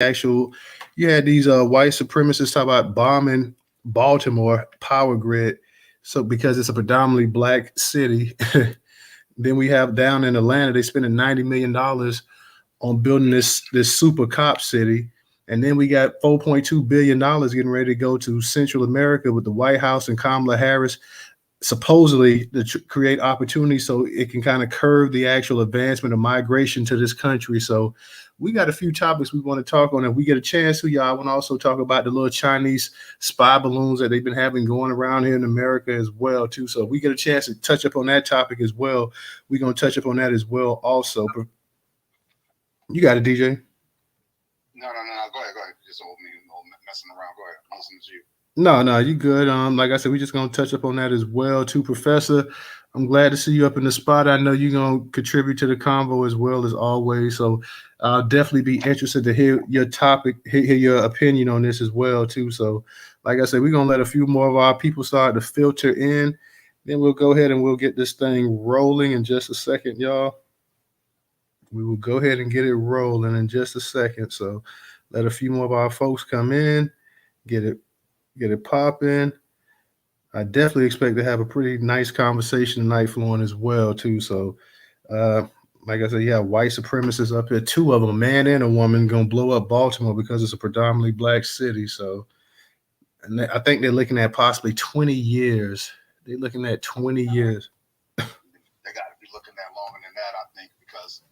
actual, you had these white supremacists talk about bombing Baltimore power grid. So because it's a predominantly black city, then we have down in Atlanta, they spending $90 million on building this super cop city. And then we got $4.2 billion getting ready to go to Central America with the White House and Kamala Harris supposedly to create opportunity so it can kind of curb the actual advancement of migration to this country. So we got a few topics we want to talk on. If we get a chance to, y'all, I want to also talk about the little Chinese spy balloons that they've been having going around here in America as well, too. So if we get a chance to touch up on that topic as well, we're going to touch up on that as well also. You got it, DJ. No. Go ahead. Go ahead. Just old me messing around. Go ahead. I'm listening to you. No, you good. Like I said, we're just gonna touch up on that as well, too, Professor. I'm glad to see you up in the spot. I know you're gonna contribute to the convo as well as always. So I'll definitely be interested to hear your topic, hear your opinion on this as well, too. So, like I said, we're gonna let a few more of our people start to filter in. Then we'll go ahead and we'll get this thing rolling in just a second, y'all. We will go ahead and get it rolling in just a second. So let a few more of our folks come in, get it popping. I definitely expect to have a pretty nice conversation tonight flowing as well too. So, uh, like I said, yeah, white supremacists up here, two of them, a man and a woman, gonna blow up Baltimore because it's a predominantly black city. So, and I think they're looking at possibly 20 years. They're looking at 20 years. They got to be looking at longer than that, I think, because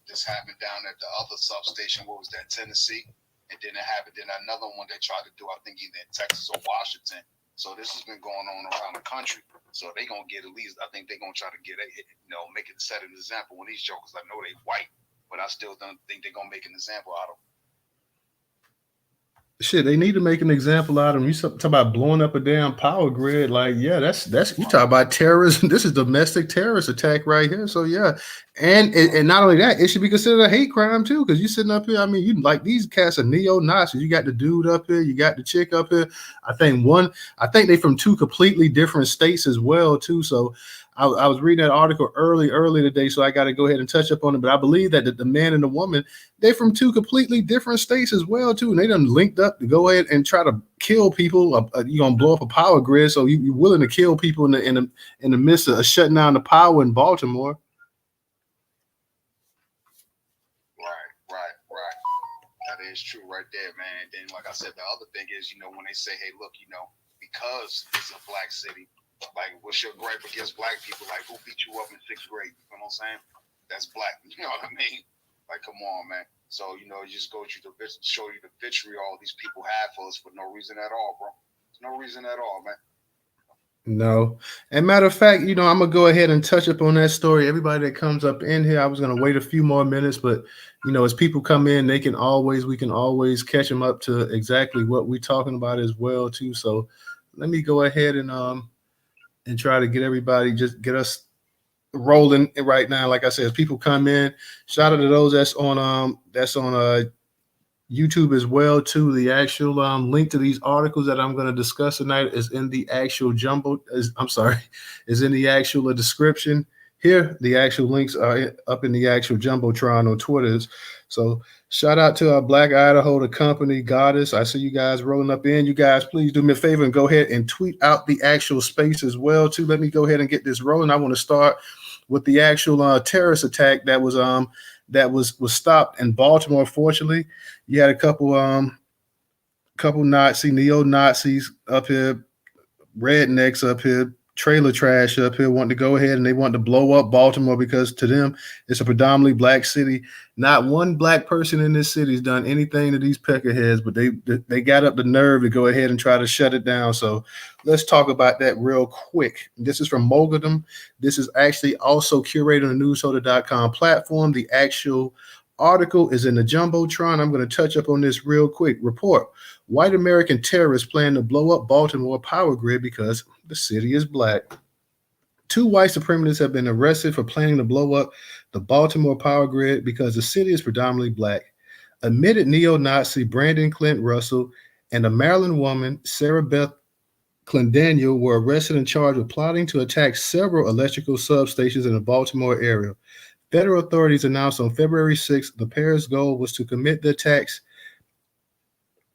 this happened down at the other substation. What was that, Tennessee? And then it happened. Then another one they tried to do, I think, either in Texas or Washington. So this has been going on around the country. So they gonna get at least. I think they're gonna try to get make it set an example. When these jokers, I know they white, but I still don't think they're gonna make an example out of them. Shit, they need to make an example out of them. You talk about blowing up a damn power grid, like yeah, that's you talk about terrorism. This is domestic terrorist attack right here. So yeah, and not only that, it should be considered a hate crime too. Because you sitting up here, I mean, you like these cats are neo Nazis. You got the dude up here, you got the chick up here. I think they from two completely different states as well too. So I was reading that article early today, so I got to go ahead and touch up on it. But I believe that the man and the woman, they're from two completely different states as well, too. And they done linked up to go ahead and try to kill people. You're gonna blow up a power grid, so you're willing to kill people in the midst of shutting down the power in Baltimore. Right. That is true right there, man. And then, like I said, the other thing is, when they say, hey, look, because it's a black city, like, what's your gripe against black people? Like, who beat you up in sixth grade? You know what I'm saying? That's black. You know what I mean? Like, come on, man. So, it just goes to show you the vitriol these people have for us for no reason at all, bro. There's no reason at all, man. No. And matter of fact, I'm gonna go ahead and touch up on that story. Everybody that comes up in here, I was gonna wait a few more minutes, but as people come in, we can always catch them up to exactly what we're talking about as well, too. So let me go ahead and try to get everybody, just get us rolling right now. Like I said, as people come in, shout out to those that's on YouTube as well too. The actual link to these articles that I'm going to discuss tonight is in the actual is in the actual description here. The actual links are up in the actual jumbotron on Twitters. So shout out to Black Idaho, the company, Goddess. I see you guys rolling up in. You guys, please do me a favor and go ahead and tweet out the actual space as well too. Let me go ahead and get this rolling. I want to start with the actual terrorist attack that was stopped in Baltimore. Fortunately, you had a couple neo Nazis up here, rednecks up here, trailer trash up here wanting to go ahead and they want to blow up Baltimore because to them it's a predominantly black city. Not one black person in this city has done anything to these peckerheads, but they got up the nerve to go ahead and try to shut it down. So let's talk about that real quick. This is from Mogadam. This is actually also curated on the Newstoter.com platform. The actual article is in the Jumbotron. I'm going to touch up on this real quick. Report: white American terrorists plan to blow up Baltimore power grid because the city is black. Two white supremacists have been arrested for planning to blow up the Baltimore power grid because the city is predominantly black. Admitted neo-Nazi Brandon Clint Russell and a Maryland woman, Sarah Beth Clendaniel, were arrested and charged with plotting to attack several electrical substations in the Baltimore area. Federal authorities announced on February 6th the pair's goal was to commit the attacks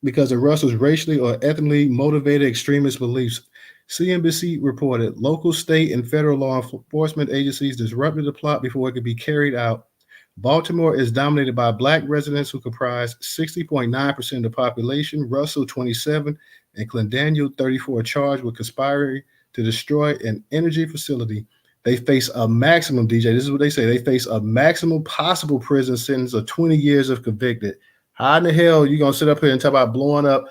because of Russell's racially or ethnically motivated extremist beliefs. CNBC reported local, state, and federal law enforcement agencies disrupted the plot before it could be carried out. Baltimore is dominated by black residents who comprise 60.9% of the population. Russell, 27, and Clendaniel, 34, charged with conspiring to destroy an energy facility. They face a maximum, DJ, this is what they say, they face a maximum possible prison sentence of 20 years if convicted. How in the hell are you going to sit up here and talk about blowing up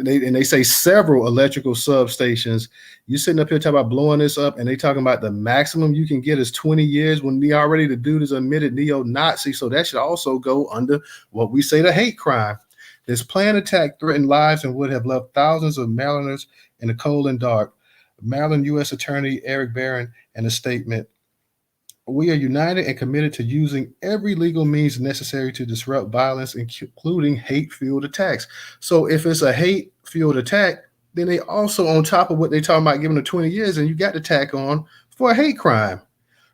they say several electrical substations. You sitting up here talking about blowing this up, and they talking about the maximum you can get is 20 years when the dude is admitted neo-Nazi. So that should also go under what we say the hate crime. This planned attack threatened lives and would have left thousands of Marylanders in the cold and dark. Maryland U.S. Attorney Eric Barron, in a statement, we are united and committed to using every legal means necessary to disrupt violence, including hate-fueled attacks. So if it's a hate-fueled attack, then they also, on top of what they talking about giving them 20 years, and you got to tack on for a hate crime.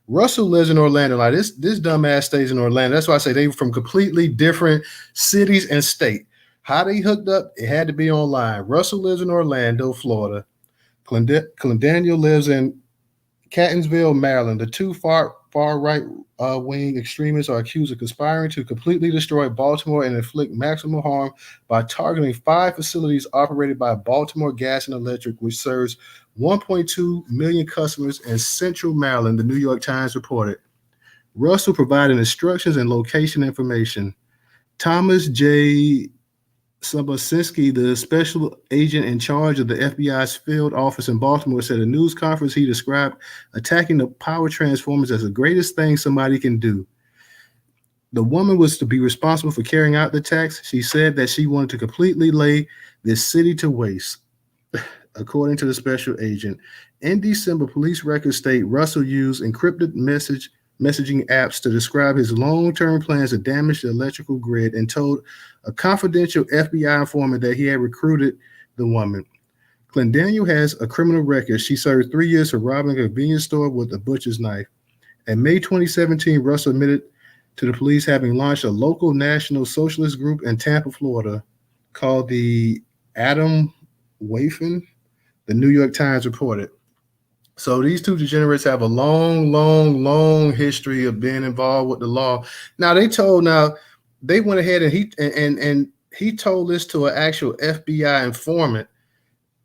Russell lives in Orlando. Like this dumbass stays in Orlando. That's why I say they from completely different cities and state. How they hooked up, it had to be online. Russell lives in Orlando, Florida. Clendaniel lives in Catonsville, Maryland. The two far right wing extremists are accused of conspiring to completely destroy Baltimore and inflict maximum harm by targeting 5 facilities operated by Baltimore Gas and Electric, which serves 1.2 million customers in central Maryland, the New York Times reported. Russell provided instructions and location information. Thomas J. Sobocinski, the special agent in charge of the FBI's field office in Baltimore, said at a news conference he described attacking the power transformers as the greatest thing somebody can do. The woman was to be responsible for carrying out the attacks. She said that she wanted to completely lay this city to waste, according to the special agent. In December, police records state Russell used encrypted messaging apps to describe his long-term plans to damage the electrical grid and told a confidential FBI informant that he had recruited the woman. Clendaniel has a criminal record. She served 3 years for robbing a convenience store with a butcher's knife. In May 2017, Russell admitted to the police having launched a local national socialist group in Tampa, Florida, called the Adam Waffen, the New York Times reported. So these two degenerates have a long history of being involved with the law. Now they went ahead and he told this to an actual FBI informant,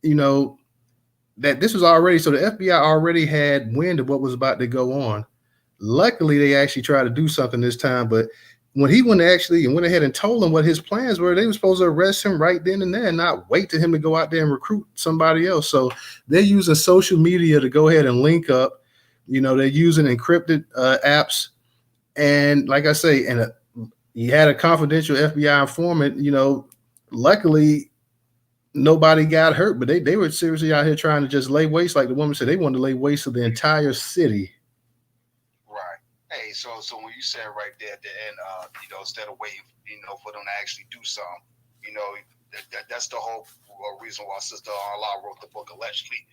that this was already, so the FBI already had wind of what was about to go on. Luckily, they actually tried to do something this time, but when he went ahead and told them what his plans were, they were supposed to arrest him right then and there and not wait to him to go out there and recruit somebody else. So they're using social media to go ahead and link up. They're using encrypted apps. And like I say, he had a confidential FBI informant, luckily nobody got hurt, but they were seriously out here trying to just lay waste. Like the woman said, they wanted to lay waste to the entire city. Hey, so when you said right there at the end, instead of waiting, for them to actually do something, that's the whole reason why Sister Allah wrote the book allegedly.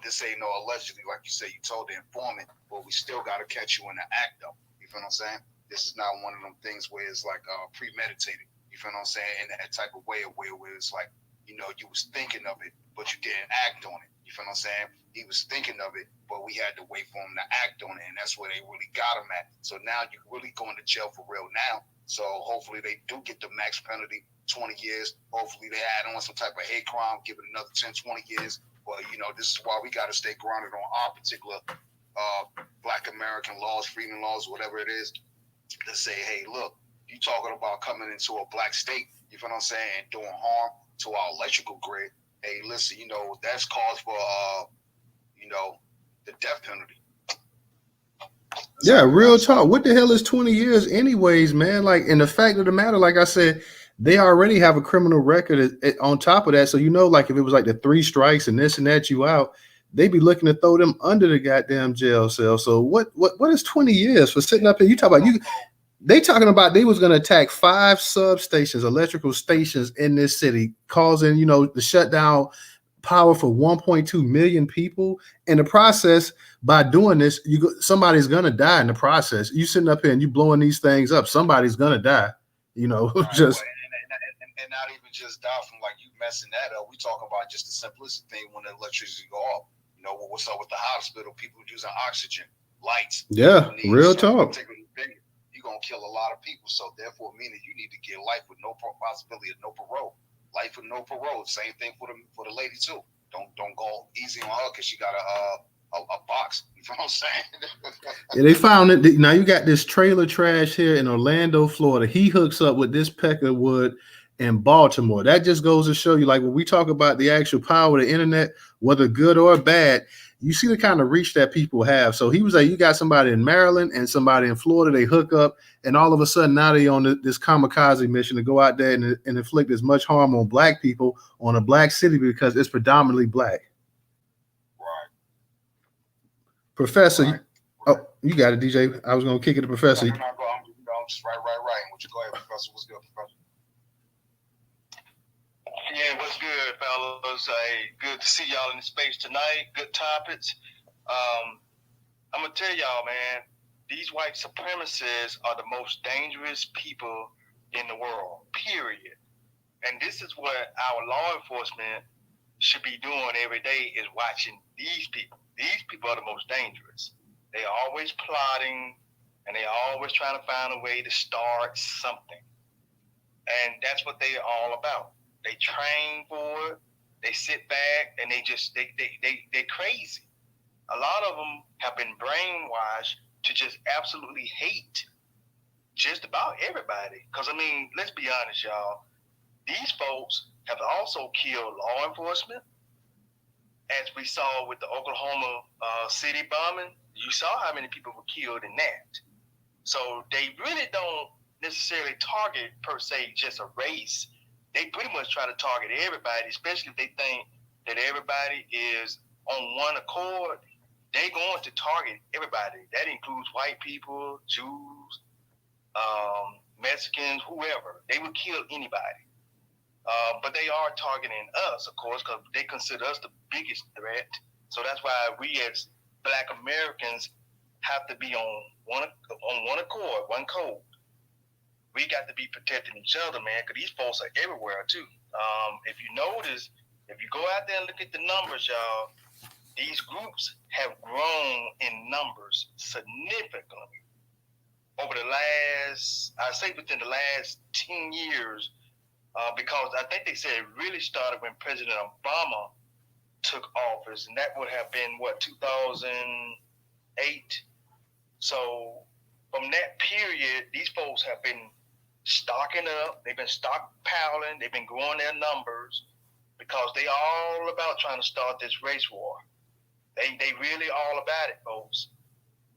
This ain't no allegedly, like you said, you told the informant, but we still got to catch you in the act, though. You feel what I'm saying? This is not one of them things where it's like premeditated. You feel what I'm saying? In that type of way, where it's like, you was thinking of it, but you didn't act on it. You feel what I'm saying? He was thinking of it, but we had to wait for him to act on it, and that's where they really got him at. So now you're really going to jail for real now. So hopefully they do get the max penalty, 20 years. Hopefully they add on some type of hate crime, give it another 10, 20 years. But, this is why we got to stay grounded on our particular Black American laws, freedom laws, whatever it is, to say, hey, look, you talking about coming into a black state, you feel what I'm saying, doing harm to our electrical grid. Hey, listen, that's cause for, the death penalty. Yeah, real talk. What the hell is 20 years anyways, man? Like, and the fact of the matter, like I said, they already have a criminal record on top of that. So, like if it was like the 3 strikes and this and that, you out, they'd be looking to throw them under the goddamn jail cell. So what is 20 years for sitting up here? You talk about they talking about they was going to attack 5 substations, electrical stations in this city, causing, the shutdown power for 1.2 million people. In the process, by doing this, somebody's going to die in the process. You sitting up here and you blowing these things up, somebody's going to die, Right. just. And not even just died from like you messing that up. We talk about just the simplistic thing when the electricity go off. You know what's up with the hospital? People using oxygen, lights. Yeah, Need real certain talk. particular thing. You're gonna kill a lot of people. So therefore, meaning you need to get life with no possibility of no parole. Life with no parole. Same thing for the lady too. Don't go easy on her because she got a box. You know what I'm saying? Yeah, they found it. Now you got this trailer trash here in Orlando, Florida. He hooks up with this Peckerwood in Baltimore. That just goes to show you, like when we talk about the actual power of the internet, whether good or bad, you see the kind of reach that people have. So he was like, you got somebody in Maryland and somebody in Florida, they hook up, and all of a sudden now they on this kamikaze mission to go out there and inflict as much harm on black people on a black city because it's predominantly black. Right. Professor, Right. oh, you got it, DJ. I was gonna kick it to Professor. No, I'm just right. What you go ahead, Professor? What's good, Professor? Yeah, what's good, fellas? Hey, good to see y'all in the space tonight. Good topics. I'm gonna tell y'all, man, these white supremacists are the most dangerous people in the world. Period. And this is what our law enforcement should be doing every day: is watching these people. These people are the most dangerous. They are always plotting, and they are always trying to find a way to start something. And that's what they're all about. They train for it. They sit back and they're crazy. A lot of them have been brainwashed to just absolutely hate just about everybody. Because, I mean, let's be honest, y'all. These folks have also killed law enforcement. As we saw with the Oklahoma City bombing, you saw how many people were killed in that. So they really don't necessarily target, per se, just a race. They pretty much try to target everybody, especially if they think that everybody is on one accord. They're going to target everybody. That includes white people, Jews, Mexicans, whoever. They would kill anybody. But they are targeting us, of course, because they consider us the biggest threat. So that's why we as Black Americans have to be on one accord, one code. We got to be protecting each other, man, because these folks are everywhere, too. If you notice, if you go out there and look at the numbers, y'all, these groups have grown in numbers significantly over the last, I'd say within the last 10 years, because I think they said it really started when President Obama took office, and that would have been, 2008? So from that period, these folks have been stocking up, they've been stockpiling, they've been growing their numbers because they all about trying to start this race war. They really all about it, folks.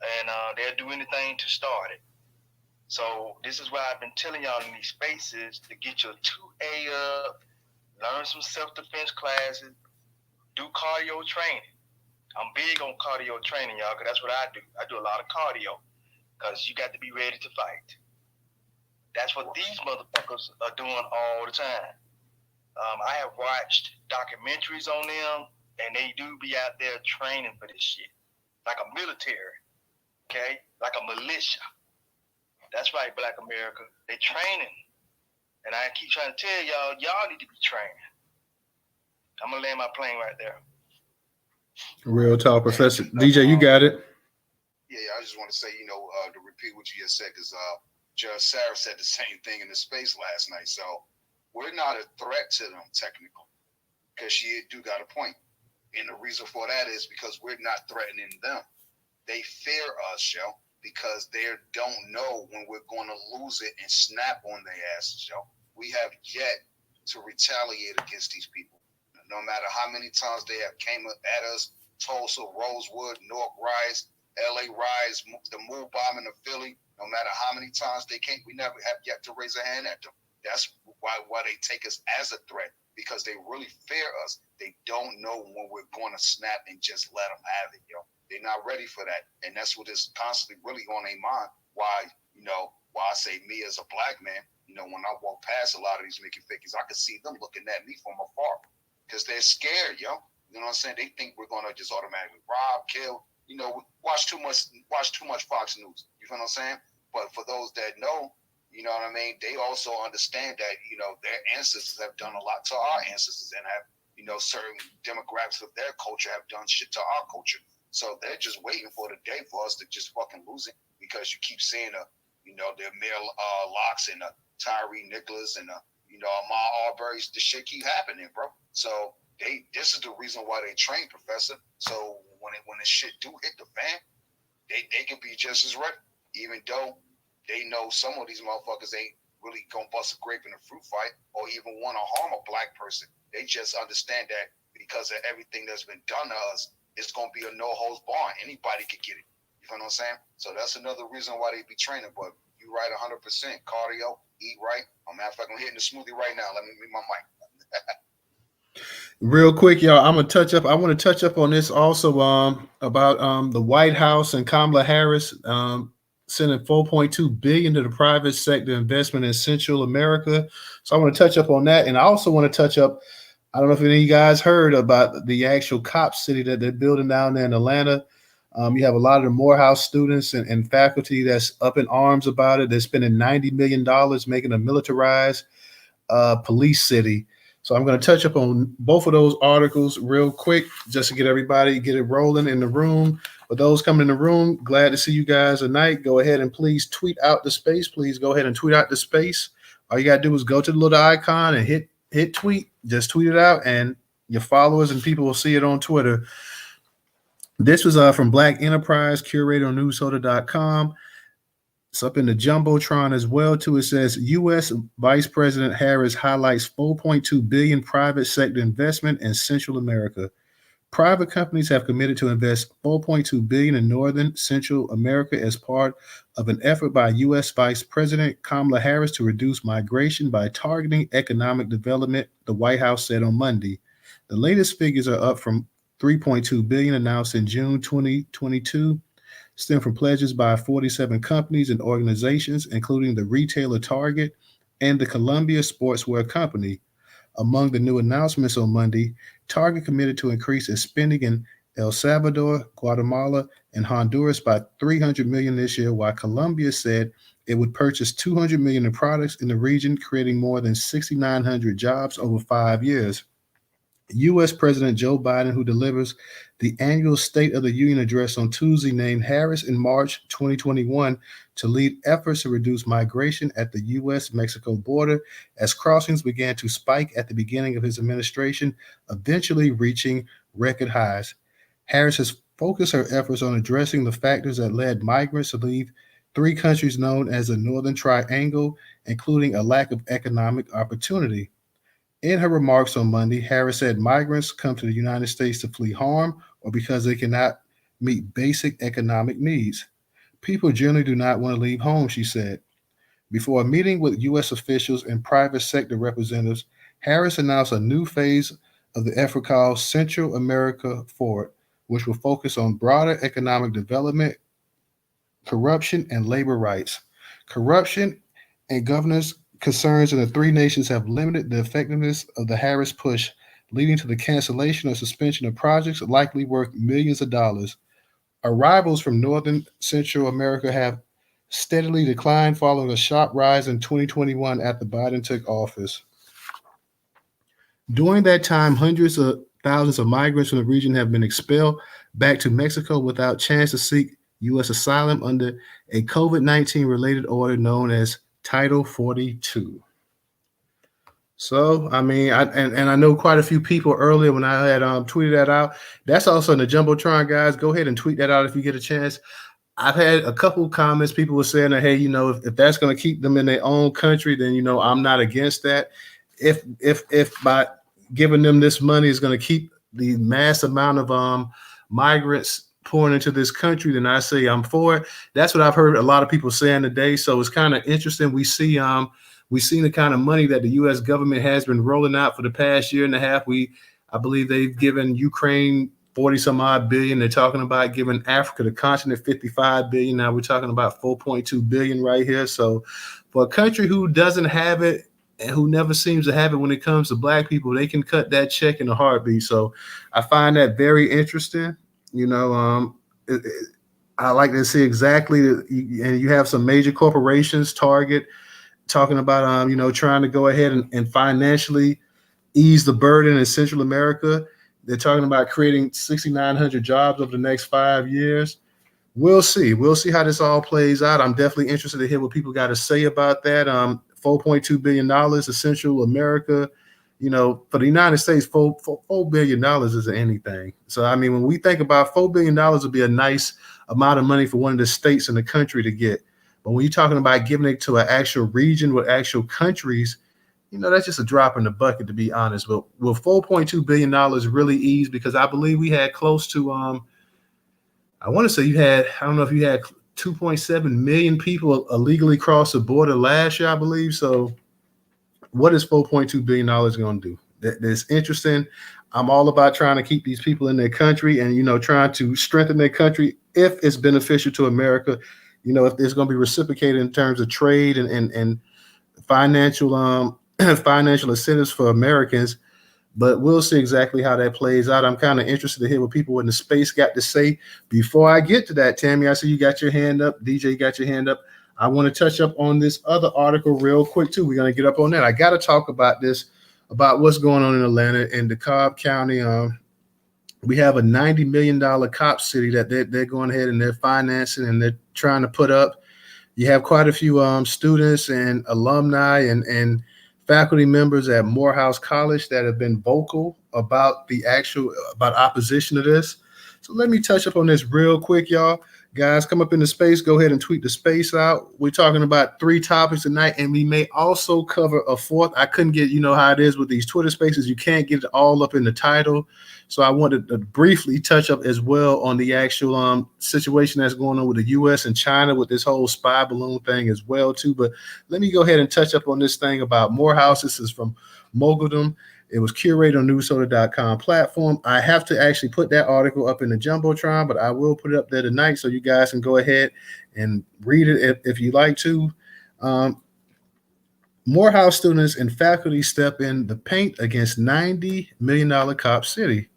And they'll do anything to start it. So this is why I've been telling y'all in these spaces to get your 2A up, learn some self-defense classes, do cardio training. I'm big on cardio training, y'all, because that's what I do. I do a lot of cardio because you got to be ready to fight. That's what these motherfuckers are doing all the time. I have watched documentaries on them, and they do be out there training for this shit. Like a military, okay? Like a militia. That's right, Black America. They training. And I keep trying to tell y'all need to be trained. I'm going to land my plane right there. Real talk, Professor. DJ, you got it. Yeah, I just want to say, to repeat what you just said, because Judge Sarah said the same thing in the space last night. So we're not a threat to them, technically, because she do got a point. And the reason for that is because we're not threatening them. They fear us, yo, because they don't know when we're going to lose it and snap on their asses, yo. We have yet to retaliate against these people. No matter how many times they have came at us, Tulsa, Rosewood, Newark riots, LA riots, the move bombing of Philly, no matter how many times they came, we never have yet to raise a hand at them. That's why they take us as a threat, because they really fear us. They don't know when we're going to snap and just let them have it, yo. They're not ready for that. And that's what is constantly really on their mind. Why I say me as a black man, when I walk past a lot of these Mickey Fickies, I can see them looking at me from afar because they're scared, yo. You know what I'm saying? They think we're going to just automatically rob, kill, watch too much Fox News. You know what I'm saying? But for those that know, You know what I mean? They also understand that, their ancestors have done a lot to our ancestors and have, certain demographics of their culture have done shit to our culture. So they're just waiting for the day for us to just fucking lose it because you keep seeing their male locks and Tyree Nicholas and Ahmaud Arbery's. The shit keep happening, bro. So this is the reason why they train, Professor. So when the shit do hit the fan, they can be just as ready, even though they know some of these motherfuckers ain't really gonna bust a grape in a fruit fight or even want to harm a black person. They just understand that because of everything that's been done to us, it's gonna be a no holds barred. Anybody could get it. You know what I'm saying? So that's another reason why they be training. But you right 100%. Cardio, eat right. Matter of fact, I'm hitting the smoothie right now. Let me mute my mic. Real quick, y'all, I want to touch up on this also about the White House and Kamala Harris sending 4.2 billion to the private sector investment in Central America. So I want to touch up on that, and I also want to touch up. I don't know if any of you guys heard about the actual cop city that they're building down there in Atlanta. You have a lot of the Morehouse students and faculty that's up in arms about it. They're spending $90 million making a militarized police city. So I'm going to touch up on both of those articles real quick just to get it rolling in the room. For those coming in the room, glad to see you guys tonight. Go ahead and please tweet out the space. Please go ahead and tweet out the space. All you got to do is go to the little icon and hit tweet. Just tweet it out, and your followers and people will see it on Twitter. This was from Black Enterprise, curator on Newstoter.com. It's up in the Jumbotron as well, too. It says U.S. Vice President Harris highlights 4.2 billion private sector investment in Central America. Private companies have committed to invest 4.2 billion in Northern Central America as part of an effort by U.S. Vice President Kamala Harris to reduce migration by targeting economic development, the White House said on Monday. The latest figures are up from 3.2 billion announced in June 2022. Stem from pledges by 47 companies and organizations, including the retailer Target and the Columbia Sportswear Company. Among the new announcements on Monday, Target committed to increase its spending in El Salvador, Guatemala, and Honduras by $300 million this year, while Columbia said it would purchase $200 million in products in the region, creating more than 6,900 jobs over 5 years. U.S. President Joe Biden, who delivers the annual State of the Union address on Tuesday, named Harris in March 2021 to lead efforts to reduce migration at the U.S.-Mexico border as crossings began to spike at the beginning of his administration, eventually reaching record highs. Harris has focused her efforts on addressing the factors that led migrants to leave three countries known as the Northern Triangle, including a lack of economic opportunity. In her remarks on Monday, Harris said migrants come to the United States to flee harm or because they cannot meet basic economic needs. People generally do not want to leave home, she said. Before a meeting with U.S. officials and private sector representatives, Harris announced a new phase of the effort called Central America Forward, which will focus on broader economic development, corruption, and labor rights. Corruption and governance concerns in the three nations have limited the effectiveness of the Harris push, leading to the cancellation or suspension of projects likely worth millions of dollars. Arrivals from Northern Central America have steadily declined following a sharp rise in 2021 after Biden took office. During that time, hundreds of thousands of migrants from the region have been expelled back to Mexico without chance to seek U.S. asylum under a COVID-19 related order known as Title 42. So, I mean, I know quite a few people earlier when I had tweeted that out. That's also in the Jumbotron, guys. Go ahead and tweet that out if you get a chance. I've had a couple of comments. People were saying that, hey, if that's going to keep them in their own country, then I'm not against that. If by giving them this money is going to keep the mass amount of migrants pouring into this country, then I say I'm for it. That's what I've heard a lot of people saying today. So it's kind of interesting. We've seen the kind of money that the U.S. government has been rolling out for the past year and a half. I believe they've given Ukraine 40 some odd billion. They're talking about giving Africa, the continent, 55 billion. Now we're talking about 4.2 billion right here. So for a country who doesn't have it and who never seems to have it when it comes to black people, they can cut that check in a heartbeat. So I find that very interesting. I like to see exactly, and you have some major corporations, Target, talking about trying to go ahead and financially ease the burden in Central America. They're talking about creating 6,900 jobs over the next 5 years. We'll see. We'll see how this all plays out. I'm definitely interested to hear what people got to say about that. $4.2 billion in Central America. For the United States, $4 billion isn't anything. So, I mean, when we think about $4 billion would be a nice amount of money for one of the states in the country to get. But when you're talking about giving it to an actual region with actual countries, that's just a drop in the bucket, to be honest. But will $4.2 billion really ease? Because I believe we had close to, I want to say I don't know if you had 2.7 million people illegally cross the border last year, I believe. So what is $4.2 billion going to do? That's interesting. I'm all about trying to keep these people in their country and, trying to strengthen their country if it's beneficial to America, if it's going to be reciprocated in terms of trade and financial financial incentives for Americans. But we'll see exactly how that plays out. I'm kind of interested to hear what people in the space got to say. Before I get to that, Tammy, I see you got your hand up. DJ, you got your hand up. I want to touch up on this other article real quick, too. We're going to get up on that. I got to talk about this, about what's going on in Atlanta and DeKalb County. We have a $90 million cop city that they're going ahead and they're financing and they're trying to put up. You have quite a few students and alumni and faculty members at Morehouse College that have been vocal about about opposition to this. So let me touch up on this real quick, y'all. Guys, come up in the space. Go ahead and tweet the space out. We're talking about 3 topics tonight, and we may also cover a 4th. I couldn't get, how it is with these Twitter spaces. You can't get it all up in the title. So I wanted to briefly touch up as well on the actual situation that's going on with the U.S. and China with this whole spy balloon thing as well, too. But let me go ahead and touch up on this thing about Morehouse. This is from Moguldom. It was curated on Newstoter.com platform. I have to actually put that article up in the Jumbotron, but I will put it up there tonight so you guys can go ahead and read it if you like to. Morehouse students and faculty step in the paint against $90 million cop city.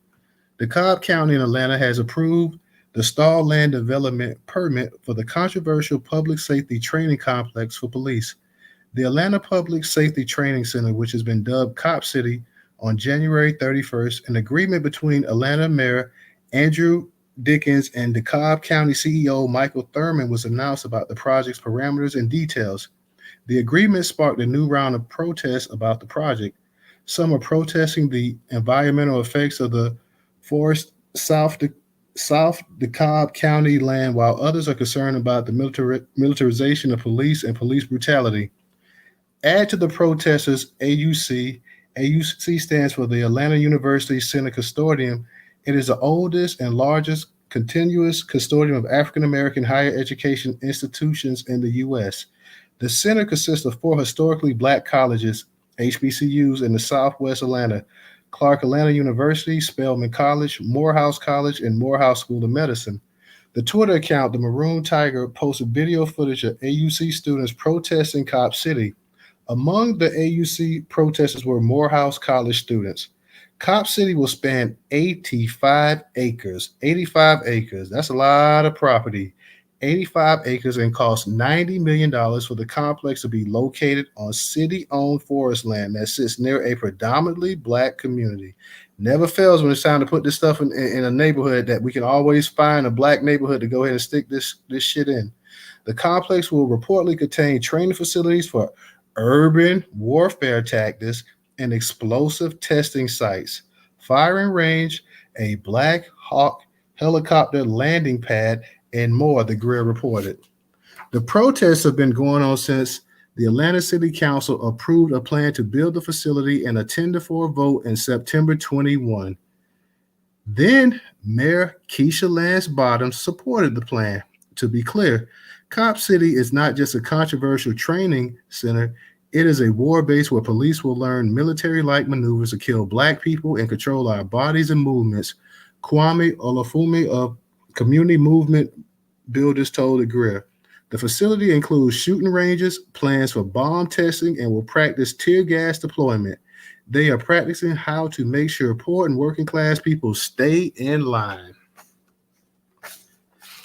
DeKalb County in Atlanta has approved the stalled land development permit for the controversial public safety training complex for police. The Atlanta Public Safety Training Center, which has been dubbed Cop City, on January 31st, an agreement between Atlanta Mayor Andrew Dickens and DeKalb County CEO Michael Thurman was announced about the project's parameters and details. The agreement sparked a new round of protests about the project. Some are protesting the environmental effects of the forest South DeKalb County land, while others are concerned about the militarization of police and police brutality. Add to the protesters AUC. AUC stands for the Atlanta University Center Consortium. It is the oldest and largest continuous consortium of African American higher education institutions in the U.S. The center consists of 4 historically Black colleges, HBCUs, in the Southwest Atlanta: Clark Atlanta University, Spelman College, Morehouse College, and Morehouse School of Medicine. The Twitter account, The Maroon Tiger, posted video footage of AUC students protesting Cop City. Among the AUC protesters were Morehouse College students. Cop City will span 85 acres. 85 acres. That's a lot of property. 85 acres and cost $90 million for the complex to be located on city-owned forest land that sits near a predominantly Black community. Never fails when it's time to put this stuff in a neighborhood that we can always find a Black neighborhood to go ahead and stick this shit in. The complex will reportedly contain training facilities for urban warfare tactics and explosive testing sites, firing range, a Black Hawk helicopter landing pad, and more, the Grill reported. The protests have been going on since the Atlanta City Council approved a plan to build the facility and a 10-4 vote in September 21. Then Mayor Keisha Lance Bottoms supported the plan. To be clear, Cop City is not just a controversial training center. It is a war base where police will learn military-like maneuvers to kill Black people and control our bodies and movements. Kwame Olafumi of Community Movement Builders told the Grill. The facility includes shooting ranges, plans for bomb testing, and will practice tear gas deployment. They are practicing how to make sure poor and working class people stay in line.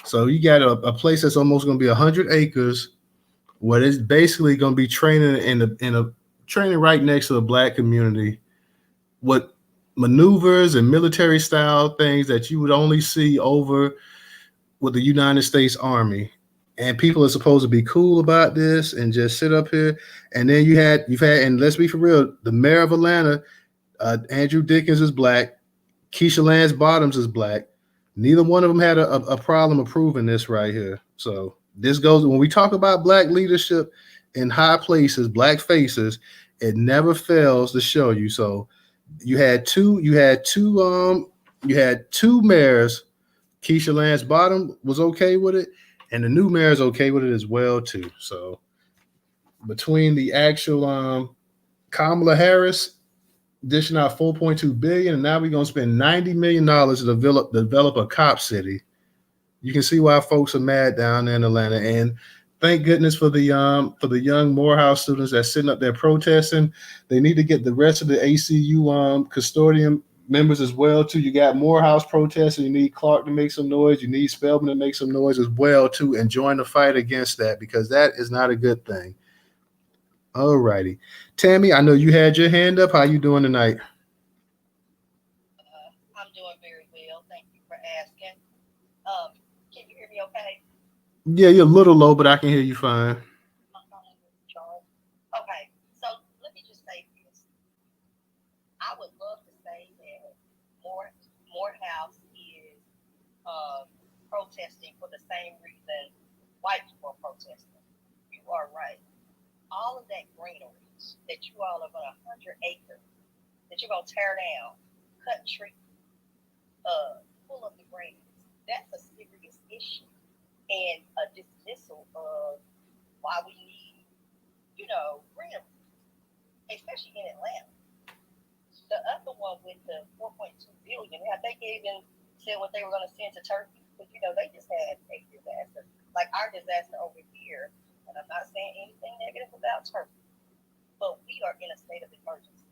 So you got a place that's almost going to be 100 acres what is basically going to be training in a training right next to the black community. What maneuvers and military style things that you would only see over with the United States Army. And people are supposed to be cool about this and just sit up here. And then you've had, and let's be for real, the mayor of Atlanta, Andrew Dickens is black. Keisha Lance Bottoms is black. Neither one of them had a problem approving this right here. So this goes when we talk about black leadership in high places, black faces, it never fails to show you. So you had two mayors. Keisha Lance Bottom was okay with it, and the new mayor is okay with it as well too. So between the actual Kamala Harris dishing out 4.2 billion, and now we're gonna spend $90 million to develop a cop city. You can see why folks are mad down there in Atlanta. And thank goodness for the young Morehouse students that's sitting up there protesting. They need to get the rest of the ACU custodian members as well too. You got Morehouse protesting. You need Clark to make some noise. You need Spelman to make some noise as well too, and join the fight against that because that is not a good thing. All righty, Tammy. I know you had your hand up. How you doing tonight? I'm doing very well. Thank you for asking. Can you hear me okay? Yeah, you're a little low, but I can hear you fine. My phone is charged. Okay, so let me just say this. I would love to say that more Morehouse is protesting for the same reason white people are protesting. You are right. All of that greenery that you all are going 100 acres that you're going to tear down, cut trees, full of the greenery. That's a serious issue and a dismissal of why we need, greenery, especially in Atlanta. The other one with the 4.2 billion, I think they even said what they were going to send to Turkey, because they just had a disaster, like our disaster over here. And I'm not saying anything negative about Turkey, but we are in a state of emergency.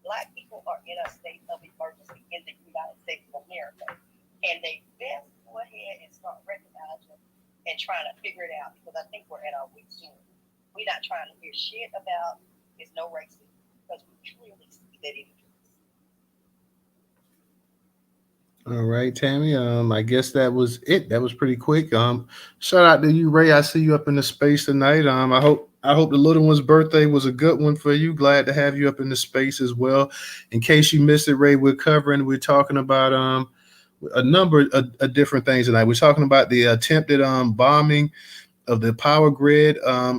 Black people are in a state of emergency in the United States of America, and they best go ahead and start recognizing and trying to figure it out, because I think we're at our wits' end. We're not trying to hear shit about there's no racism, because we clearly see that it exists. All right, Tammy. I guess that was it. That was pretty quick. Shout out to you, Ray. I see you up in the space tonight. I hope the little one's birthday was a good one for you. Glad to have you up in the space as well. In case you missed it, Ray, we're talking about a number of different things tonight. We're talking about the attempted bombing of the power grid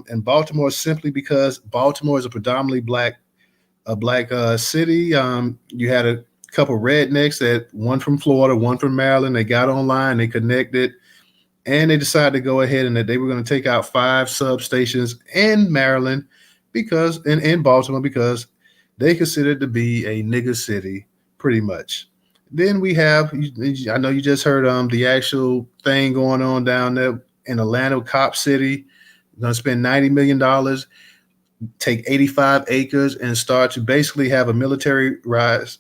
in Baltimore, simply because Baltimore is a predominantly black city. You had a couple rednecks, that one from Florida, one from Maryland. They got online, they connected, and they decided to go ahead and that they were going to take out 5 substations in Maryland because in Baltimore because they considered to be a nigger city, pretty much. Then we have, I know you just heard the actual thing going on down there in Atlanta, Cop City. Going to spend $90 million, take 85 acres, and start to basically have a military rise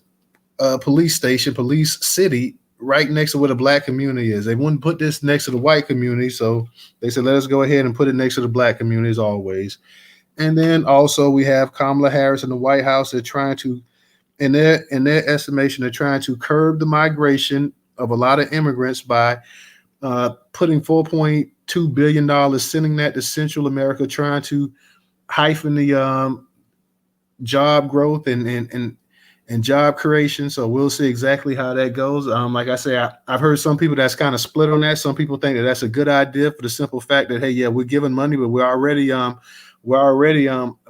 police station, police city right next to where the black community is. They wouldn't put this next to the white community, so they said, let us go ahead and put it next to the black community as always. And then also we have Kamala Harris in the White House. They're trying to, in their estimation, they're trying to curb the migration of a lot of immigrants by putting $4.2 billion, sending that to Central America, trying to hyphen the job growth and job creation. So we'll see exactly how that goes. Like I say, I've heard some people that's kind of split on that. Some people think that that's a good idea for the simple fact that, hey, yeah, we're giving money, but we're already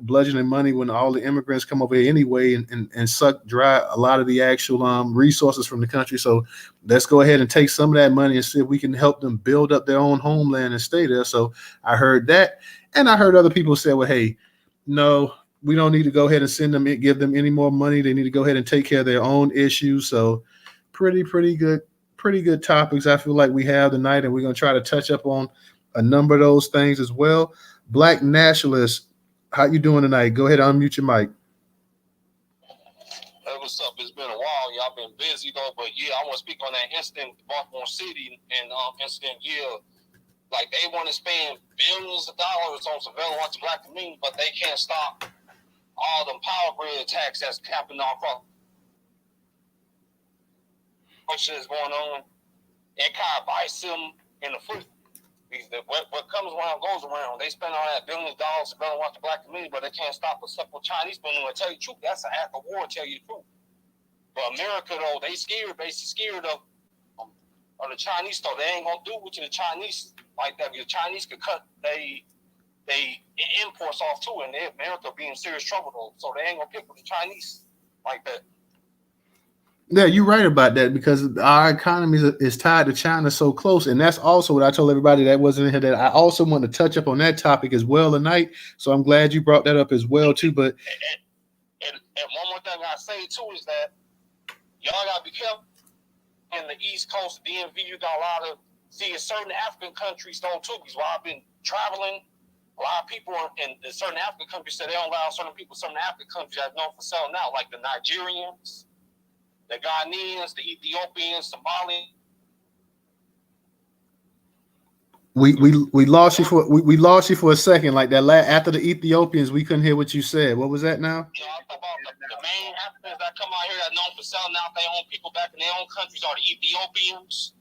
bludgeoning money when all the immigrants come over here anyway and suck dry a lot of the actual resources from the country. So let's go ahead and take some of that money and see if we can help them build up their own homeland and stay there. So I heard that, and I heard other people say, well, hey, no, we don't need to go ahead and give them any more money. They need to go ahead and take care of their own issues. So pretty good topics I feel like we have tonight, and we're going to try to touch up on a number of those things as well. Black nationalists, how you doing tonight? Go ahead and unmute your mic. Hey, what's up? It's been a while. Y'all been busy though, but yeah, I want to speak on that incident in Baltimore City and incident. Yeah, Like they want to spend billions of dollars on surveillance watch the black community, but they can't stop all them power grid attacks that's happening all across. What shit is going on? It kind of bites them in the foot. What comes around goes around. They spend all that billions of dollars to watch the black community, but they can't stop a simple Chinese man. To tell you the truth, that's an act of war. Tell you the truth. But America, though, they basically scared of the Chinese. So they ain't gonna do what the Chinese like that. The Chinese could cut they imports off too, and America be in serious trouble though. So they ain't gonna pick with the Chinese like that. Yeah, you're right about that because our economy is tied to China so close, and that's also what I told everybody that wasn't in here. That I also want to touch up on that topic as well tonight. So I'm glad you brought that up as well too. But and one more thing I say too is that y'all gotta be careful. In the East Coast, DMV, you got a lot of certain African countries though too. Because while I've been traveling, a lot of people in certain African countries say they don't allow certain African countries that are known for selling out, like the Nigerians, the Ghanaians, the Ethiopians, Somalians. We lost you for a second, like that. After the Ethiopians, we couldn't hear what you said. What was that now? You know, I talk about the main Africans that come out here that are known for selling out their own people back in their own countries are the Ethiopians,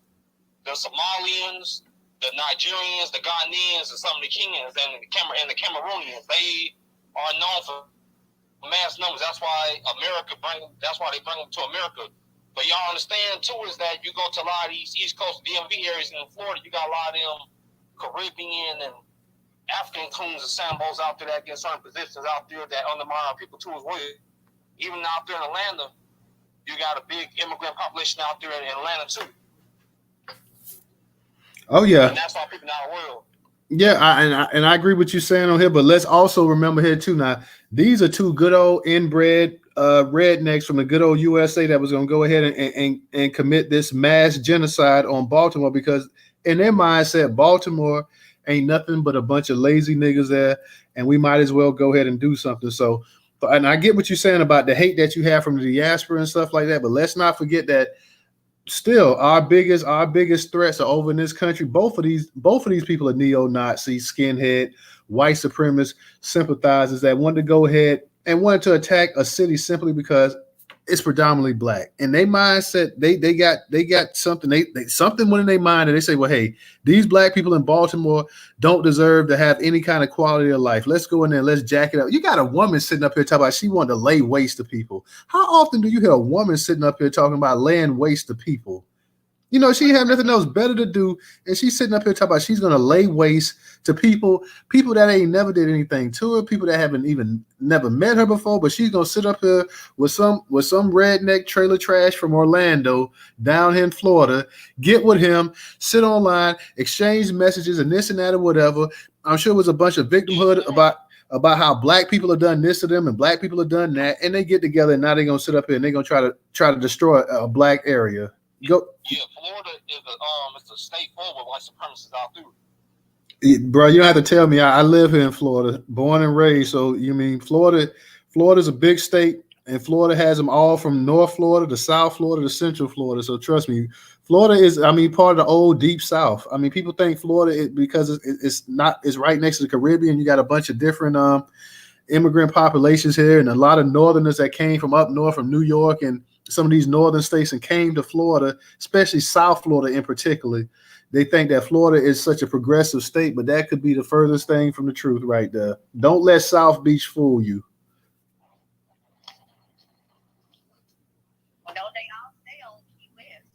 the Somalians, the Nigerians, the Ghanaians, and some of the Kenyans and the Cameroonians. They are known for mass numbers. That's why That's why they bring them to America. But y'all understand too is that you go to a lot of these East Coast DMV areas in Florida, you got a lot of them Caribbean and African coons and sambos out there that get certain positions out there that undermine our people too as well. Even out there in Atlanta, you got a big immigrant population out there in Atlanta too. Oh yeah, and that's why people not aware. Yeah, and I agree with you saying on here, but let's also remember here too. Now, these are two good old inbred rednecks from the good old USA that was going to go ahead and commit this mass genocide on Baltimore because in their mindset, Baltimore ain't nothing but a bunch of lazy niggas there, and we might as well go ahead and do something. So, and I get what you're saying about the hate that you have from the diaspora and stuff like that, but let's not forget that still our biggest threats are over in this country. Both of these people are neo-Nazis, skinhead, white supremacists, sympathizers that wanted to go ahead and wanted to attack a city simply because it's predominantly black. And they mindset, they got something, they something went in their mind and they say, well, hey, these black people in Baltimore don't deserve to have any kind of quality of life. Let's go in there and let's jack it up. You got a woman sitting up here talking about she wanted to lay waste to people. How often do you hear a woman sitting up here talking about laying waste to people? You know, she have nothing else better to do, and she's sitting up here talking about she's going to lay waste to people that ain't never did anything to her, people that haven't even never met her before, but she's going to sit up here with some redneck trailer trash from Orlando down here in Florida, get with him, sit online, exchange messages and this and that or whatever. I'm sure it was a bunch of victimhood about how black people have done this to them and black people have done that, and they get together and now they're going to sit up here and they're going to try to destroy a black area. Go. Yeah, Florida is it's a state full with white supremacists out there. Bro, you don't have to tell me. I live here in Florida, born and raised. So you mean Florida's a big state, and Florida has them all from North Florida to South Florida to Central Florida. So trust me, Florida is, part of the old deep South. People think Florida because it's right next to the Caribbean. You got a bunch of different immigrant populations here, and a lot of Northerners that came from up north, from New York and some of these northern states, and came to Florida, especially South Florida in particular. They think that Florida is such a progressive state, but that could be the furthest thing from the truth right there. Don't let South Beach fool you. No, they all stay on Key West.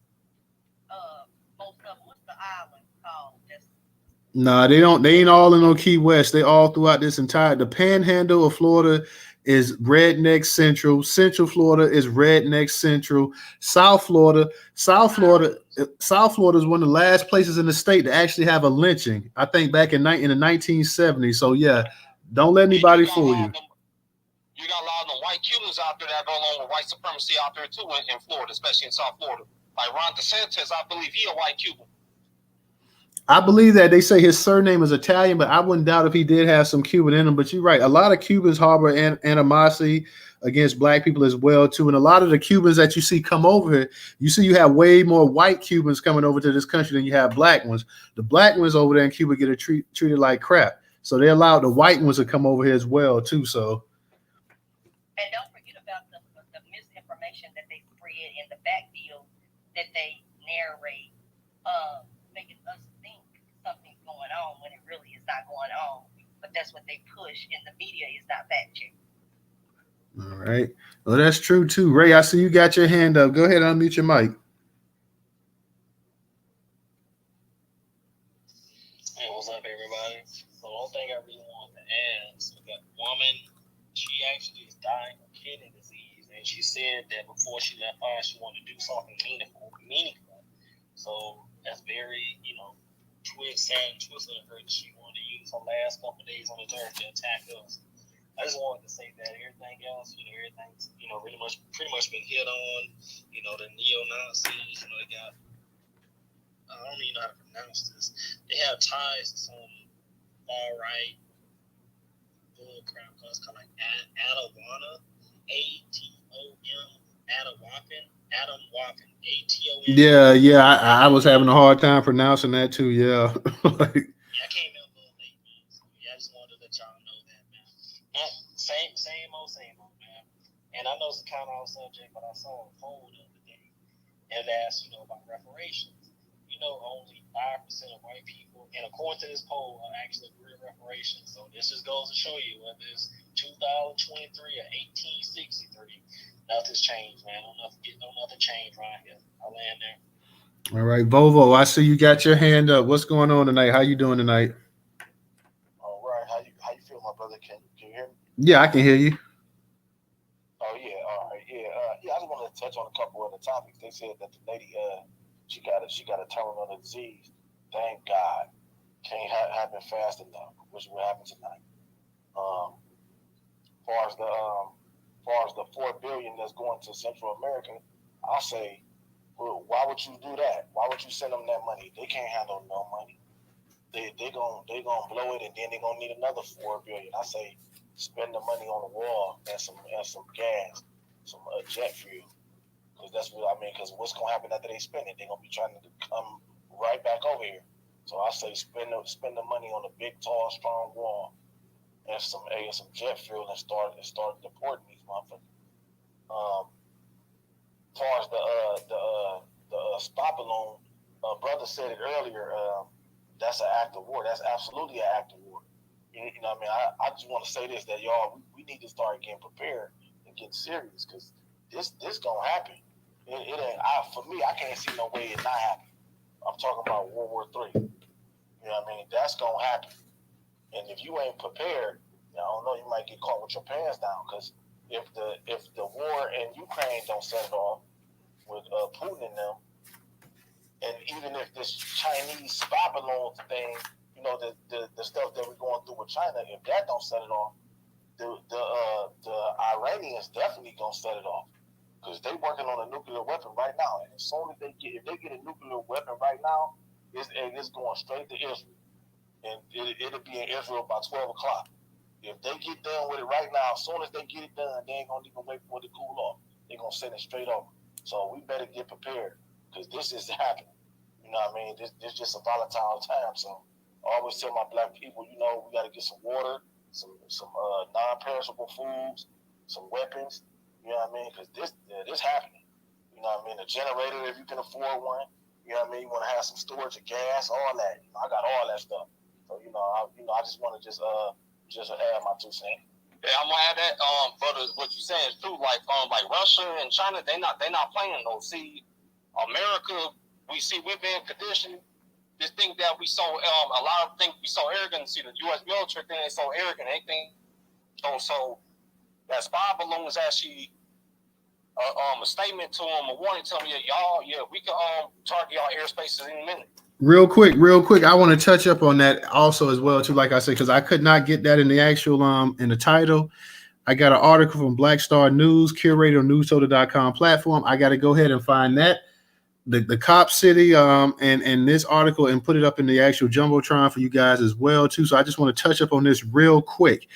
Most of them, what's the island called? Nah, they don't. They ain't all in on Key West. They all throughout the Panhandle of Florida is redneck central. Central Florida is redneck central. South Florida is one of the last places in the state to actually have a lynching. I think back in the 1970s. So yeah, don't let anybody fool you. You got a lot of the white Cubans out there that go along with white supremacy out there too in Florida, especially in South Florida. Like Ron DeSantis, I believe he a white Cuban. I believe that they say his surname is Italian, but I wouldn't doubt if he did have some Cuban in him. But you're right. A lot of Cubans harbor animosity against black people as well, too. And a lot of the Cubans that you see come over here, you have way more white Cubans coming over to this country than you have black ones. The black ones over there in Cuba get treated like crap. So they allowed the white ones to come over here as well, too. So. And don't forget about the misinformation that they spread in the backfield that they narrate, making us think something's going on when it really is not going on. But that's what they push, and the media is not fact checked. All right. Well, that's true too. Ray, I see you got your hand up. Go ahead and unmute your mic. Hey, what's up, everybody? So the only thing I really want to ask is that woman, she actually is dying of kidney disease, and she said that before she left off, she wanted to do something meaningful. So that's very, twisted of her. She wanted to use her last couple of days on the earth to attack us. I just wanted to say that everything else, everything's, pretty much been hit on. The neo-Nazis, they got, I don't even know how to pronounce this. They have ties to some far-right bull crap. It's kind of like Adawana, Adam Wappen, ATON. Yeah. I was having a hard time pronouncing that too. Yeah. Yeah, I came in a little late, man. So yeah, I just wanted to let y'all know that, man. Same old, man. And I know it's kind of off subject, but I saw a poll the other day, and it asked, about reparations. Only 5% of white people, and according to this poll, are actually agree with reparations. So this just goes to show you whether it's 2023 or 1863, nothing's changed, man. Nothing changed right here. I'll land there. All right, Volvo, I see you got your hand up. What's going on tonight? How you doing tonight? All right. How you feel, my brother? Can you hear me? Yeah, I can hear you. Oh yeah. All right. Yeah. I just wanted to touch on a couple of the topics. They said that the lady, she got a terminal disease. Thank God, can't happen fast enough, which will happen tonight. Far as the $4 billion that's going to Central America, I'll say, well, why would you do that? Why would you send them that money? They can't handle no money. They gonna blow it, and then they're gonna need another $4 billion. I say, spend the money on the wall and some gas, some jet fuel. Because that's what I mean. Because what's gonna happen after they spend it? They're gonna be trying to come right back over here. So I say spend the money on a big, tall, strong wall and some jet fuel and start deporting these motherfuckers. As far as the spy balloon, brother said it earlier. That's an act of war. That's absolutely an act of war. You know what I mean? I just want to say this, that y'all, we need to start getting prepared and getting serious, because this gonna happen. It ain't. For me, I can't see no way it not happen. I'm talking about World War III. You know what I mean? That's gonna happen. And if you ain't prepared, I don't know, you might get caught with your pants down. Because if the war in Ukraine don't set it off with Putin and them, and even if this Chinese spy balloon thing, the stuff that we're going through with China, if that don't set it off, the Iranians definitely gonna set it off. Because they're working on a nuclear weapon right now, and as soon as if they get a nuclear weapon right now, it's going straight to Israel, and it'll be in Israel by 12 o'clock. If they get done with it right now, as soon as they get it done, they ain't gonna even wait for it to cool off. They're gonna send it straight over. So we better get prepared, because this is happening. You know what I mean? This just a volatile time. So I always tell my black people, we gotta get some water, some non-perishable foods, some weapons. You know what I mean? Because this happening. You know what I mean? A generator, if you can afford one. You know what I mean? You want to have some storage of gas, all that. I got all that stuff. So I just want to just add my 2 cents. Yeah, I'm gonna add that. Brother, what you saying is true. Like Russia and China, they not playing though. See, America, we've been conditioned to think that we so a lot of think we so arrogant. See, the U.S. military thing, they so arrogant. They think so. That spy balloon is actually a statement to them, a warning to them. We can target y'all airspaces in a minute. Real quick, I want to touch up on that also as well too. Like I said, because I could not get that in the actual in the title. I got an article from Black Star News, curator Newstoter.com platform. I got to go ahead and find that the cop city and this article and put it up in the actual jumbotron for you guys as well too. So I just want to touch up on this real quick.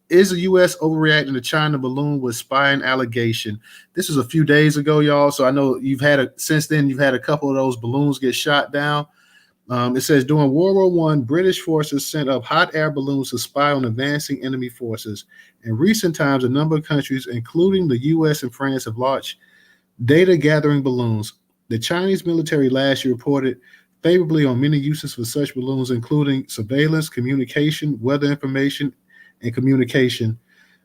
Is the U.S. overreacting to China balloon with spying allegation? This was a few days ago, y'all. So I know since then you've had a couple of those balloons get shot down. It says during World War One, British forces sent up hot air balloons to spy on advancing enemy forces. In recent times, a number of countries, including the U.S. and France, have launched data gathering balloons. The Chinese military last year reported favorably on many uses for such balloons, including surveillance, communication, weather information, and communication.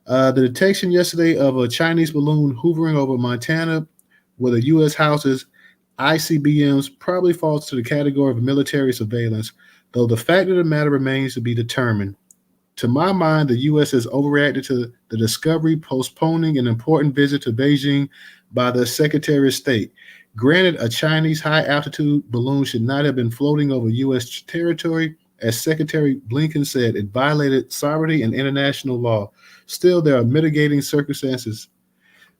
The detection yesterday of a Chinese balloon hovering over Montana, where the U.S. houses ICBMs, probably falls to the category of military surveillance, though the fact of the matter remains to be determined. To my mind, the U.S. has overreacted to the discovery, postponing an important visit to Beijing by the Secretary of State. Granted, a Chinese high-altitude balloon should not have been floating over U.S. territory. As Secretary Blinken said, it violated sovereignty and international law. Still, there are mitigating circumstances.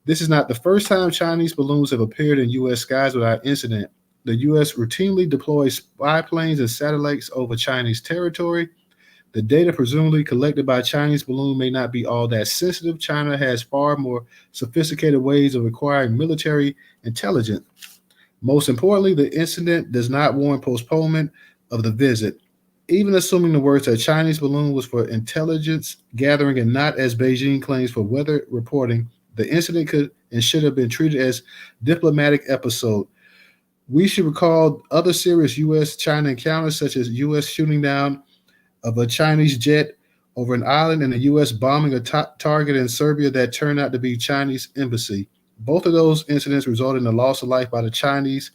This is not the first time Chinese balloons have appeared in U.S. skies without incident. The U.S. routinely deploys spy planes and satellites over Chinese territory. The data presumably collected by Chinese balloon may not be all that sensitive. China has far more sophisticated ways of acquiring military intelligence. Most importantly, the incident does not warrant postponement of the visit. Even assuming the words that Chinese balloon was for intelligence gathering and not, as Beijing claims, for weather reporting, the incident could and should have been treated as diplomatic episode. We should recall other serious U.S.-China encounters, such as U.S. shooting down of a Chinese jet over an island and the U.S. bombing a target in Serbia that turned out to be Chinese embassy. Both of those incidents resulted in the loss of life by the Chinese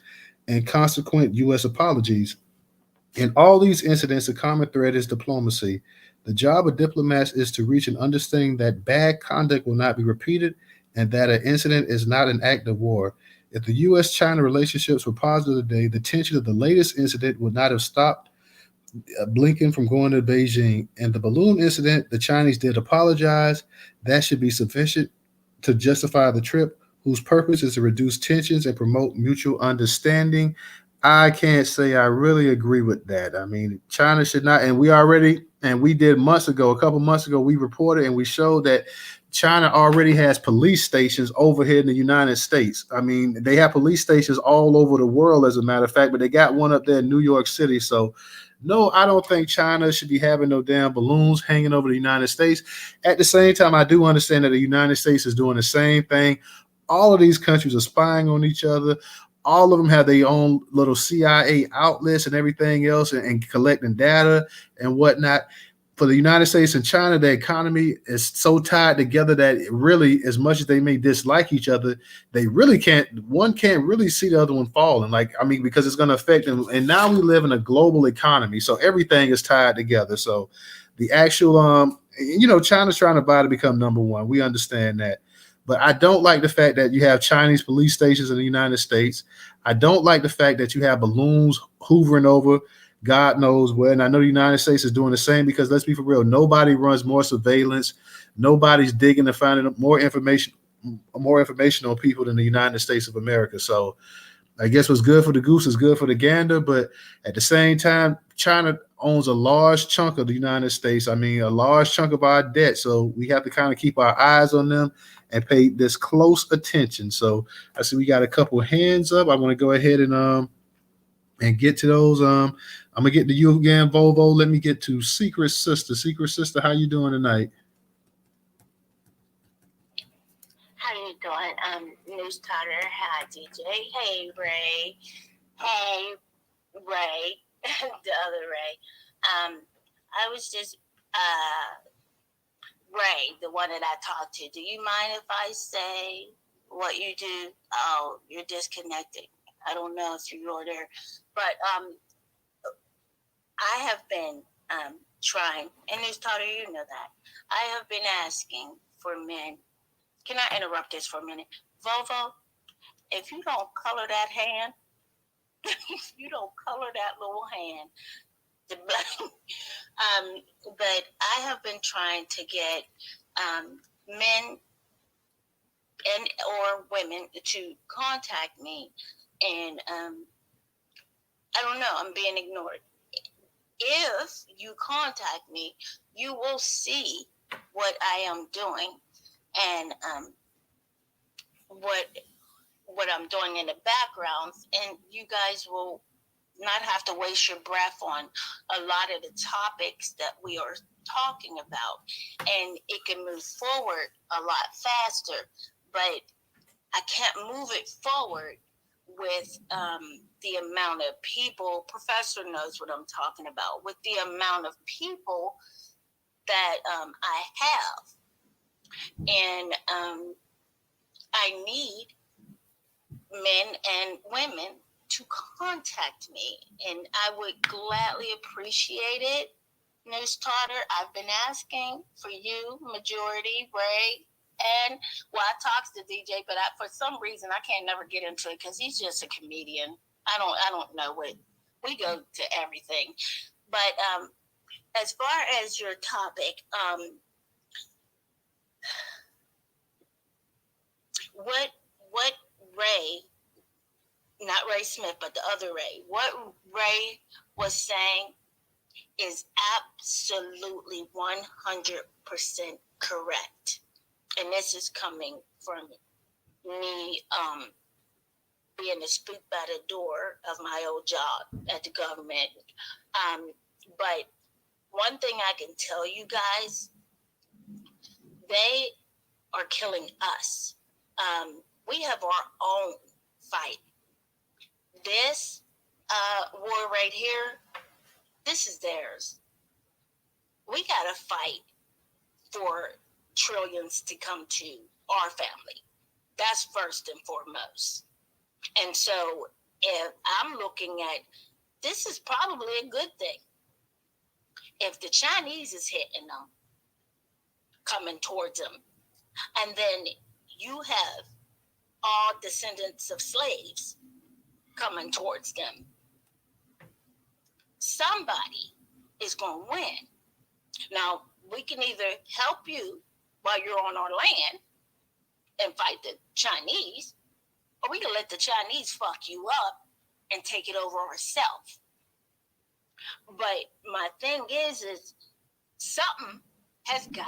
and consequent U.S. apologies. In all these incidents, the common thread is diplomacy. The job of diplomats is to reach an understanding that bad conduct will not be repeated and that an incident is not an act of war. If the U.S.-China relationships were positive today, the tension of the latest incident would not have stopped Blinken from going to Beijing. And the balloon incident, the Chinese did apologize. That should be sufficient to justify the trip, whose purpose is to reduce tensions and promote mutual understanding. I can't say I really agree with that. I mean, China should not, and we did a couple months ago, we reported and we showed that China already has police stations over here in the United States. I mean, they have police stations all over the world, as a matter of fact, but they got one up there in New York City. So, no, I don't think China should be having no damn balloons hanging over the United States. At the same time, I do understand that the United States is doing the same thing. All of these countries are spying on each other. All of them have their own little CIA outlets and everything else and collecting data and whatnot. For the United States and China, the economy is so tied together that it really, as much as they may dislike each other, one can't really see the other one falling. Because it's going to affect them. And now we live in a global economy, so everything is tied together. So the actual, China's trying to buy to become number one. We understand that. But I don't like the fact that you have Chinese police stations in the United States. I don't like the fact that you have balloons hovering over God knows where. And I know the United States is doing the same because, let's be for real, nobody runs more surveillance. Nobody's digging and finding more information on people than the United States of America. So I guess what's good for the goose is good for the gander. But at the same time, China owns a large chunk of the United States. I mean, a large chunk of our debt. So we have to kind of keep our eyes on them and pay this close attention. So I see we got a couple hands up. I want to go ahead and get to those. I'm gonna get to you again, Volvo. Let me get to Secret Sister. Secret Sister, how you doing tonight? How you doing? Newstoter. Hi, DJ. Hey, Ray. Hey, Ray. The other Ray. I was just Ray, the one that I talked to. Do you mind if I say what you do? Oh, you're disconnected. I don't know if you were there, but I have been trying, and Newstoter, you know that. I have been asking for men. Can I interrupt this for a minute? Volvo, if you don't color that hand, if you don't color that little hand, but I have been trying to get men and or women to contact me and I don't know, I'm being ignored. If you contact me, you will see what I am doing and what I'm doing in the backgrounds, and you guys will not have to waste your breath on a lot of the topics that we are talking about, and it can move forward a lot faster. But I can't move it forward with the amount of people. Professor knows what I'm talking about. With the amount of people that I have, and I need men and women to contact me, and I would gladly appreciate it. Newstoter, I've been asking for you, Majority, Ray, and well, I talks to DJ, but for some reason I can't never get into it because he's just a comedian. I don't know what we go to everything, but as far as your topic, what Ray, not Ray Smith, but the other Ray, what Ray was saying is absolutely 100% correct. And this is coming from me being a spook by the door of my old job at the government. But one thing I can tell you guys, they are killing us. We have our own fight. This war right here, this is theirs. We got to fight for trillions to come to our family. That's first and foremost. And so if I'm looking at, this is probably a good thing. If the Chinese is hitting them, coming towards them, and then you have all descendants of slaves coming towards them, somebody is going to win. Now, we can either help you while you're on our land and fight the Chinese, or we can let the Chinese fuck you up and take it over ourselves. But my thing is something has got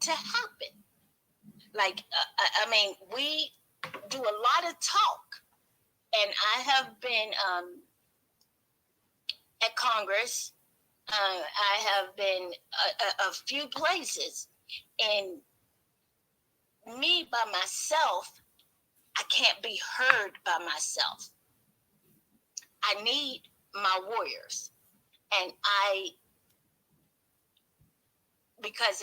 to happen. Like, I mean, we do a lot of talk, and I have been at Congress. I have been a few places, and me by myself, I can't be heard by myself. I need my warriors, and because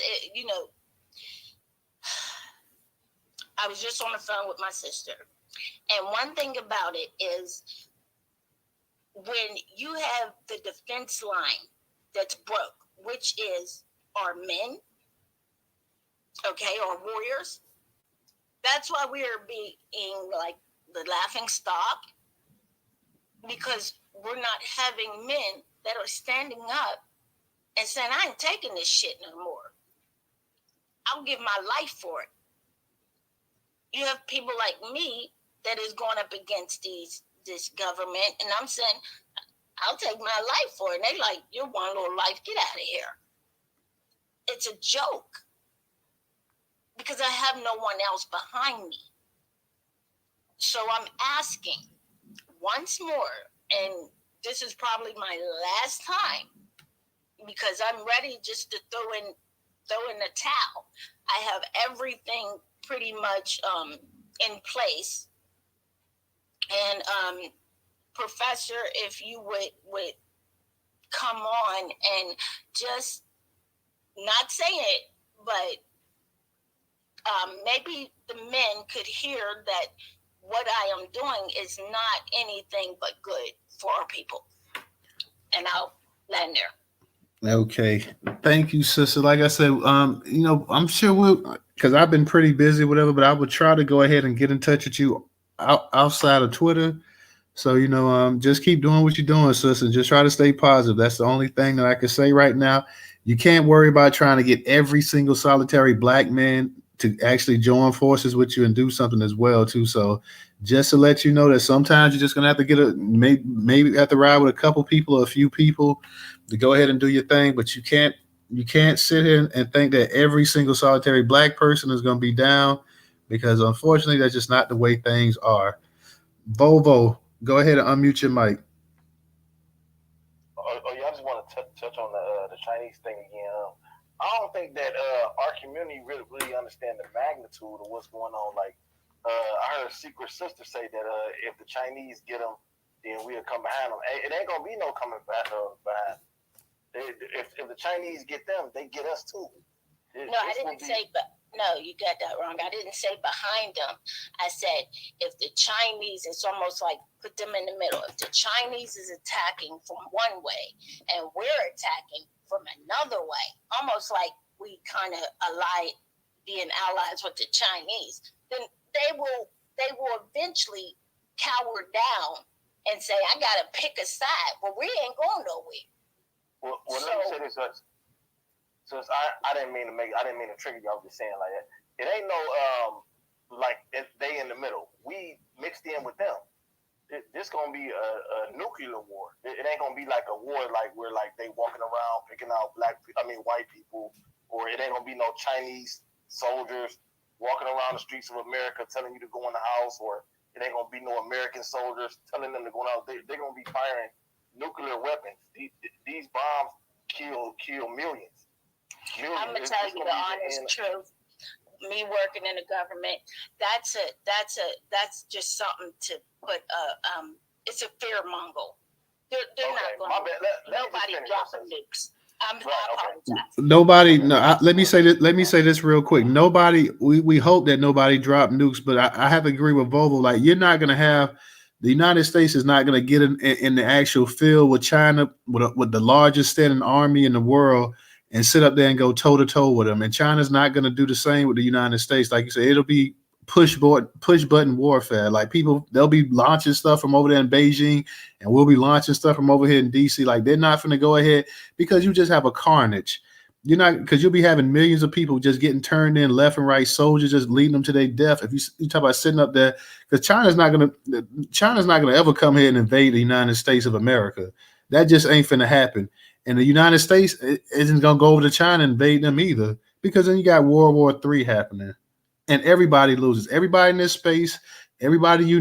I was just on the phone with my sister, and one thing about it is when you have the defense line that's broke, which is our men, okay, our warriors. That's why we are being like the laughing stock, because we're not having men that are standing up and saying, I ain't taking this shit no more. I'll give my life for it. You have people like me that is going up against this government, and I'm saying, I'll take my life for it. And they like, you're one little life, get out of here. It's a joke, because I have no one else behind me. So I'm asking once more, and this is probably my last time, because I'm ready just to throw in the towel. I have everything pretty much in place. And Professor, if you would come on and just not say it, but maybe the men could hear that what I am doing is not anything but good for our people. And I'll land there. Okay. Thank you, sister. Like I said, I'm sure because I've been pretty busy, whatever, but I would try to go ahead and get in touch with you outside of Twitter. So, just keep doing what you're doing, sister, and just try to stay positive. That's the only thing that I can say right now. You can't worry about trying to get every single solitary black man to actually join forces with you and do something as well too. So just to let you know that sometimes you're just gonna have to get maybe have to ride with a couple people or a few people to go ahead and do your thing, but you can't sit here and think that every single solitary black person is going to be down, because unfortunately that's just not the way things are. Volvo, go ahead and unmute your mic. Yeah, I just want to touch on the Chinese thing again. I don't think that our community really understand the magnitude of what's going on. Like, I heard Secret Sister say that if the Chinese get them, then we'll come behind them. It ain't gonna be no coming behind. If the Chinese get them, they get us too. No, I didn't say, but no, you got that wrong. I didn't say behind them. I said if the Chinese, it's almost like put them in the middle. If the Chinese is attacking from one way and we're attacking from another way, almost like we kind of being allies with the Chinese, then they will eventually cower down and say, I gotta pick a side. Well, we ain't going nowhere. Well, let me say this. So I didn't mean to trigger you. I was just saying like that. It ain't no like if they in the middle. We mixed in with them. This gonna be a nuclear war. It ain't gonna be like a war like where like they walking around picking out white people, or it ain't gonna be no Chinese soldiers walking around the streets of America telling you to go in the house, or it ain't gonna be no American soldiers telling them to go out. They're gonna be firing nuclear weapons. These bombs kill millions. I'm gonna tell you the honest truth. Me working in the government, that's just something to put. It's a fear mongle. They're not going to. Nobody dropping nukes. I apologize. Nobody. No. Let me say this. Let me say this real quick. Nobody. We hope that nobody drop nukes, but I have to agree with Volvo. Like, you're not gonna have. The United States is not going to get in the actual field with China, with the largest standing army in the world, and sit up there and go toe to toe with them. And China's not going to do the same with the United States. Like you said, it'll be push button warfare. Like, they'll be launching stuff from over there in Beijing, and we'll be launching stuff from over here in DC. Like, they're not going to go ahead, because you just have a carnage. You're not, because you'll be having millions of people just getting turned in left and right, soldiers just leading them to their death. If you talk about sitting up there, because China's not gonna ever come here and invade the United States of America. That just ain't finna happen. And the United States isn't gonna go over to China and invade them either, because then you got World War III happening, and everybody loses. Everybody in this space, everybody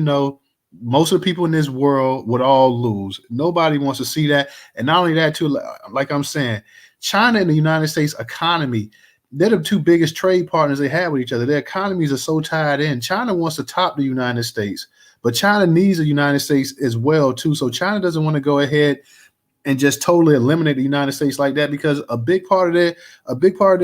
most of the people in this world would all lose. Nobody wants to see that. And not only that, too, like I'm saying, China and the United States economy, they're the two biggest trade partners they have with each other. Their economies are so tied in. China wants to top the United States, but China needs the United States as well, too. So China doesn't want to go ahead and just totally eliminate the United States like that, because a big part of their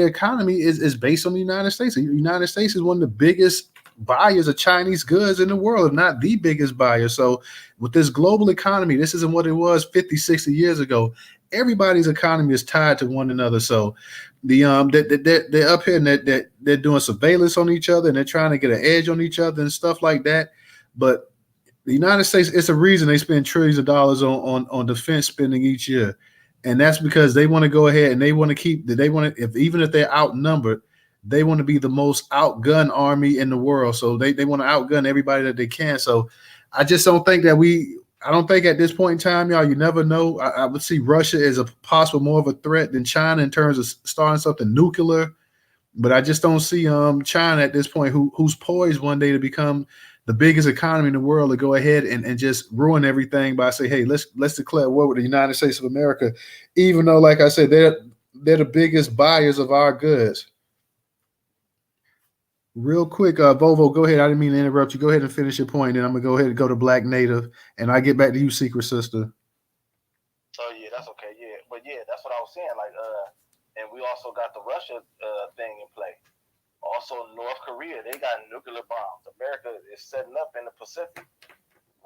economy is based on the United States. The United States is one of the biggest buyers of Chinese goods in the world, if not the biggest buyer. So with this global economy, this isn't what it was 50, 60 years ago. Everybody's economy is tied to one another. So they're up here and they're doing surveillance on each other, and they're trying to get an edge on each other and stuff like that. But the United States, it's a reason they spend trillions of dollars on defense spending each year. And that's because they want to go ahead and they want to even if they're outnumbered, they want to be the most outgunned army in the world. So they want to outgun everybody that they can. So I just don't think I don't think at this point in time, y'all, you never know. I would see Russia as a possible more of a threat than China in terms of starting something nuclear. But I just don't see China at this point, who's poised one day to become the biggest economy in the world, to go ahead and just ruin everything by saying, hey, let's declare war with the United States of America, even though, like I said, they're the biggest buyers of our goods. Real quick, Volvo, go ahead. I didn't mean to interrupt you. Go ahead and finish your point, and I'm gonna go ahead and go to Black Native, and I get back to you, Secret Sister. Oh yeah, that's okay. Yeah, but yeah, that's what I was saying. Like, and we also got the Russia thing in play. Also, North Korea, they got nuclear bombs. America is setting up in the Pacific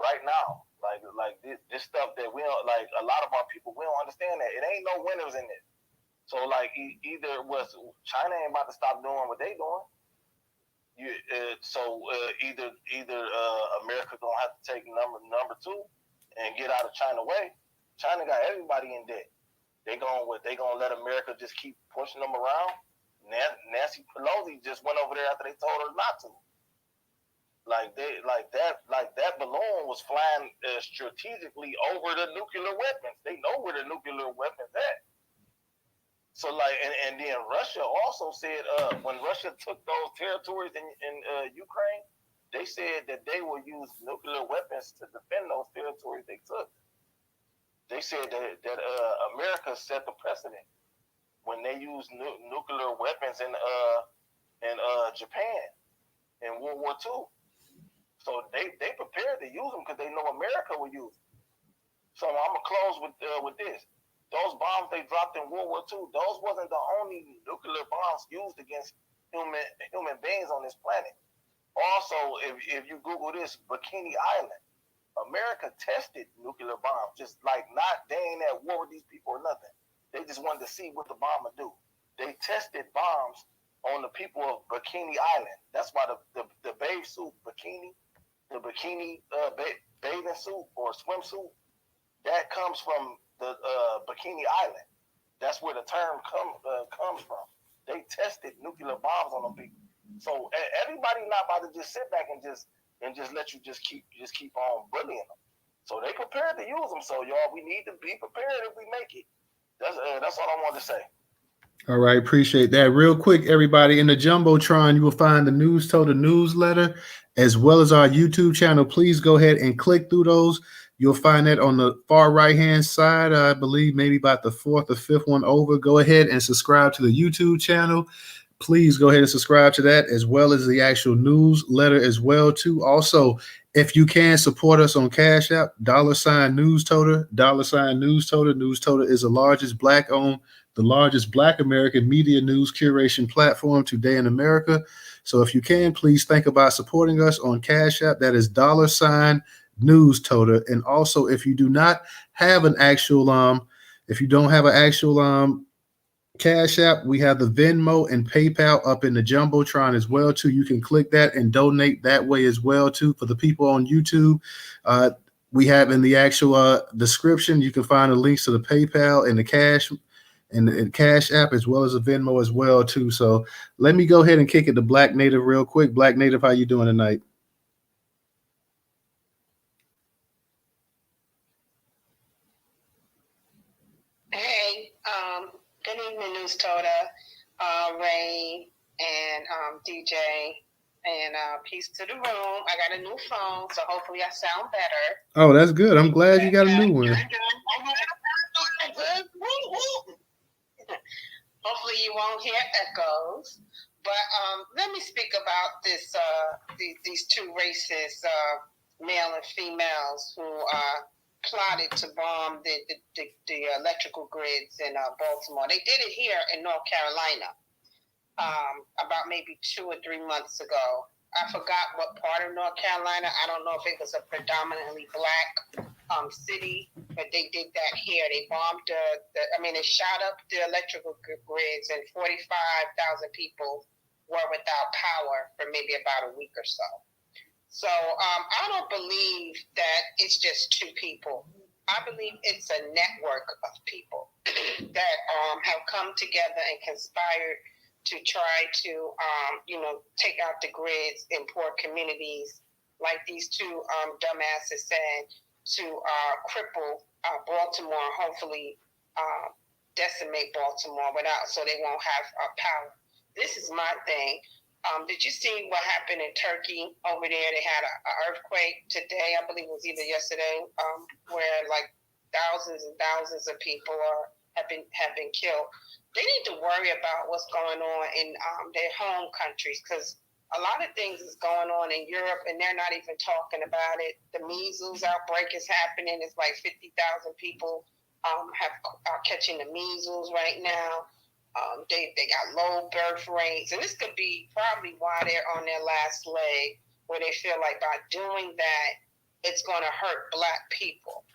right now. Like this stuff that we don't, like, a lot of our people, we don't understand that. It ain't no winners in it. So like either China ain't about to stop doing what they doing. Either America gonna have to take number two and get out of China way. China got everybody in debt. They gonna let America just keep pushing them around. Nancy Pelosi just went over there after they told her not to. Like that balloon was flying strategically over the nuclear weapons. They know where the nuclear weapons at. So like, and then Russia also said when Russia took those territories in Ukraine, they said that they will use nuclear weapons to defend those territories they took. They said that America set the precedent when they used nuclear weapons in Japan in World War II. So they prepared to use them because they know America will use them. So I'm gonna close with this. Those bombs they dropped in World War II, those wasn't the only nuclear bombs used against human beings on this planet. Also, if you Google this, Bikini Island, America tested nuclear bombs, just like they ain't at war with these people or nothing. They just wanted to see what the bomb would do. They tested bombs on the people of Bikini Island. That's why the bathing suit bikini, the bikini bathing suit or swimsuit, that comes from the Bikini Island. That's where the term comes from. They tested nuclear bombs on them people. So everybody not about to just sit back and just let you just keep on bullying them. So they prepared to use them. So y'all, we need to be prepared if we make it. That's all I wanted to say. All right, appreciate that. Real quick, everybody, in the Jumbotron, you will find the Newstoter newsletter as well as our YouTube channel. Please go ahead and click through those. You'll find that on the far right-hand side, I believe maybe about the fourth or fifth one over. Go ahead and subscribe to the YouTube channel. Please go ahead and subscribe to that as well as the actual newsletter as well, too. Also, if you can support us on Cash App, $Newstoter, $Newstoter. Newstoter is the largest Black American media news curation platform today in America. So if you can, please think about supporting us on Cash App. That is $Newstoter. And also, if you do not have an actual, Cash App, we have the Venmo and PayPal up in the Jumbotron as well, too. You can click that and donate that way as well, too. For the people on YouTube, we have in the actual description, you can find the links to the PayPal and the Cash App as well as the Venmo as well, too. So let me go ahead and kick it to Black Native real quick. Black Native, how you doing tonight? Hey, good evening, Newstoter, Ray, and DJ, and peace to the room. I got a new phone, so hopefully I sound better. Oh, that's good. I'm glad you got a new one. Hopefully you won't hear echoes. But let me speak about this these two races, male and females, who plotted to bomb the electrical grids in Baltimore. They did it here in North Carolina about maybe 2 or 3 months ago. I forgot what part of North Carolina. I don't know if it was a predominantly black city, but they did that here. They bombed they shot up the electrical grids, and 45,000 people were without power for maybe about a week or so. So I don't believe that it's just two people. I believe it's a network of people that have come together and conspired to try to, take out the grids in poor communities, like these two dumbasses said, to cripple Baltimore, hopefully decimate Baltimore so they won't have power. This is my thing. Did you see what happened in Turkey over there? They had an earthquake today, I believe it was either yesterday, where like thousands and thousands of people have been killed. They need to worry about what's going on in their home countries, because a lot of things is going on in Europe and they're not even talking about it. The measles outbreak is happening. It's like 50,000 people are catching the measles right now. They got low birth rates, and this could be probably why they're on their last leg, where they feel like by doing that, it's going to hurt Black people.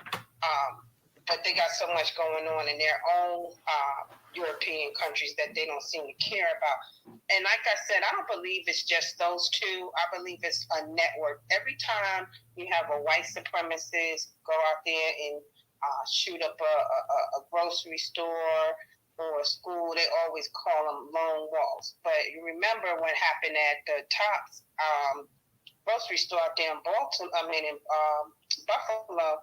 But they got so much going on in their own European countries that they don't seem to care about. And like I said, I don't believe it's just those two. I believe it's a network. Every time you have a white supremacist go out there and shoot up a grocery store, or school, they always call them lone wolves. But you remember what happened at the Tops grocery store out there in Baltimore, in Buffalo.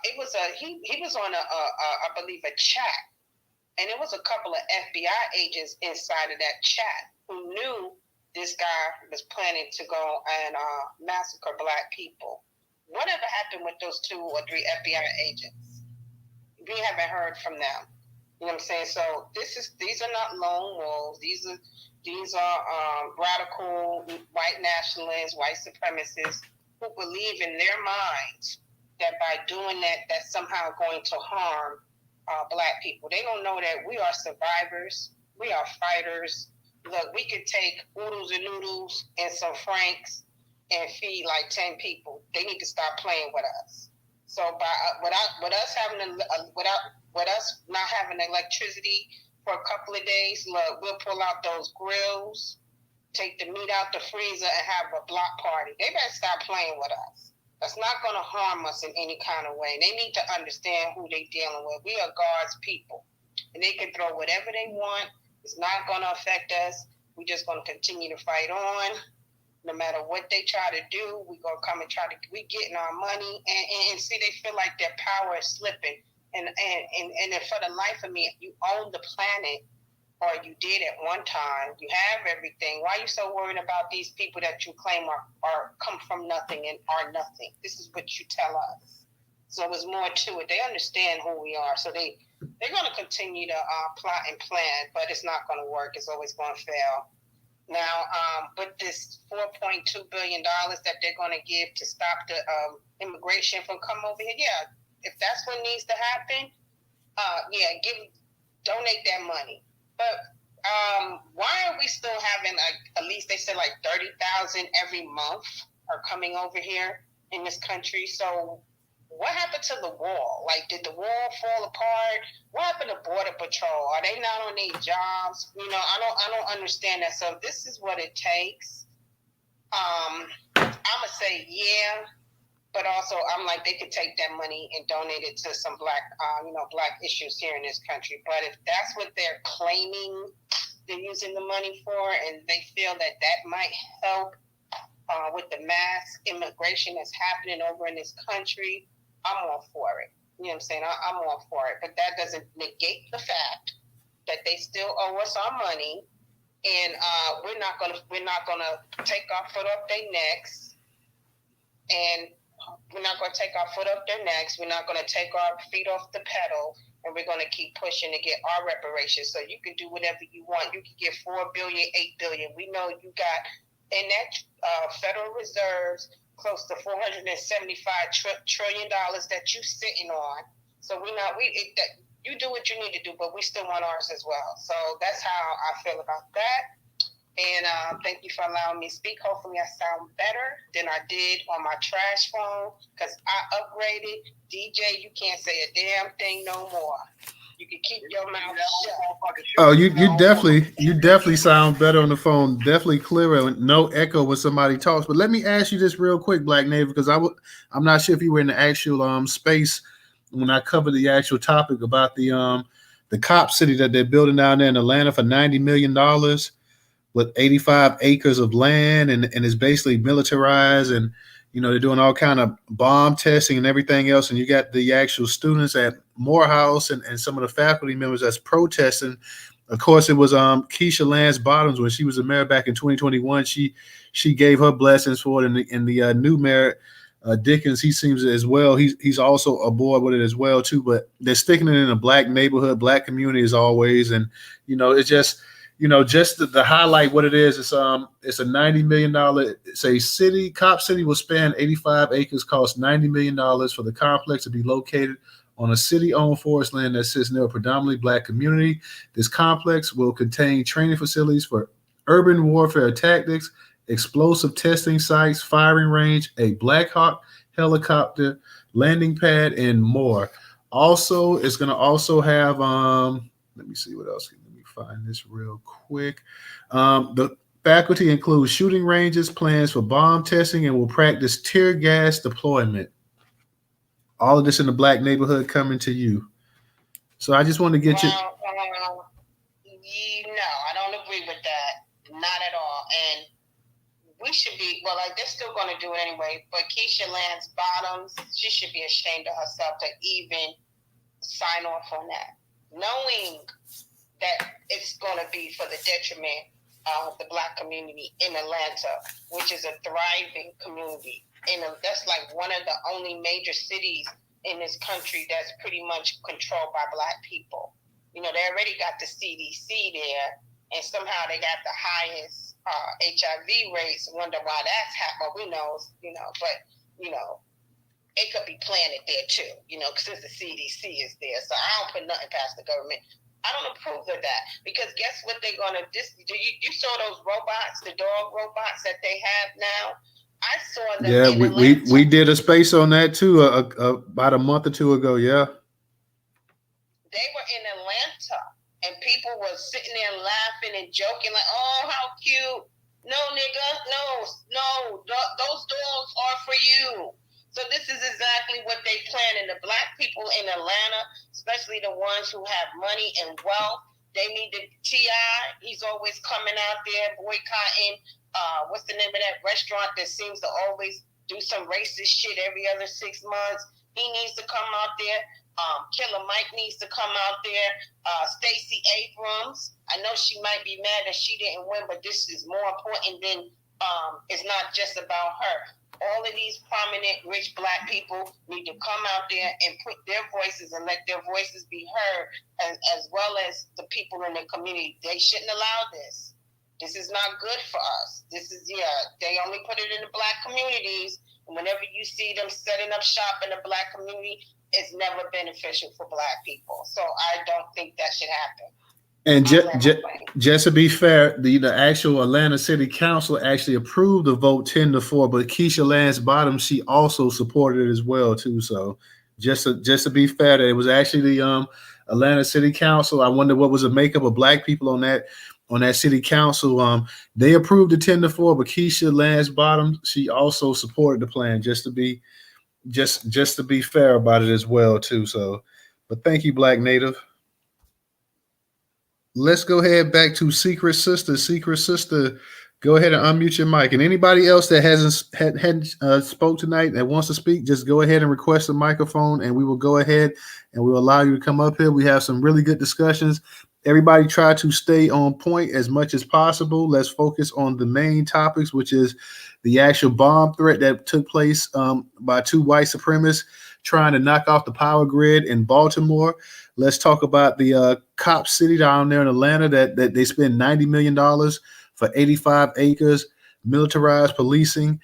It was he was on I believe a chat, and it was a couple of FBI agents inside of that chat who knew this guy was planning to go and massacre Black people. Whatever happened with those 2 or 3 FBI agents? We haven't heard from them. You know what I'm saying? So these are not lone wolves. These are radical white nationalists, white supremacists who believe in their minds that by doing that, that's somehow going to harm Black people. They don't know that we are survivors. We are fighters. Look, we could take oodles and noodles and some franks and feed like 10 people. They need to stop playing with us. So with us not having electricity for a couple of days, look, we'll pull out those grills, take the meat out the freezer, and have a block party. They better stop playing with us. That's not going to harm us in any kind of way. They need to understand who they're dealing with. We are God's people, and they can throw whatever they want. It's not going to affect us. We're just going to continue to fight on. No matter what they try to do, we're going to come and we getting our money. And see, they feel like their power is slipping. And for the life of me, you own the planet, or you did at one time. You have everything. Why are you so worried about these people that you claim are come from nothing and are nothing? This is what you tell us. So there's more to it. They understand who we are. So they're going to continue to plot and plan, but it's not going to work. It's always going to fail. Now, with this $4.2 billion that they're going to give to stop the immigration from coming over here, yeah, if that's what needs to happen, donate that money. But why are we still having at least they said like 30,000 every month are coming over here in this country? So what happened to the wall? Like, did the wall fall apart? What happened to Border Patrol? Are they not on their jobs? You know, I don't understand that. So if this is what it takes, I'm gonna say yeah, but also I'm like, they could take that money and donate it to some black issues here in this country. But if that's what they're claiming they're using the money for, and they feel that might help with the mass immigration that's happening over in this country, I'm all for it. You know what I'm saying? I'm all for it. But that doesn't negate the fact that they still owe us our money, and we're not gonna take our foot off their necks, and we're not gonna take our foot off their necks. We're not gonna take our feet off the pedal, and we're gonna keep pushing to get our reparations. So you can do whatever you want. You can get $4 billion, $8 billion. We know you got in that Federal Reserves close to $475 trillion that you sitting on. So you do what you need to do, but we still want ours as well. So that's how I feel about that. And thank you for allowing me to speak. Hopefully I sound better than I did on my trash phone, because I upgraded. DJ, you can't say a damn thing no more. You can keep your mouth shut. Oh, you definitely sound better on the phone. Definitely clearer, no echo when somebody talks. But let me ask you this real quick, Black Navy, because I'm not sure if you were in the actual space when I covered the actual topic about the cop city that they're building down there in Atlanta for $90 million with 85 acres of land, and it's basically militarized, and they're doing all kind of bomb testing and everything else. And you got the actual students at Morehouse and some of the faculty members that's protesting. Of course, it was Keisha Lance Bottoms when she was the mayor back in 2021. She gave her blessings for it, and the new mayor Dickens, he seems as well. He's also aboard with it as well too. But they're sticking it in a black neighborhood, black community as always, and it's just. Just to highlight what it is, it's a $90 million. Say cop city will span 85 acres, cost $90 million for the complex to be located on a city-owned forest land that sits near a predominantly black community. This complex will contain training facilities for urban warfare tactics, explosive testing sites, firing range, a Black Hawk helicopter landing pad, and more. Also, it's going to also have let me see what else. Find this real quick. The faculty includes shooting ranges, plans for bomb testing, and will practice tear gas deployment. All of this in the black neighborhood coming to you. So I just want to get you. not at all. And we should be, well, like, they're still going to do it anyway, but Keisha Lance Bottoms, she should be ashamed of herself to even sign off on that, knowing that it's going to be for the detriment of the Black community in Atlanta, which is a thriving community. That's like one of the only major cities in this country that's pretty much controlled by Black people. You know, they already got the CDC there, and somehow they got the highest HIV rates. Wonder why that's happening. Who knows? But it could be planted there too. Since the CDC is there, so I don't put nothing past the government. I don't approve of that, because guess what they're gonna do? You saw those robots, the dog robots that they have now. I saw them. Yeah, we did a space on that too about a month or two ago. Yeah. They were in Atlanta, and people were sitting there laughing and joking, like, "Oh, how cute! No, nigga, no, those dogs are for you." So this is exactly what they plan. And the Black people in Atlanta, especially the ones who have money and wealth, they need to T.I. He's always coming out there boycotting. What's the name of that restaurant that seems to always do some racist shit every other 6 months? He needs to come out there. Killer Mike needs to come out there. Stacey Abrams, I know she might be mad that she didn't win, but this is more important than it's not just about her. All of these prominent, rich Black people need to come out there and put their voices and let their voices be heard, as well as the people in the community. They shouldn't allow this. This is not good for us. They only put it in the Black communities. And whenever you see them setting up shop in the Black community, it's never beneficial for Black people. So I don't think that should happen. And just to be fair, the actual Atlanta City Council actually approved the vote 10-4, but Keisha Lance Bottoms, she also supported it as well too. So just to be fair, that it was actually the Atlanta City Council. I wonder what was the makeup of Black people on that city council. They approved the 10-4, but Keisha Lance Bottoms, she also supported the plan. Just to be fair about it as well too. So, but thank you, Black Native. Let's go ahead back to Secret Sister. Secret Sister, go ahead and unmute your mic. And anybody else that hadn't spoke tonight that wants to speak, just go ahead and request a microphone, and we will go ahead and we'll allow you to come up here. We have some really good discussions. Everybody try to stay on point as much as possible. Let's focus on the main topics, which is the actual bomb threat that took place by 2 white supremacists trying to knock off the power grid in Baltimore. Let's talk about the cop city down there in Atlanta that they spent $90 million for 85 acres, militarized policing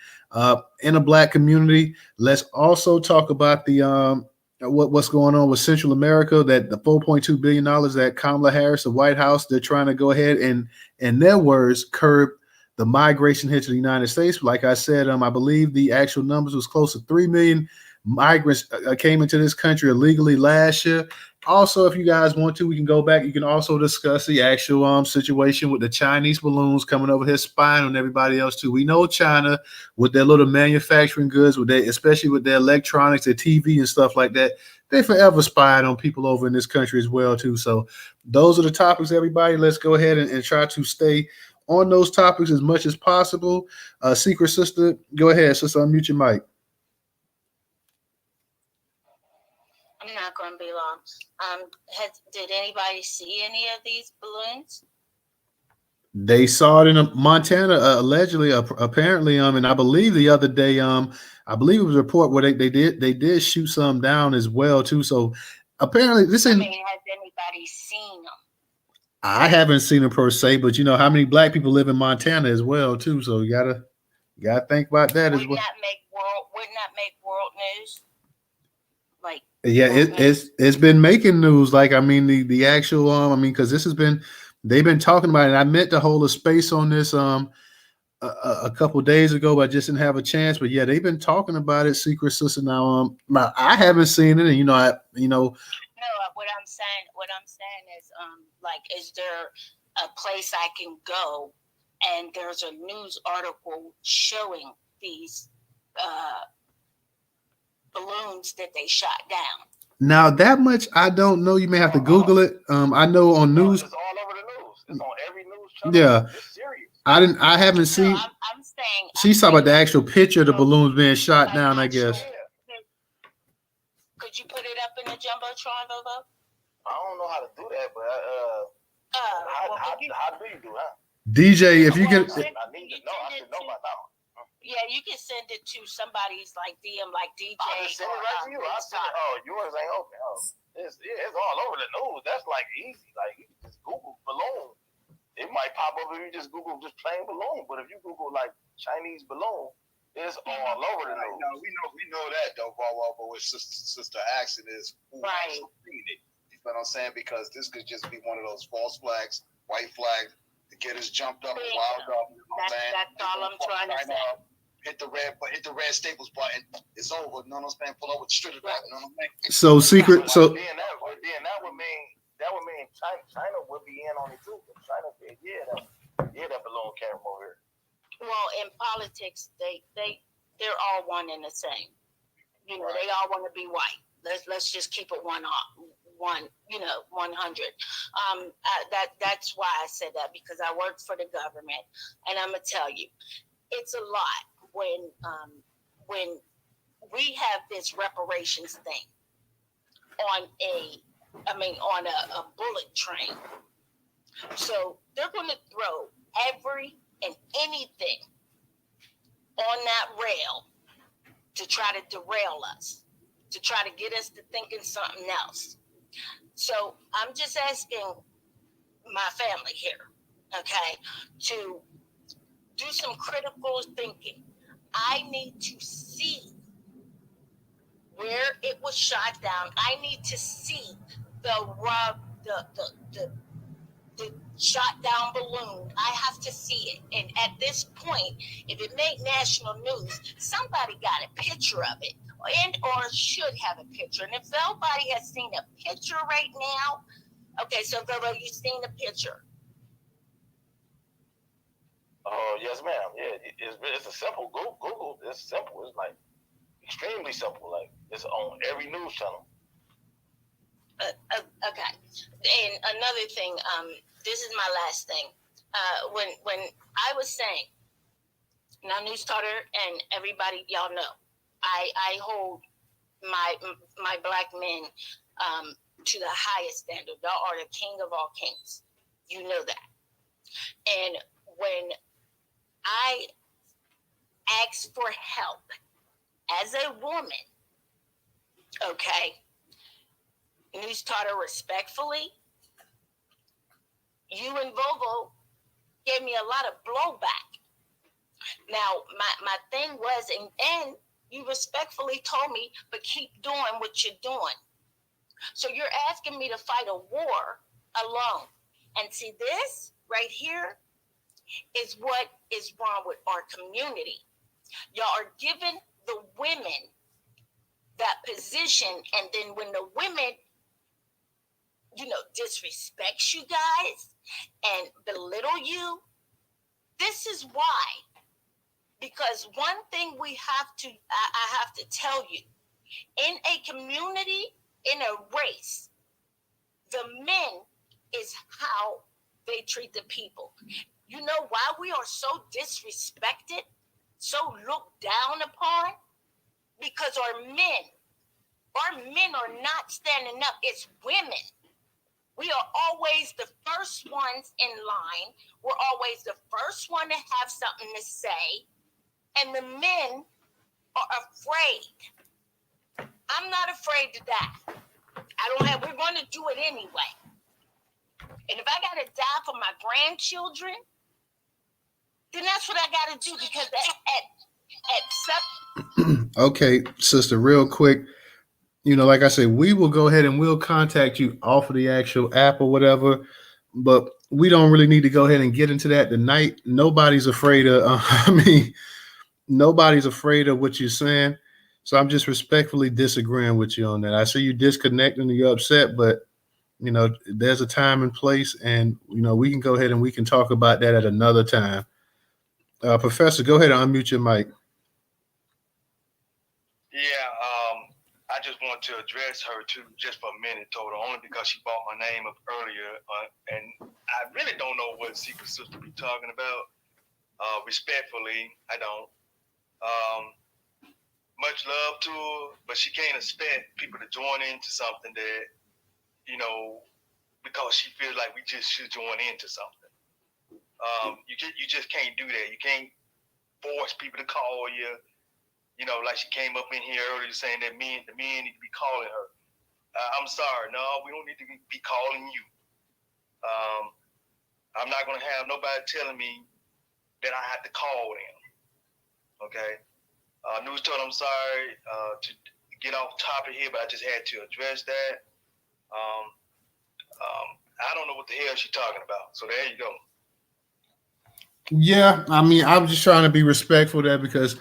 in a Black community. Let's also talk about the what's going on with Central America, that the $4.2 billion that Kamala Harris, the White House, they're trying to go ahead and, in their words, curb the migration here to the United States. Like I said, I believe the actual numbers was close to 3 million migrants came into this country illegally last year. Also, if you guys want to, we can go back. You can also discuss the actual situation with the Chinese balloons coming over here spying on everybody else too. We know China with their little manufacturing goods, especially with their electronics, their TV and stuff like that. They forever spying on people over in this country as well too. So those are the topics, everybody. Let's go ahead and try to stay on those topics as much as possible. Secret Sister, go ahead, sister, unmute your mic. I'm not going to be long. Did anybody see any of these balloons? They saw it in Montana, allegedly, apparently. And I believe the other day, I believe it was a report where they did shoot some down as well too. So apparently, this ain't. Has anybody seen them? I haven't seen them per se, but you know how many Black people live in Montana as well too. So you gotta think about that as well. Wouldn't that make world news? Like, yeah, it's been making news. Like, the actual because they've been talking about it. I meant to hold a space on this a couple days ago, but I just didn't have a chance. But yeah, they've been talking about it. Secret Sister. Now I haven't seen it, and No, what I'm saying is like, is there a place I can go and there's a news article showing these balloons that they shot down? Now that much I don't know. You may have to Google it. I know on news. It's all over the news. It's on every news channel. Yeah. It's serious. I haven't No, seen. I'm saying. She's talking about the actual picture of the balloons being shot down, I actual- guess. Could you put it up in the jumbotron, Bobo? I don't know how to do that, but how do you do that? DJ, if you can. I need to know. I should know by now. Yeah, you can send it to somebody's like DM, like DJ. I just send it right to you. I said, oh, yours ain't open. Oh, it's all over the news. That's like easy. Like you can just Google balloon. It might pop up if you just Google just plain balloon. But if you Google like Chinese balloon, it's all over the news. No, we know that though, Bobo. But what sister asking is who actually seen it. You know what I'm saying? Because this could just be one of those false flags, white flags, to get us jumped up and wild up. You know what I'm saying? That's all I'm trying to say. Hit the red staples button. It's over. You know what I'm saying? Pull over the strip back. You know what I'm saying? So secret. So then that would mean China would be in on it too. China said, that balloon came from over here. Well, in politics, they're all one and the same. You know, they all want to be white. Let's just keep it 100. That's why I said that, because I work for the government, and I'm gonna tell you, it's a lot when we have this reparations thing on a bullet train. So they're going to throw every and anything on that rail to try to derail us, to try to get us to thinking something else. So I'm just asking my family here, okay, to do some critical thinking. I need to see where it was shot down. I need to see the shot down balloon. I have to see it. And at this point, if it made national news, somebody got a picture of it, or should have a picture. And if nobody has seen a picture right now, okay, so Gogo, you've seen the picture. Oh, yes, ma'am. Yeah, it's a simple Google. It's simple. It's like extremely simple. Like it's on every news channel. Okay. And another thing, this is my last thing. When I was saying, now Newstoter and everybody, y'all know, I hold my black men to the highest standard. Y'all are the king of all kings. You know that. And when I ask for help as a woman, okay, Newstoter, respectfully, you and Vovo gave me a lot of blowback. Now, my thing was, and you respectfully told me, but keep doing what you're doing. So you're asking me to fight a war alone. And see, this right here is what is wrong with our community. Y'all are giving the women that position, and then when the women, disrespect you guys and belittle you, this is why. Because one thing I have to tell you, in a community, in a race, the men is how they treat the people. You know why we are so disrespected, so looked down upon? Because our men are not standing up. It's women. We are always the first ones in line. We're always the first one to have something to say. And the men are afraid. I'm not afraid to die. We're going to do it anyway. And if I got to die for my grandchildren, then that's what I got to do, because Okay, sister, real quick. Like I said, we will go ahead and we'll contact you off of the actual app or whatever, but we don't really need to go ahead and get into that tonight. Nobody's afraid of, nobody's afraid of what you're saying. So I'm just respectfully disagreeing with you on that. I see you disconnecting and you're upset, but there's a time and place, and we can go ahead and we can talk about that at another time. Professor, go ahead and unmute your mic. Yeah, I just want to address her too, just for a minute, Total, only because she brought my name up earlier, and I really don't know what Secret Sister be talking about. Respectfully, I don't. Um, much love to her, but she can't expect people to join into something that, you know, because she feels like we just should join into something. You just can't do that. You can't force people to call you. You know, like she came up in here earlier saying that the men need to be calling her. I'm sorry, no, we don't need to be calling you. Um, I'm not gonna have nobody telling me that I have to call them. Okay, Newstoter, I'm sorry to get off topic here, but I just had to address that. Um, I don't know what the hell she's talking about. So there you go. Yeah, I mean, I'm just trying to be respectful of that because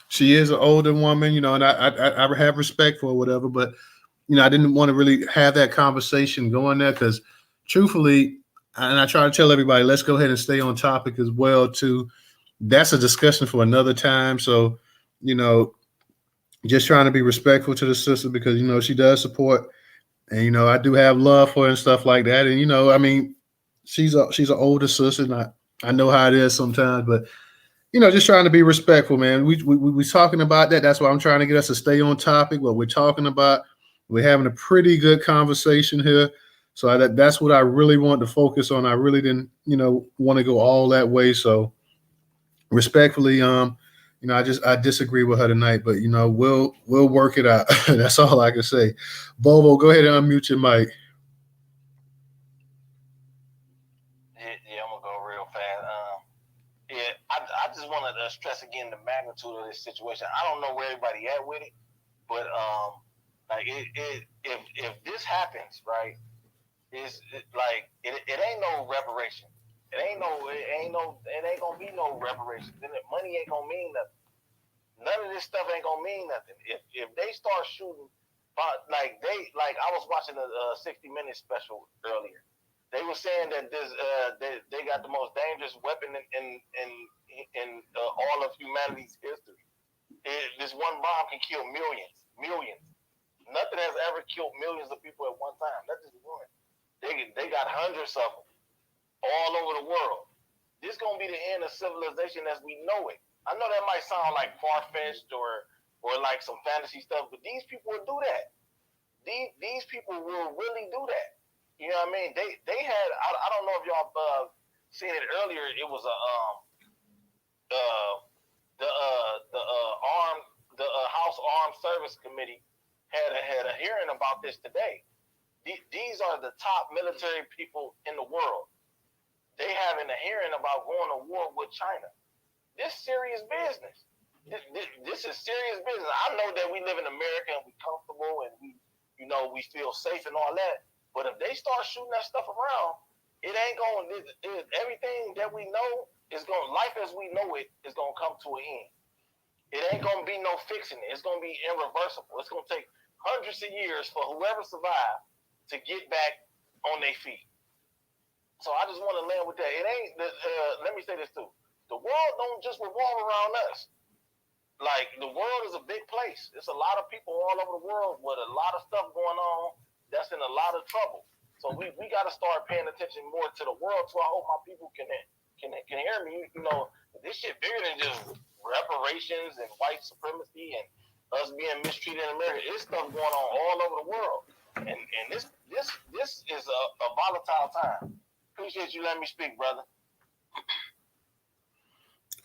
she is an older woman, you know, and I have respect for her, whatever. But you know, I didn't want to really have that conversation going there because, truthfully, and I try to tell everybody, let's go ahead and stay on topic as well. Too, that's a discussion for another time. So, you know, just trying to be respectful to the sister because you know she does support, and you know I do have love for her and stuff like that. And you know, I mean, she's an older sister, and I know how it is sometimes, but you know, just trying to be respectful, man. We talking about that. That's why I'm trying to get us to stay on topic. What we're talking about, we're having a pretty good conversation here. So that's what I really want to focus on. I really didn't, you know, want to go all that way. So respectfully, you know, I disagree with her tonight, but you know, we'll work it out. That's all I can say. Bobo, go ahead and unmute your mic. Yeah, I'm gonna go real fast. Yeah, I just want to stress again the magnitude of this situation. I don't know where everybody at with it, but like if this happens, right? It ain't no reparation. It ain't gonna be no reparation. Then the money ain't gonna mean nothing. None of this stuff ain't gonna mean nothing. If they start shooting, like I was watching a 60 Minutes special earlier. They were saying that they got the most dangerous weapon in all of humanity's history. This one bomb can kill millions. Nothing has ever killed millions of people at one time. That's just one. They got hundreds of them all over the world. This gonna be the end of civilization as we know it. I know that might sound like far fetched or like some fantasy stuff, but these people will do that. These people will really do that. You know what I mean? They had I don't know if y'all seen it earlier. It was a uh, the House Armed Service Committee had a hearing about this today. These are the top military people in the world. They having a hearing about going to war with China. This serious business. This is serious business. I know that we live in America and we comfortable and we feel safe and all that. But if they start shooting that stuff around, it ain't going. Everything that we know is going. Life as we know it is going to come to an end. It ain't going to be no fixing it. It's going to be irreversible. It's going to take hundreds of years for whoever survived to get back on their feet. So I just want to land with that. It ain't. Let me say this too. The world don't just revolve around us. Like the world is a big place. There's a lot of people all over the world with a lot of stuff going on that's in a lot of trouble. So we got to start paying attention more to the world. So I hope my people can hear me. You know, this shit bigger than just reparations and white supremacy and us being mistreated in America. There's stuff going on all over the world, and this is a volatile time. Appreciate you letting me speak, brother.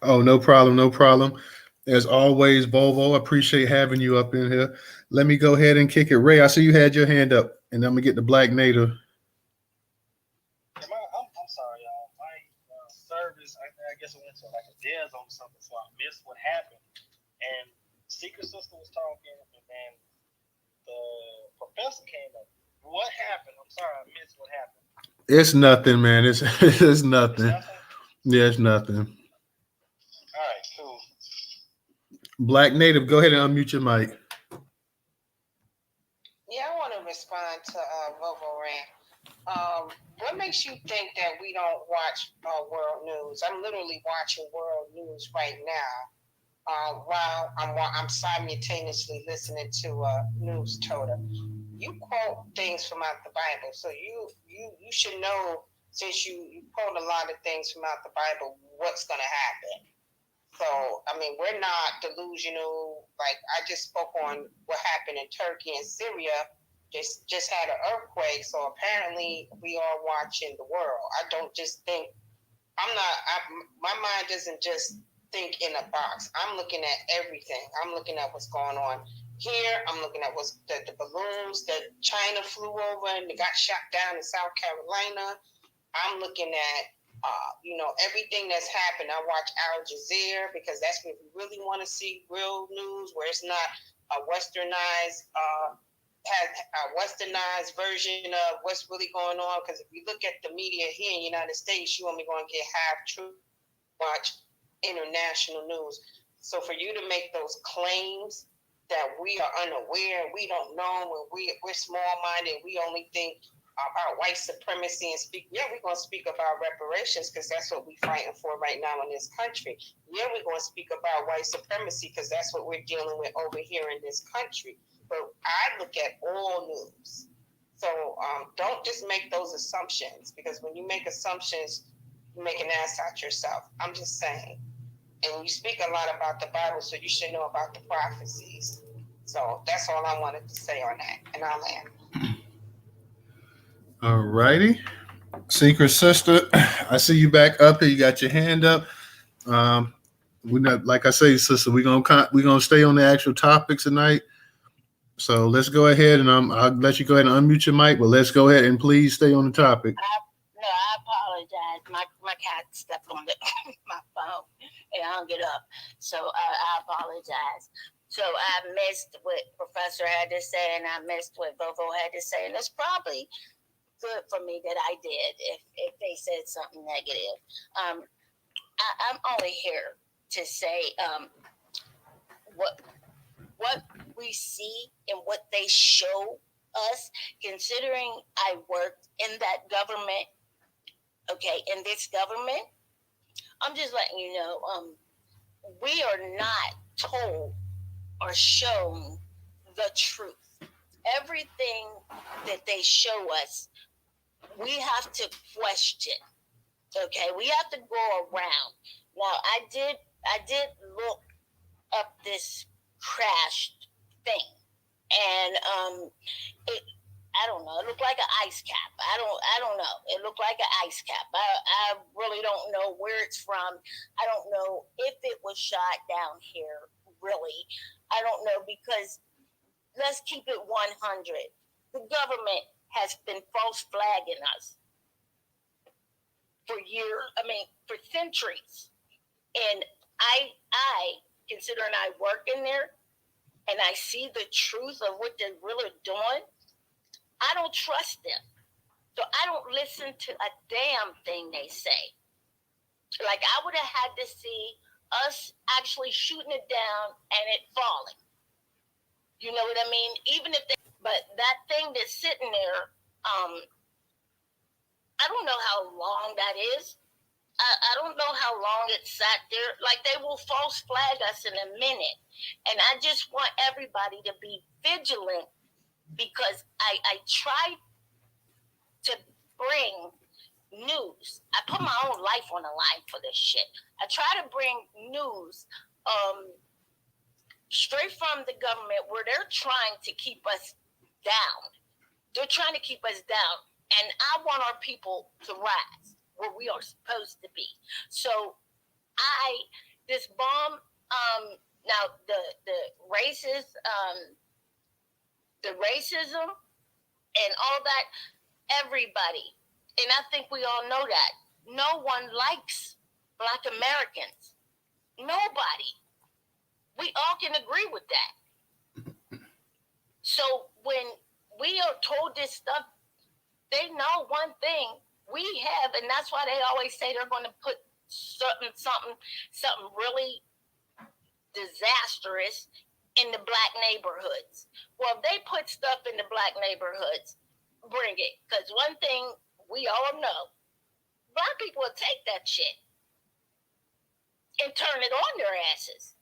Oh, no problem, no problem. As always, Volvo, I appreciate having you up in here. Let me go ahead and kick it. Ray, I see you had your hand up, and I'm gonna get the Black Native. I'm sorry, y'all. My service, I guess I went to like a dead zone or something, so I missed what happened. And Secret Sister was talking, and then the professor came up. What happened? I'm sorry, I missed what happened. It's nothing, man. It's it's It's nothing. nothing? Yeah, it's nothing. All right, cool. Black Native, go ahead and unmute your mic. Yeah, I want to respond to Vovo Rant. What makes you think that we don't watch world news? I'm literally watching world news right now while I'm simultaneously listening to Newstoter. You quote things from out the Bible, so you should know since you quote a lot of things from out the Bible, what's going to happen? So, I mean, we're not delusional. Like, I just spoke on what happened in Turkey and Syria. Just had an earthquake. So apparently we are watching the world. I don't just think, my mind doesn't just think in a box. I'm looking at everything. I'm looking at what's going on here. I'm looking at what's the balloons that China flew over and they got shot down in South Carolina. I'm looking at everything that's happened. I watch Al Jazeera because that's when we really want to see real news where it's not a westernized version of what's really going on. Because if you look at the media here in the United States, you only going to get half truth. Watch international news. So for you to make those claims that we are unaware, we don't know, when we're small-minded, we only think about white supremacy and we're going to speak about reparations because that's what we're fighting for right now in this country. Yeah, we're going to speak about white supremacy because that's what we're dealing with over here in this country. But I look at all news. So don't just make those assumptions, because when you make assumptions, you make an ass out yourself. I'm just saying. And you speak a lot about the Bible, so you should know about the prophecies. So that's all I wanted to say on that. And I'll land. All righty. Secret Sister, I see you back up here. You got your hand up. We not, like I say, sister, we're gonna stay on the actual topic tonight. So let's go ahead and I'll let you go ahead and unmute your mic, but let's go ahead and please stay on the topic. I apologize. My cat stepped on my phone and hung it up. So I apologize. So I missed what Professor had to say, and I missed what Bovo had to say, and it's probably good for me that I did if they said something negative. I'm only here to say what we see and what they show us, considering I worked in that government, in this government. I'm just letting you know, we are not told or shown the truth. Everything that they show us, we have to question. Okay, we have to go around. Now, I did look up this crashed thing, and I don't know. It looked like an ice cap. I don't know. It looked like an ice cap. I really don't know where it's from. I don't know if it was shot down here. Really, I don't know, because let's keep it 100. The government has been false flagging us for years. For centuries. And I considering I work in there and I see the truth of what they're really doing, I don't trust them. So I don't listen to a damn thing they say. Like, I would have had to see us actually shooting it down and it falling. You know what I mean? Even if but that thing that's sitting there, I don't know how long that is. I don't know how long it sat there. Like, they will false flag us in a minute. And I just want everybody to be vigilant, because I try to bring news. I put my own life on the line for this shit. I try to bring news straight from the government, where they're trying to keep us down. They're trying to keep us down. And I want our people to rise where we are supposed to be. So this bomb, now the racism and all that, everybody, and I think we all know that, no one likes Black Americans. Nobody. We all can agree with that. So when we are told this stuff, they know one thing we have, and that's why they always say they're going to put something really disastrous in the Black neighborhoods. Well, if they put stuff in the Black neighborhoods, bring it. Because one thing we all know, Black people will take that shit and turn it on their asses.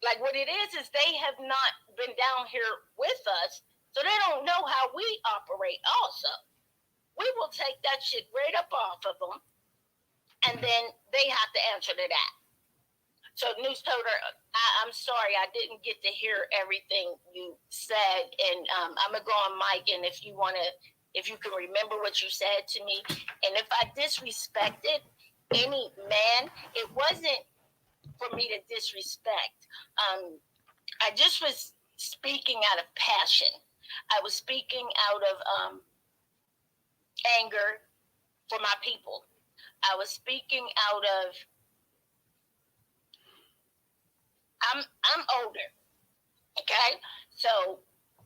Like, what it is they have not been down here with us, so they don't know how we operate also. we will take that shit right up off of them, and then they have to answer to that. So, Newstoter, I'm sorry I didn't get to hear everything you said, and I'm gonna go on mic, and if you can remember what you said to me, and if I disrespected any man, it wasn't for me to disrespect. I just was speaking out of passion. I was speaking out of anger for my people. I was speaking out of I'm older, okay? So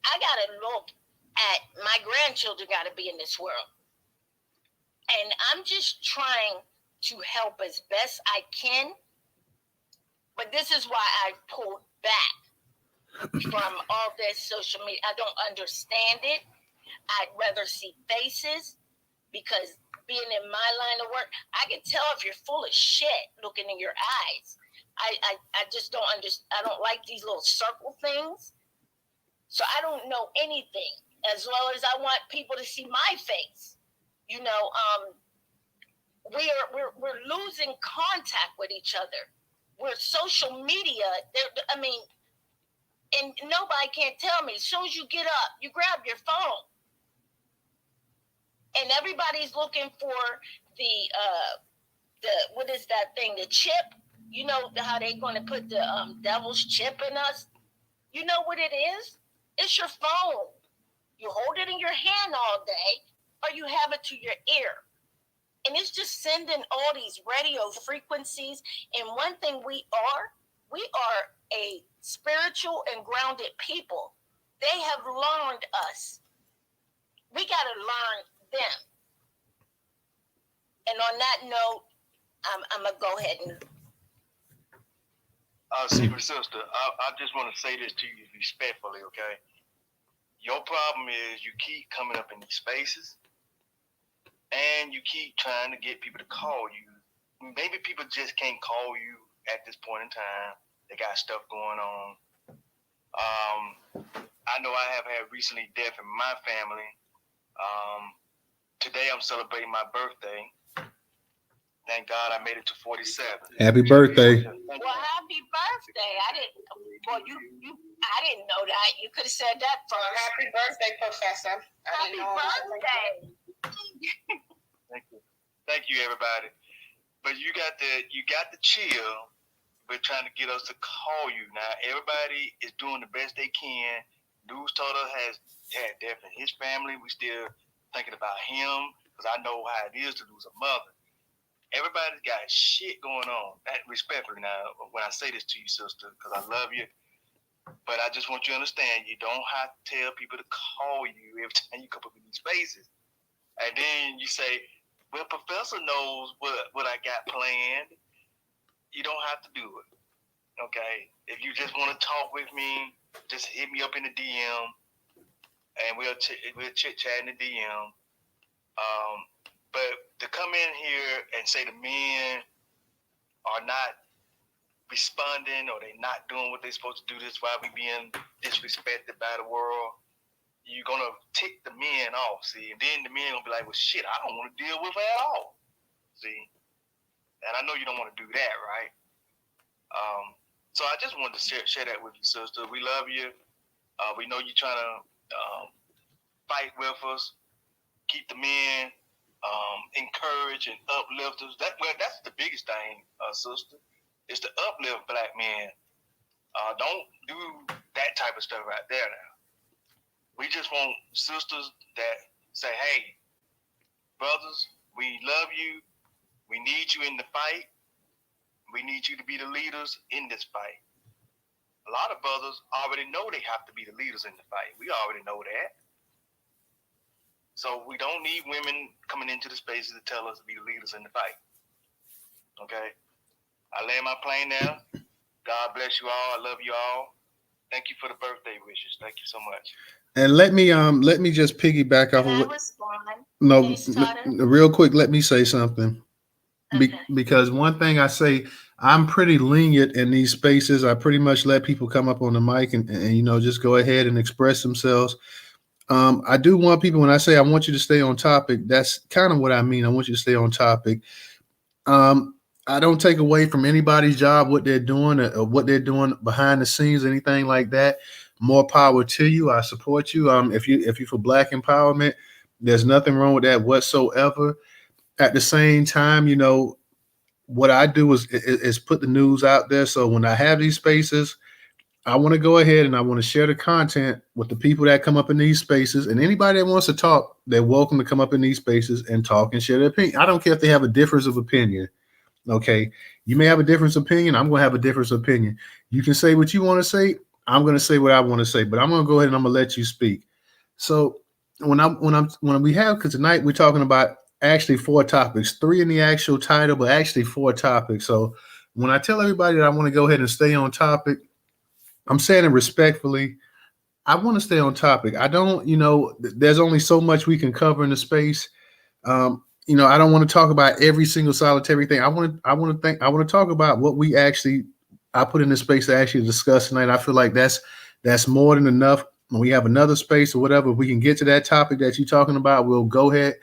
I gotta look at my grandchildren gotta be in this world. And I'm just trying to help as best I can. But this is why I pulled back from all this social media. I don't understand it. I'd rather see faces, because being in my line of work, I can tell if you're full of shit looking in your eyes. I just don't understand. I don't like these little circle things. So I don't know anything, as well as I want people to see my face. You know, we're losing contact with each other. We're social media. I mean, and nobody can tell me. As soon as you get up, you grab your phone, and everybody's looking for the what is that thing? The chip. You know how they're going to put the devil's chip in us? You know what it is? It's your phone. You hold it in your hand all day, or you have it to your ear. And it's just sending all these radio frequencies. And one thing we are a spiritual and grounded people. They have learned us. We got to learn them. And on that note, I'm going to go ahead and... Secret sister, I just want to say this to you respectfully, okay? Your problem is you keep coming up in these spaces, and you keep trying to get people to call you. Maybe people just can't call you at this point in time. They got stuff going on. I know I have had recently death in my family. Today I'm celebrating my birthday. Thank God I made it to 47. Happy birthday. Well, happy birthday. I didn't know that. You could have said that first. Well, happy birthday, Professor. Happy birthday. Thank you, everybody. But you got the chill. We're trying to get us to call you. Now, everybody is doing the best they can. Newstoter has had death in his family. We still thinking about him, because I know how it is to lose a mother. Everybody's got shit going on. Respectfully now, when I say this to you, sister, because I love you, but I just want you to understand, you don't have to tell people to call you every time you come up in these spaces. And then you say, well, Professor knows what I got planned. You don't have to do it, okay? If you just want to talk with me, just hit me up in the DM, and we'll chit-chat in the DM. But to come in here and say the men are not responding, or they're not doing what they're supposed to do, this is why we being disrespected by the world, you're going to tick the men off, see? And then the men going to be like, well, shit, I don't want to deal with her at all, see? And I know you don't want to do that, right? So I just wanted to share that with you, sister. We love you. We know you're trying to fight with us, keep the men, encourage and uplift us. That's the biggest thing, sister, is to uplift black men. Don't do that type of stuff right there now. We just want sisters that say, hey, brothers, we love you. We need you in the fight. We need you to be the leaders in this fight. A lot of brothers already know they have to be the leaders in the fight. We already know that. So we don't need women coming into the spaces to tell us to be the leaders in the fight. Okay? I land my plane now. God bless you all. I love you all. Thank you for the birthday wishes. Thank you so much. And let me just piggyback off of it. Real quick, let me say something. Because one thing I say, I'm pretty lenient in these spaces. I pretty much let people come up on the mic and just go ahead and express themselves. I do want people, when I say I want you to stay on topic, that's kind of what I mean. I want you to stay on topic. Um, I don't take away from anybody's job, what they're doing, or what they're doing behind the scenes, anything like that. More power to you. I support you. If you for Black empowerment, there's nothing wrong with that whatsoever. At the same time, what I do is put the news out there. So when I have these spaces, I want to go ahead and I want to share the content with the people that come up in these spaces, and anybody that wants to talk, they're welcome to come up in these spaces and talk and share their opinion. I don't care if they have a difference of opinion. Okay. You may have a difference of opinion. I'm going to have a difference of opinion. You can say what you want to say. I'm going to say what I want to say, but I'm going to go ahead and I'm going to let you speak. So when we have, because tonight we're talking about actually 4 topics, 3 in the actual title, but actually 4 topics. So when I tell everybody that I want to go ahead and stay on topic, I'm saying it respectfully. I want to stay on topic. I don't, there's only so much we can cover in the space. I don't want to talk about every single solitary thing. I want to talk about what I put in this space to actually discuss tonight. I feel like that's more than enough. When we have another space or whatever, if we can get to that topic that you're talking about, we'll go ahead.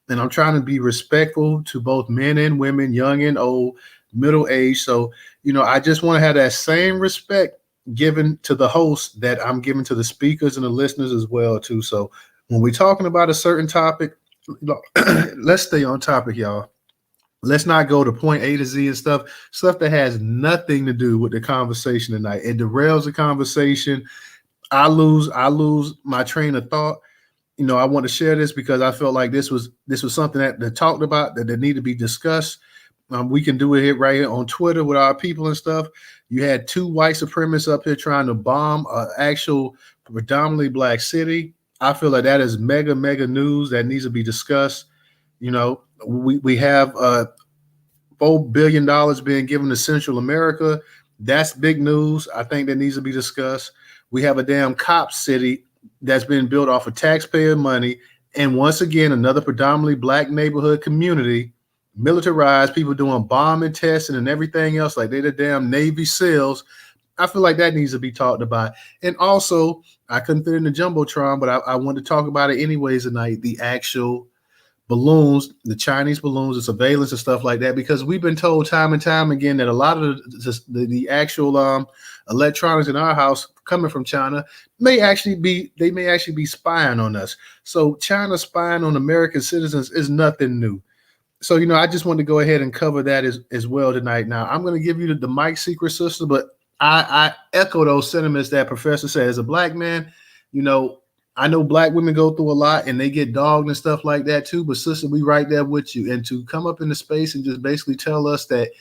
And I'm trying to be respectful to both men and women, young and old, middle age. So, I just want to have that same respect given to the host that I'm giving to the speakers and the listeners as well too. So when we're talking about a certain topic, let's stay on topic, y'all. Let's not go to point A to Z and stuff that has nothing to do with the conversation tonight. It derails the conversation. I lose my train of thought. I want to share this because I felt like this was something that talked about that needed to be discussed. We can do it right here on Twitter with our people and stuff. You had 2 white supremacists up here trying to bomb an actual predominantly Black city. I feel like that is mega news that needs to be discussed. We have $4 billion being given to Central America. That's big news. I think that needs to be discussed. We have a damn cop city that's been built off of taxpayer money. And once again, another predominantly Black neighborhood community, militarized, people doing bombing, testing, and everything else like they're the damn Navy SEALs. I feel like that needs to be talked about. And also, I couldn't fit in the Jumbotron, but I wanted to talk about it anyways tonight, the actual balloons, the Chinese balloons, the surveillance and stuff like that, because we've been told time and time again that a lot of the actual electronics in our house coming from China may actually be spying on us. So China spying on American citizens is nothing new. So, I just wanted to go ahead and cover that as well tonight. Now, I'm going to give you the mic, Secret Sister, but I echo those sentiments that Professor said. As a Black man, I know Black women go through a lot and they get dogged and stuff like that too. But sister, we right there with you. And to come up in the space and just basically tell us that,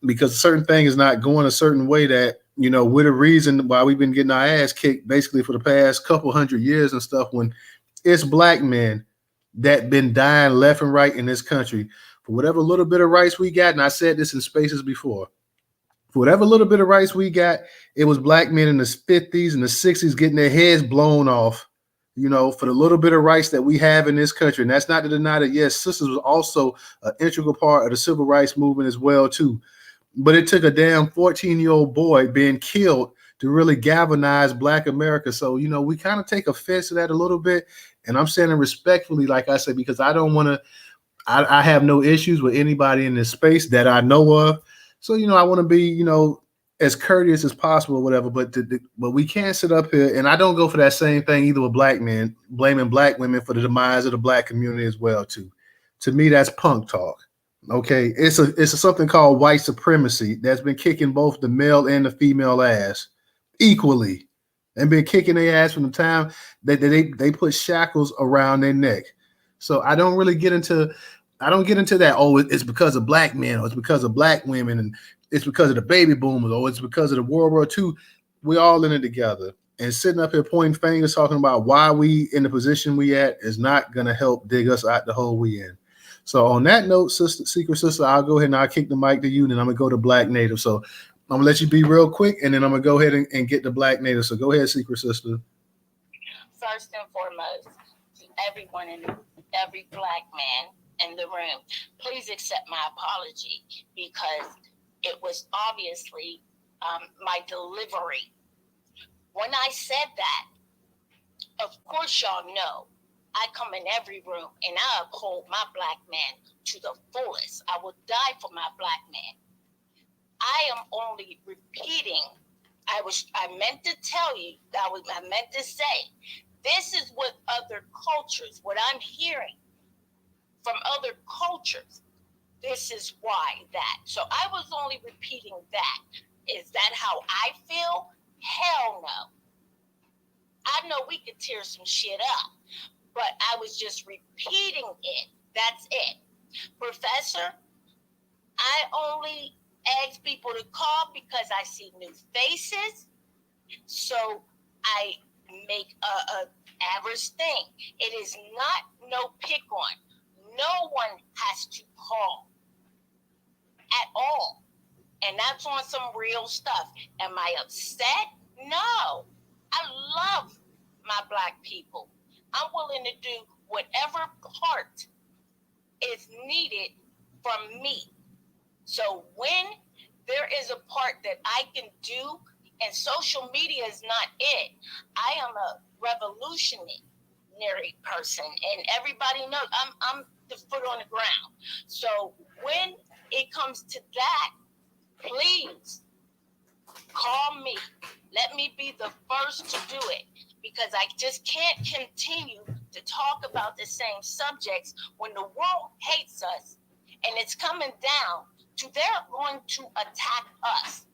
because a certain thing is not going a certain way, that, we're the reason why we've been getting our ass kicked basically for the past couple hundred years and stuff, when it's Black men that been dying left and right in this country for whatever little bit of rights we got. And I said this in spaces before. For whatever little bit of rights we got, it was Black men in the 50s and the 60s getting their heads blown off, for the little bit of rights that we have in this country. And that's not to deny that, yes, sisters was also an integral part of the civil rights movement as well, too. But it took a damn 14-year-old boy being killed to really galvanize Black America. So, we kind of take offense to that a little bit. And I'm saying it respectfully, like I said, because I don't want to, I have no issues with anybody in this space that I know of. So, I want to be, as courteous as possible or whatever, but we can't sit up here, and I don't go for that same thing either with Black men, blaming Black women for the demise of the Black community as well, too. To me, that's punk talk. Okay. It's something called white supremacy that's been kicking both the male and the female ass equally, and been kicking their ass from the time that they put shackles around their neck. So I don't get into that. Oh, it's because of Black men, or it's because of Black women, and it's because of the baby boomers, or it's because of the World War II. We're all in it together. And sitting up here pointing fingers, talking about why we in the position we at is not going to help dig us out the hole we in. So on that note, Secret Sister, I'll go ahead and I'll kick the mic to you, and then I'm going to go to Black Native. So I'm going to let you be real quick, and then I'm going to go ahead and get the Black Native. So go ahead, Secret Sister. First and foremost, to everyone and every Black man in the room, please accept my apology, because it was obviously my delivery. When I said that, Of course, y'all know I come in every room and I uphold my black man to the fullest. I will die for my black man. I am only repeating. I meant to tell you that I meant to say. This is what other cultures, what I'm hearing from other cultures. This is why that. So I was only repeating that. Is that how I feel? Hell no. I know we could tear some shit up, but I was just repeating it. That's it. Professor, I only ask people to call because I see new faces. So I make a average thing. It is not no pick on. No one has to call at all. And that's on some real stuff. Am I upset? No. I love my black people. I'm willing to do whatever part is needed from me. So when there is a part that I can do, and social media is not it, I am a revolutionary person, and everybody knows I'm the foot on the ground. So when it comes to that, please call me. Let me be the first to do it, because I just can't continue to talk about the same subjects when the world hates us and it's coming down to they're going to attack us.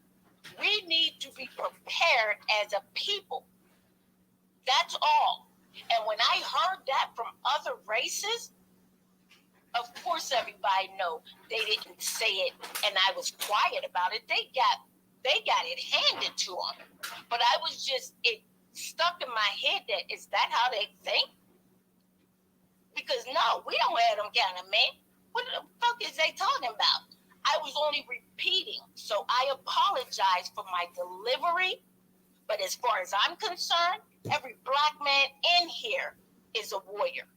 We need to be prepared as a people. That's all. And when I heard that from other races, of course everybody know they didn't say it and I was quiet about it. They got it handed to them. But I was just, it stuck in my head that, is that how they think? Because no, we don't have them kind of men. What the fuck is they talking about? I was only repeating. So I apologize for my delivery. But as far as I'm concerned, every black man in here is a warrior.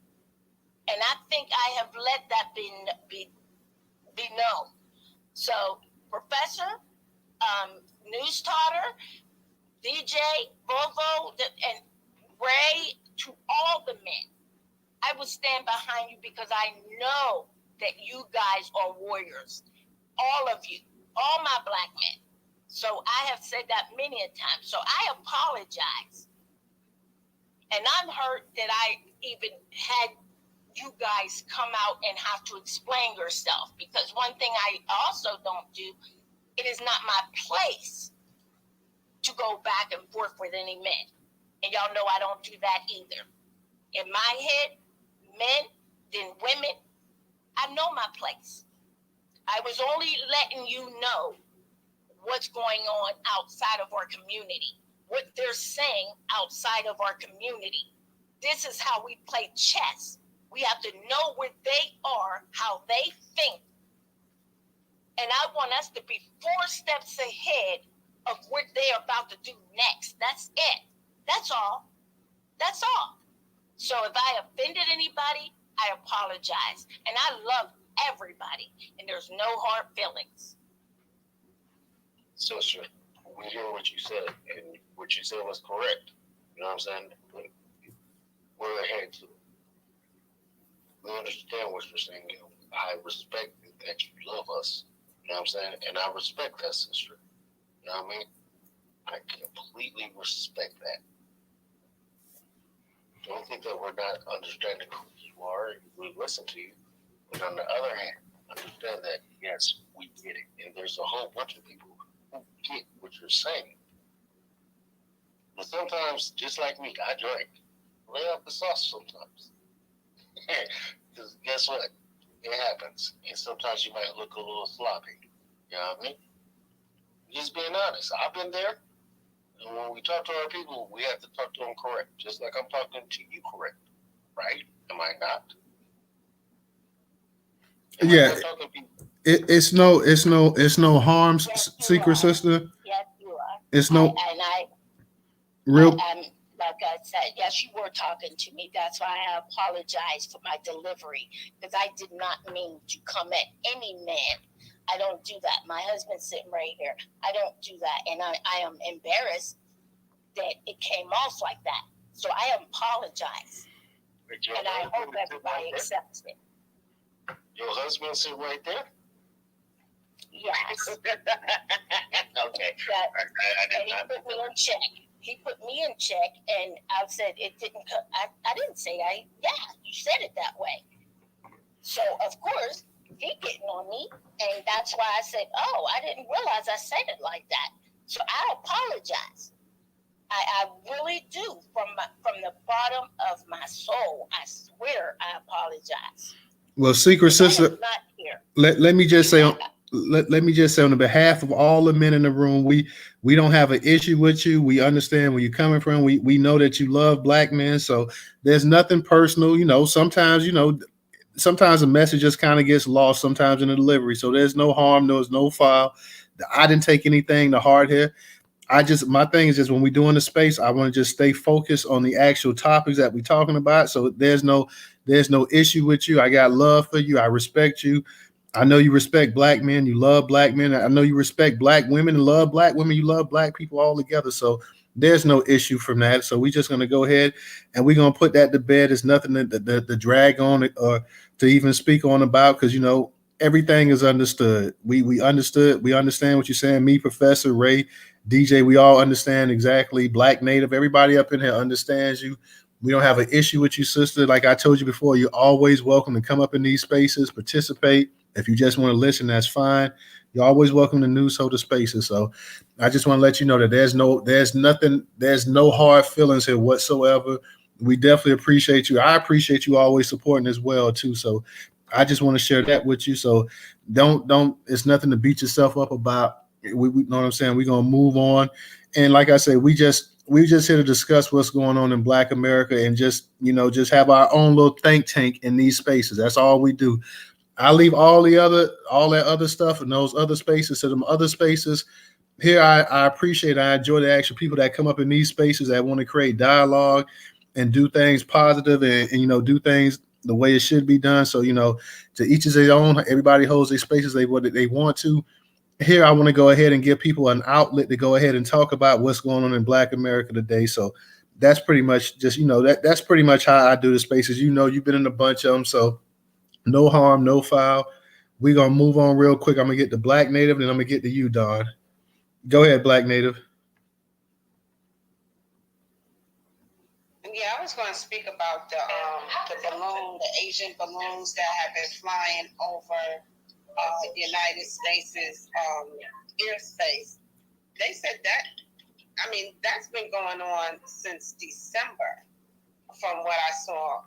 And I think I have let that be known. So, Professor, Newstoter, DJ, Volvo, and Ray, to all the men, I will stand behind you because I know that you guys are warriors. All of you, all my black men. So I have said that many a time. So I apologize. And I'm hurt that I even had you guys come out and have to explain yourself, because one thing I also don't do, it is not my place to go back and forth with any men. And y'all know I don't do that either. In my head, men, then women, I know my place. I was only letting you know what's going on outside of our community, what they're saying outside of our community. This is how we play chess. We have to know where they are, how they think. And I want us to be 4 steps ahead of what they're about to do next. That's it. That's all. That's all. So if I offended anybody, I apologize. And I love everybody. And there's no hard feelings. Sister, we hear what you said, and what you said was correct. You know what I'm saying? We're ahead to it. We understand what you're saying. I respect that you love us. You know what I'm saying? And I respect that, sister. You know what I mean? I completely respect that. Don't think that we're not understanding who you are. We listen to you. But on the other hand, understand that, yes, we get it. And there's a whole bunch of people who get what you're saying. But sometimes, just like me, I drink. Lay off the sauce sometimes. Because guess what? It happens. And sometimes you might look a little sloppy. You know what I mean? Just being honest. I've been there. And when we talk to our people, we have to talk to them correct. Just like I'm talking to you correct. Right? Am I not? Yeah. It's no harm, Yes, secret sister. Yes, you are. It's no real. Like I said, yes, you were talking to me. That's why I apologize for my delivery, because I did not mean to come at any man. I don't do that. My husband's sitting right here. I don't do that. And I am embarrassed that it came off like that. So I apologize, and I hope everybody accepts it. Your husband sit right there? Yes. Okay. That, and he put me in check. He put me in check, and I said it didn't. I didn't say you said it that way. So of course he getting on me, and that's why I said, oh, I didn't realize I said it like that. So I apologize. I really do from the bottom of my soul. I swear I apologize. Well, Secret Sister, not here. let me just say. Let me just say on the behalf of all the men in the room, we don't have an issue with you. We understand where you're coming from. We know that you love black men, so there's nothing personal. Sometimes sometimes the message just kind of gets lost sometimes in the delivery. So there's no harm, there's no foul. I didn't take anything to heart here. My thing is just when we're doing the space, I want to just stay focused on the actual topics that we're talking about. So there's no issue with you. I got love for you. I respect you. I know you respect black men. You love black men. I know you respect black women and love black women. You love black people all together. So there's no issue from that. So we're just going to go ahead and we're going to put that to bed. It's nothing to drag on it or to even speak on about because, everything is understood. We understood. We understand what you're saying. Me, Professor, Ray, DJ, we all understand exactly. Black Native, everybody up in here understands you. We don't have an issue with you, sister. Like I told you before, you're always welcome to come up in these spaces, participate. If you just want to listen, that's fine. You're always welcome to Newstoter spaces. So I just want to let you know that there's no hard feelings here whatsoever. We definitely appreciate you. I appreciate you always supporting as well too. So I just want to share that with you. So don't it's nothing to beat yourself up about. We know what I'm saying. We're gonna move on. And like I said, we just here to discuss what's going on in Black America and just have our own little think tank in these spaces. That's all we do. I leave all that other stuff in those other spaces to them other spaces. Here, I appreciate, I enjoy the actual people that come up in these spaces that want to create dialogue and do things positive and do things the way it should be done. So, to each is their own. Everybody holds their spaces they want to. Here, I want to go ahead and give people an outlet to go ahead and talk about what's going on in Black America today. So that's pretty much just, that's pretty much how I do the spaces. You've been in a bunch of them. So no harm, no foul. We're going to move on real quick. I'm going to get to Black Native, and I'm going to get to you, Don. Go ahead, Black Native. Yeah, I was going to speak about the Asian balloons that have been flying over the United States' airspace. They said that's been going on since December, from what I saw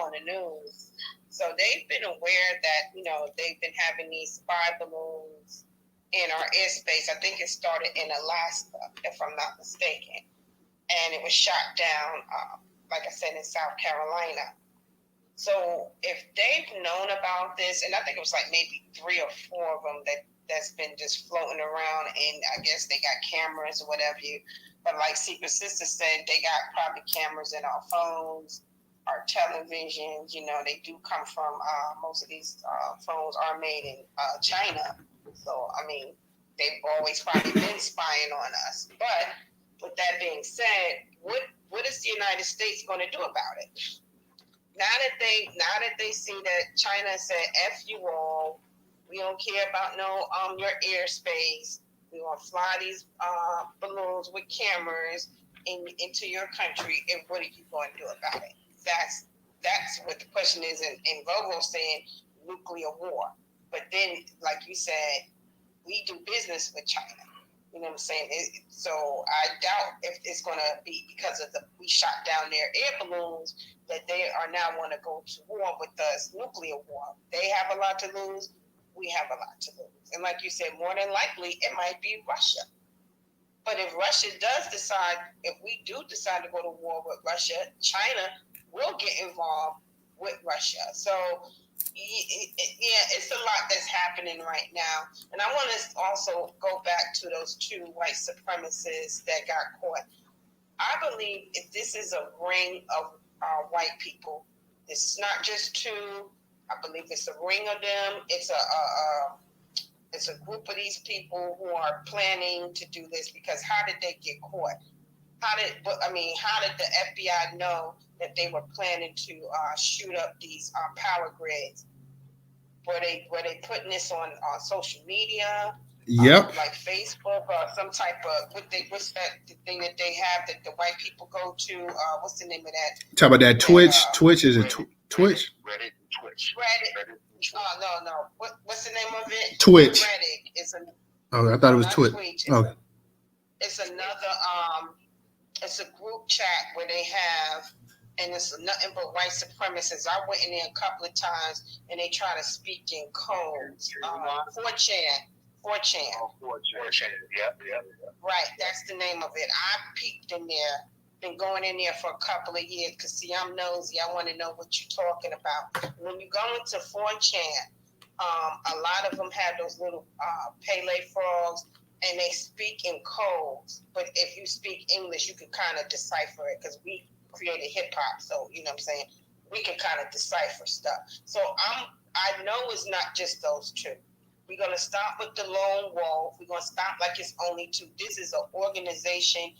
on the news. So they've been aware that they've been having these spy balloons in our airspace. I think it started in Alaska, if I'm not mistaken, and it was shot down, like I said, in South Carolina. So if they've known about this, and I think it was like maybe 3 or 4 of them that's been just floating around, and I guess they got cameras or whatever. But like Secret Sister said, they got probably cameras in our phones, our televisions. They do come from most of these phones are made in China. So they've always probably been spying on us. But with that being said, what is the United States going to do about it? Now that they see that China said F you all, we don't care about your airspace. We want to fly these balloons with cameras into your country, and what are you going to do about it? That's what the question is. And Vogo saying nuclear war, but then like you said, we do business with China. You know what I'm saying? So I doubt if it's going to be because of we shot down their air balloons that they are now want to go to war with us, nuclear war. They have a lot to lose. We have a lot to lose. And like you said, more than likely, it might be Russia. But if Russia does decide, if we do decide to go to war with Russia, China will get involved with Russia. So it's a lot that's happening right now. And I want to also go back to those 2 white supremacists that got caught. I believe if this is a ring of white people. This is not just 2. I believe it's a ring of them. It's a group of these people who are planning to do this, because how did they get caught? how did the FBI know that they were planning to shoot up these power grids? Were they putting this on social media? Yep. Like Facebook or some type of what's that thing that they have that the white people go to? What's the name of that? Talk about that Twitch. Twitch is it Twitch? Reddit. Reddit. Oh no. What's the name of it? Twitch. Reddit is a. Oh, I thought it was Twitch. Okay. It's another it's a group chat where they have, and it's nothing but white supremacists. I went in there a couple of times and they try to speak in codes. 4chan. Yep. Right, that's the name of it. I peeked in there, been going in there for a couple of years because see, I'm nosy. I want to know what you're talking about. When you go into 4chan, a lot of them have those little Pele frogs, and they speak in codes. But if you speak English, you can kind of decipher it because we created hip hop, so you know what I'm saying. We can kind of decipher stuff. So I know it's not just those two. We're gonna stop with the lone wolf. We're gonna stop like it's only two. This is an organization,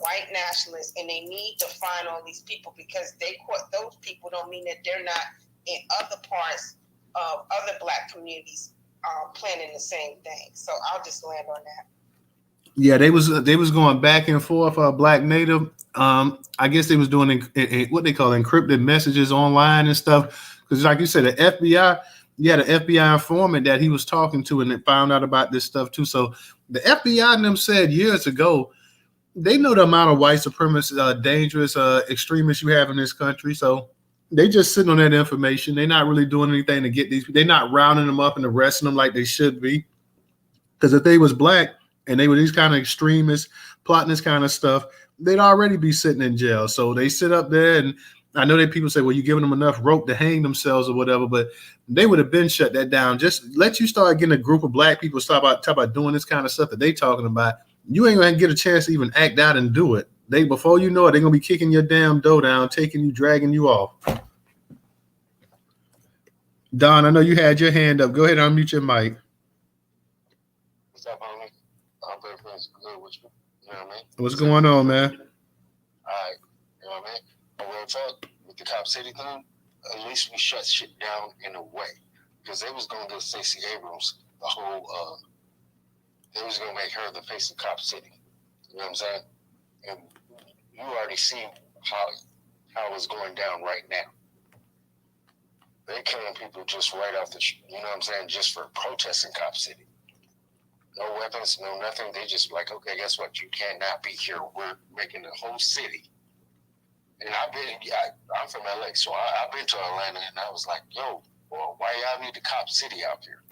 white nationalists, and they need to find all these people because they caught those people. Don't mean that they're not in other parts of other Black communities planning the same thing. So I'll just land on that. Yeah, they was going back and forth. Black Native. I guess they was doing what they call encrypted messages online and stuff. Because like you said, the FBI. Yeah, the FBI informant that he was talking to, and they found out about this stuff too. So the FBI and them said years ago, they know the amount of white supremacist, dangerous extremists you have in this country. So they just sitting on that information. They're not really doing anything to get these. They're not rounding them up and arresting them like they should be. Because if they was Black and they were these kind of extremists plotting this kind of stuff, they'd already be sitting in jail. So they sit up there, and I know that people say, well, you're giving them enough rope to hang themselves or whatever, but they would have been shut that down. Just let you start getting a group of Black people talk about doing this kind of stuff that they talking about. You ain't gonna get a chance to even act out and do it. Before you know it, they're gonna be kicking your damn door down, taking you, dragging you off. Don, I know you had your hand up. Go ahead and unmute your mic. What's up, homie? I'm very friends good with you. You know what I mean? What's going on, man? All right. You know what I mean? But real talk, with the Cop City thing, at least we shut shit down in a way. Because they was going to give Stacey Abrams the whole, they was going to make her the face of Cop City. You know what I'm saying? And you already see how it's going down right now. They're killing people just right off the, you know what I'm saying, just for protesting Cop City. No weapons, no nothing. They just like, okay, guess what? You cannot be here. We're making the whole city. And I'm from LA, so I've been to Atlanta, and I was like, yo, well, why y'all need the Cop City out here?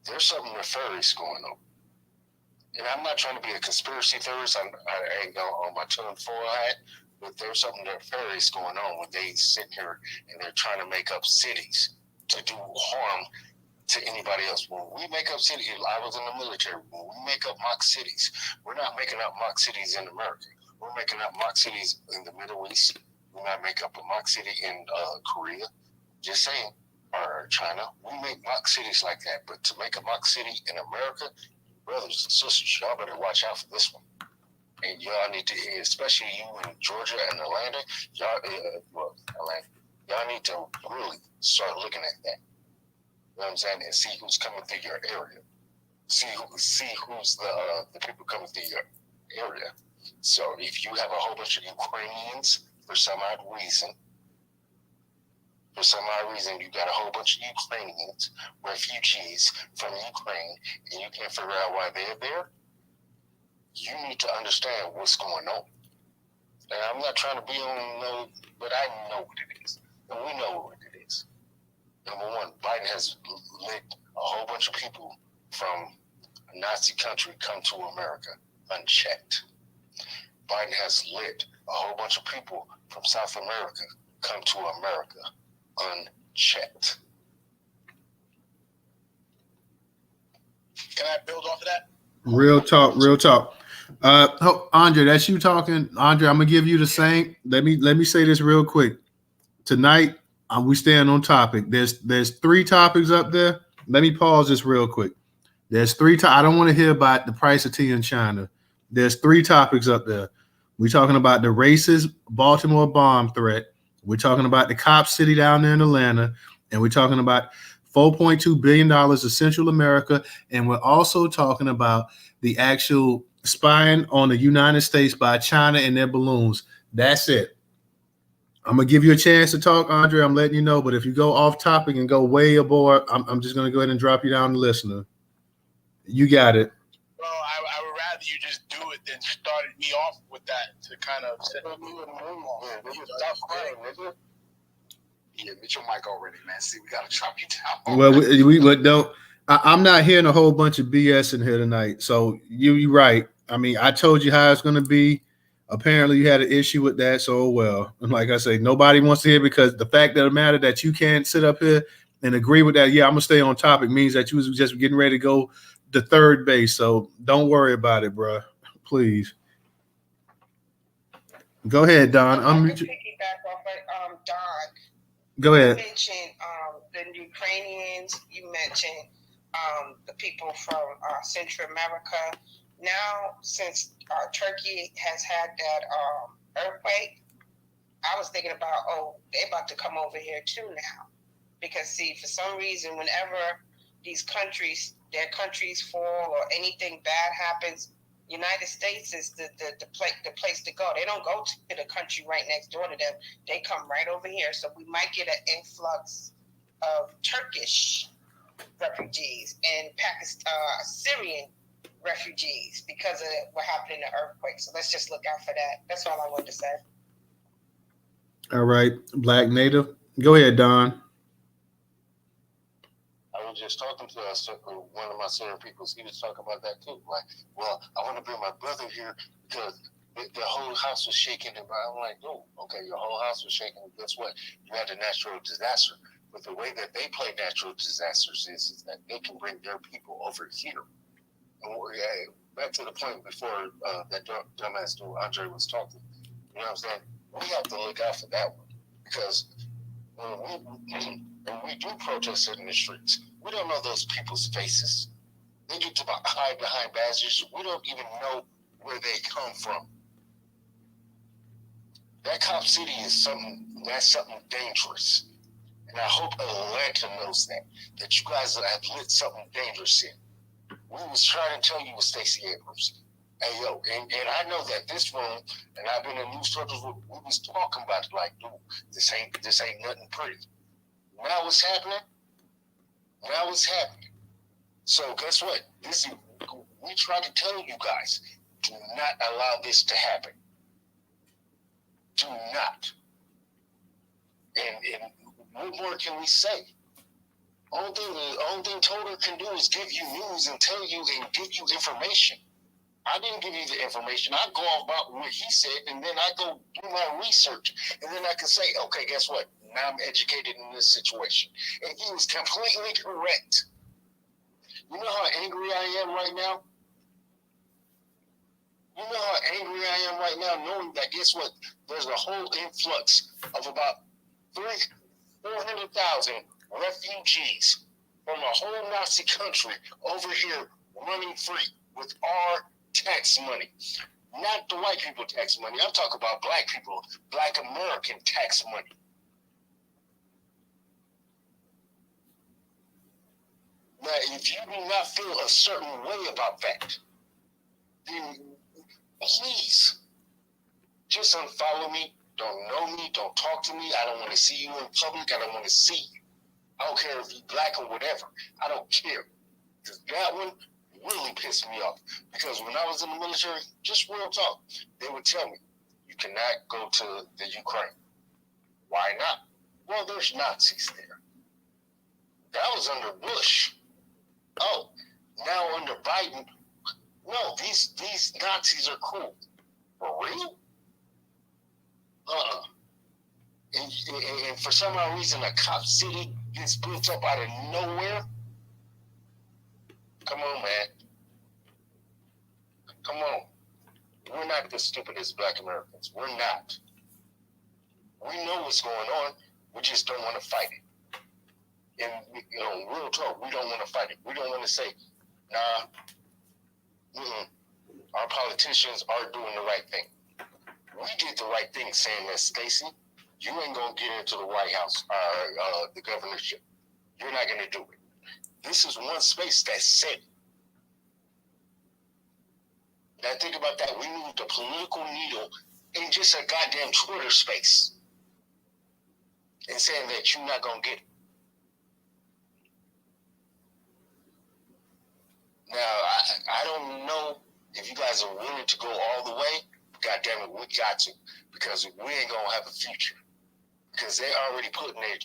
There's something nefarious going on. And I'm not trying to be a conspiracy theorist. I ain't on my tinfoil hat, but there's something nefarious going on when they sit here and they're trying to make up cities to do harm to anybody else. When we make up cities, I was in the military. When we make up mock cities, we're not making up mock cities in America. We're making up mock cities in the Middle East. We might make up a mock city in Korea. Just saying, or China. We make mock cities like that. But to make a mock city in America, brothers and sisters, y'all better watch out for this one. And y'all need to, especially you in Georgia and Atlanta, y'all need to really start looking at that. You know what I'm saying? And see who's coming through your area. See who's the people coming through your area. So if you have a whole bunch of Ukrainians for some odd reason, you got a whole bunch of Ukrainians, refugees from Ukraine, and you can't figure out why they're there, you need to understand what's going on. And I'm not trying to be on but I know what it is. And we know what it is. Number one, Biden has let a whole bunch of people from a Nazi country come to America unchecked. Biden has let a whole bunch of people from South America come to America unchecked. Can I build off of that? Real talk. Andre, that's you talking. Andre, I'm gonna give you the same. Let me say this real quick. Tonight, we stand on topic. There's 3 topics up there. Let me pause this real quick. There's 3. I don't want to hear about the price of tea in China. There's 3 topics up there. We're talking about the racist Baltimore bomb threat. We're talking about the cop city down there in Atlanta. And we're talking about $4.2 billion of Central America. And we're also talking about the actual spying on the United States by China and their balloons. That's it. I'm going to give you a chance to talk, Andre. I'm letting you know. But if you go off topic and go way aboard, I'm just going to go ahead and drop you down the listener. You got it. Well, I would rather you just do it than started me off with that to kind of set me in the room off. Yeah, get your mic already, man. See, we got to drop you down. Well, we don't. I'm not hearing a whole bunch of BS in here tonight. So you're right. I mean, I told you how it's going to be. Apparently, you had an issue with that. So, well, and like I say, nobody wants to hear because the fact of the matter that you can't sit up here and agree with that, yeah, I'm going to stay on topic, means that you was just getting ready to go to third base. So don't worry about it, bro. Please. Go ahead, Don. I'm going to piggyback off of Don. Go ahead. You mentioned the Ukrainians. You mentioned the people from Central America. Now, since Turkey has had that earthquake, I was thinking about, they're about to come over here too now. Because, see, for some reason, whenever their countries fall or anything bad happens, United States is the place to go. They don't go to the country right next door to them. They come right over here. So we might get an influx of Turkish refugees and Syrian refugees because of what happened in the earthquake. So let's just look out for that. That's all I wanted to say. All right, Black Native. Go ahead, Don. I was just talking to one of my senior people. He was talking about that too. Like, well, I want to bring my brother here because the whole house was shaking. And I'm like, oh, okay, your whole house was shaking. Guess what? You had a natural disaster. But the way that they play natural disasters is that they can bring their people over here. And back to the point before that dumbass dude Andre was talking. You know what I'm saying? We have to look out for that one because when we do protest in the streets, we don't know those people's faces. They get to hide behind badges. We don't even know where they come from. That cop city is something dangerous. And I hope Atlanta knows that you guys have lit something dangerous in. We was trying to tell you with Stacey Abrams. Hey, yo, and I know that this room, and I've been in Newstoter, we was talking about it like, dude, this ain't nothing pretty. Now what's happening? So guess what? We try to tell you guys, do not allow this to happen. Do not. And what more can we say? Only thing Toter can do is give you news and tell you and give you information. I didn't give you the information. I go off about what he said, and then I go do my research, and then I can say, okay, guess what? Now I'm educated in this situation. And he was completely correct. You know how angry I am right now? Knowing that, guess what? There's a whole influx of about 400,000 refugees from a whole Nazi country over here running free with our tax money. Not the white people tax money. I'm talking about black people, black American tax money. Now, if you do not feel a certain way about that, then please just unfollow me. Don't know me. Don't talk to me. I don't want to see you in public. I don't want to see you. I don't care if you're black or whatever. I don't care. Because that one really pissed me off. Because when I was in the military, just real talk, they would tell me, you cannot go to the Ukraine. Why not? Well, there's Nazis there. That was under Bush. Oh, now under Biden, no, these Nazis are cool. For real? And for some odd reason, a cop city gets built up out of nowhere. Come on, man. Come on. We're not the stupidest black Americans. We're not. We know what's going on. We just don't want to fight it. And, real talk, we don't want to fight it. We don't want to say, nah, our politicians are doing the right thing. we did the right thing saying that, Stacey, you ain't going to get into the White House or the governorship. You're not going to do it. This is one space that said it. Now think about that. We moved a political needle in just a goddamn Twitter space and saying that you're not going to get it. Now, I don't know if you guys are willing to go all the way. God damn it, we got to, because we ain't going to have a future. Because they already putting their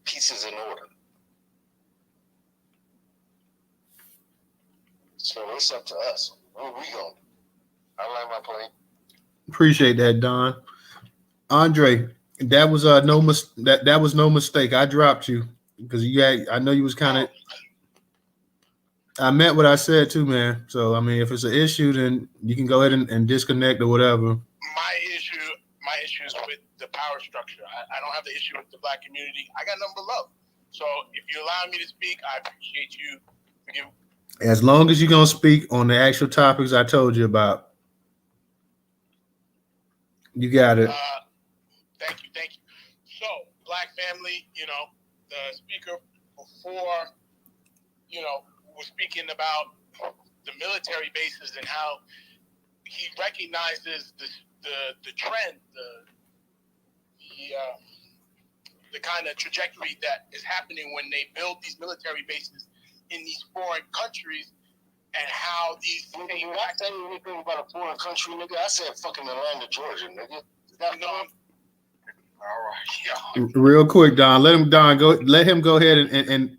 pieces in order. So it's up to us. Where we going? I like my plane. Appreciate that, Don. Andre, that was that was no mistake. I dropped you because I know you was kind of. I meant what I said too, man. So I mean, if it's an issue, then you can go ahead and disconnect or whatever. My issue is with the power structure. I don't have the issue with the black community. I got nothing but love. So if you allow me to speak, I appreciate you. As long as you're gonna speak on the actual topics I told you about, you got it. Thank you. So, black family, the speaker before, was speaking about the military bases and how he recognizes the trend, the kind of trajectory that is happening when they build these military bases in these foreign countries, and how these Nigga, you not saying anything about a foreign country, nigga. I said fucking Atlanta, Georgia, nigga. Is that all right, Real quick, Don. Let him go ahead and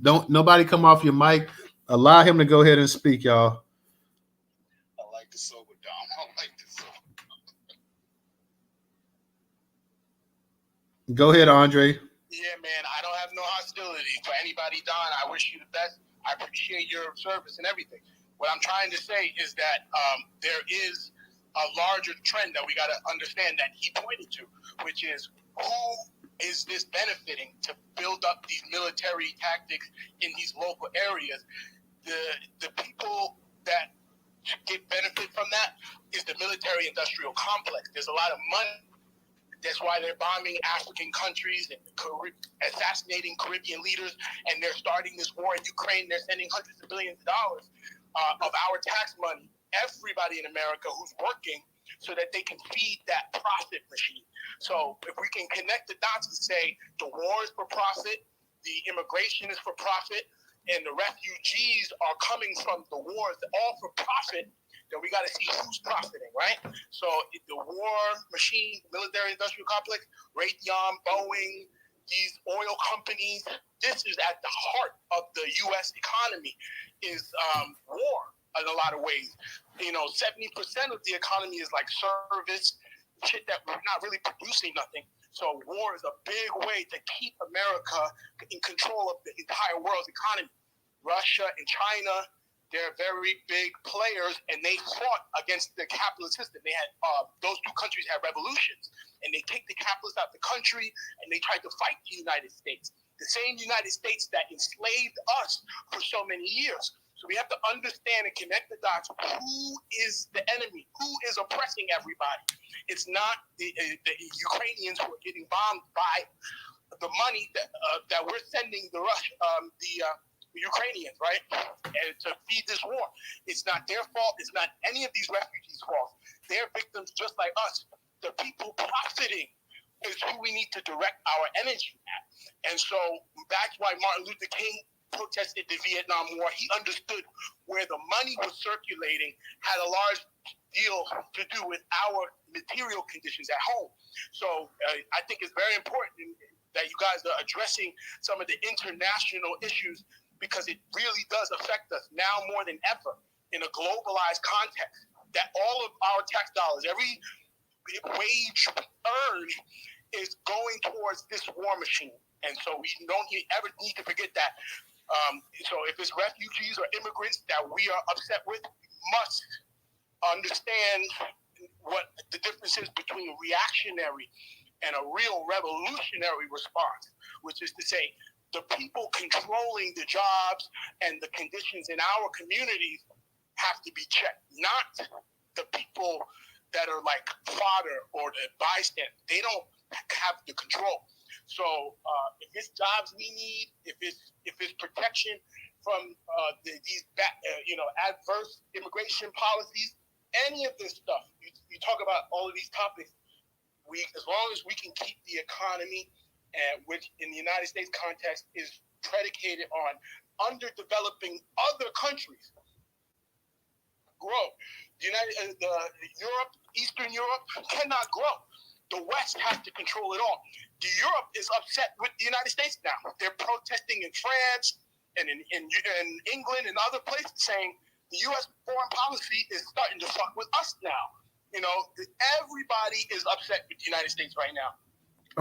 don't nobody come off your mic. Allow him to go ahead and speak, y'all. I like the sober Dom. I like the sober. Go ahead, Andre. Yeah, man. I don't have no hostility for anybody, Don. I wish you the best. I appreciate your service and everything. What I'm trying to say is that there is a larger trend that we got to understand that he pointed to, which is who is this benefiting to build up these military tactics in these local areas? The people that get benefit from that is the military industrial complex. There's a lot of money. That's why they're bombing African countries and assassinating Caribbean leaders, and they're starting this war in Ukraine. They're sending hundreds of billions of dollars of our tax money, everybody in America who's working, so that they can feed that profit machine. So if we can connect the dots and say the war is for profit, the immigration is for profit, and the refugees are coming from the wars all for profit, then we got to see who's profiting, right? So the war machine, military industrial complex, Raytheon, Boeing, these oil companies, this is at the heart of the U.S. economy, is war in a lot of ways. 70% of the economy is like service, shit that we're not really producing nothing. So war is a big way to keep America in control of the entire world's economy. Russia and China, they're very big players, and they fought against the capitalist system. They had those two countries had revolutions, and they kicked the capitalists out of the country, and they tried to fight the United States. The same United States that enslaved us for so many years. So we have to understand and connect the dots. Who is the enemy? Who is oppressing everybody? It's not the Ukrainians who are getting bombed by the money that we're sending the Ukrainians, right? And to feed this war. It's not their fault. It's not any of these refugees' fault. They're victims just like us. The people profiting is who we need to direct our energy at. And so that's why Martin Luther King protested the Vietnam War. He understood where the money was circulating had a large deal to do with our material conditions at home. So I think it's very important that you guys are addressing some of the international issues, because it really does affect us now more than ever in a globalized context, that all of our tax dollars, every wage earned is going towards this war machine. And so we don't ever need to forget that. So if it's refugees or immigrants that we are upset with, we must understand what the difference is between reactionary and a real revolutionary response, which is to say, the people controlling the jobs and the conditions in our communities have to be checked, not the people that are like fodder or the bystand. They don't have the control. So if it's jobs we need, if it's protection from these adverse immigration policies, any of this stuff, you talk about all of these topics. As long as we can keep the economy, which in the United States context is predicated on underdeveloping other countries, grow. Eastern Europe cannot grow. The West has to control it all. Europe is upset with the United States now. They're protesting in France and in England and other places, saying the U.S. foreign policy is starting to fuck with us now. Everybody is upset with the United States right now.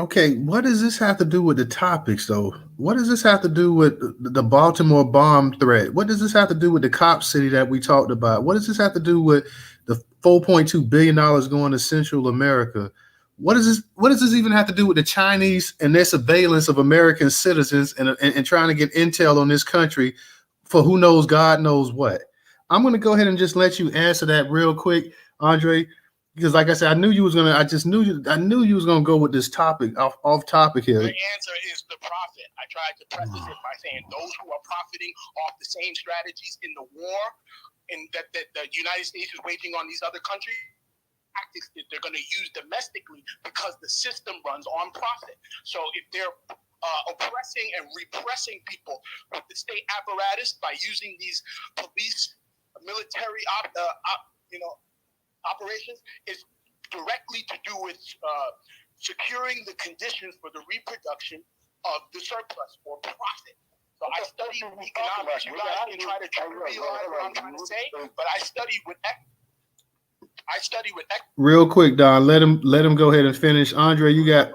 Okay, what does this have to do with the topics, though? What does this have to do with the Baltimore bomb threat? What does this have to do with the cop city that we talked about? What does this have to do with the $4.2 billion going to Central America? What does this even have to do with the Chinese and their surveillance of American citizens and trying to get intel on this country for who knows, God knows what? I'm going to go ahead and just let you answer that real quick, Andre. Because, like I said, I knew you was gonna go with this topic off topic here. The answer is the profit. I tried to preface it by saying those who are profiting off the same strategies in the war, and that the United States is waging on these other countries, tactics that they're going to use domestically because the system runs on profit. So if they're oppressing and repressing people with the state apparatus by using these police, military, operations, is directly to do with securing the conditions for the reproduction of the surplus or profit. So I study economics. You guys can try to realize what I'm trying to say, but I study with real quick, Don. Let him go ahead and finish. Andre, you got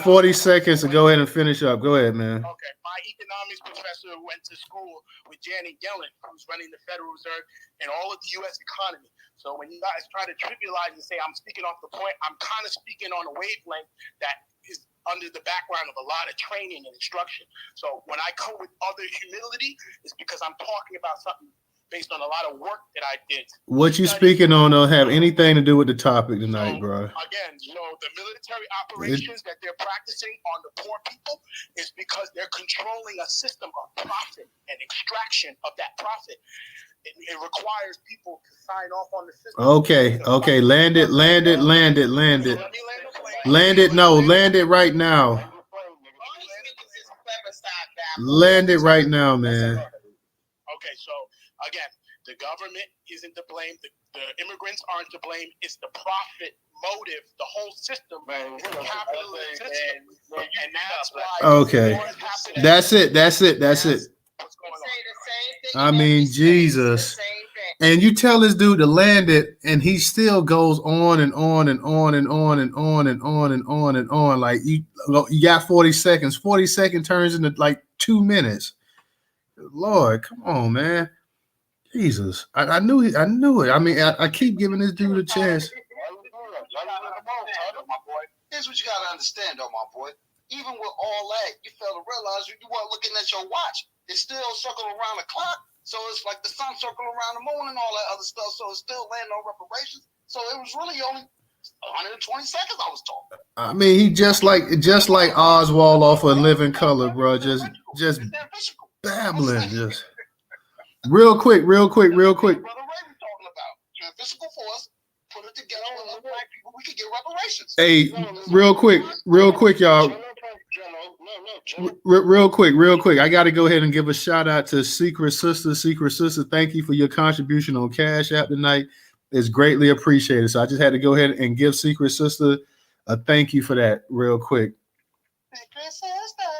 40 seconds to go ahead and finish up. Go ahead, man. Okay, my economics professor went to school with Janet Yellen, who's running the Federal Reserve and all of the U.S. economy. So when you guys try to trivialize and say I'm speaking off the point, I'm kind of speaking on a wavelength that is under the background of a lot of training and instruction. So when I come with other humility, it's because I'm talking about something based on a lot of work that I did. What you speaking on don't have anything to do with the topic tonight, bro. Again, the military operations that they're practicing on the poor people is because they're controlling a system of profit and extraction of that profit. It requires people to sign off on the system. Okay. Land it. Land it right now. Land it right now, man. Okay, so again, the government isn't to blame. The immigrants aren't to blame. It's the profit motive. The whole system is the capitalist system, and that's why. Okay, that's it. I mean, Jesus. And you tell this dude to land it, and he still goes on and on and on and on and on and on and on and on. Like you got 40 seconds. 40 seconds turns into like 2 minutes. Lord, come on, man. Jesus, I knew it. I mean, I keep giving this dude a chance. Here's what you gotta understand, though, my boy. Even with all that, you fail to realize you weren't looking at your watch. It's still circling around the clock. So it's like the sun circling around the moon and all that other stuff. So it's still laying no reparations. So it was really only 120 seconds I was talking. I mean, he just like Oswald off of Living Color, bro. Just babbling, just real quick. Brother Ray was talking about physical force. Put it together with black people. We could get reparations. Hey, real quick, y'all. Real quick. I got to go ahead and give a shout out to Secret Sister. Secret Sister, thank you for your contribution on Cash App tonight. It's greatly appreciated. So I just had to go ahead and give Secret Sister a thank you for that real quick. Secret Sister.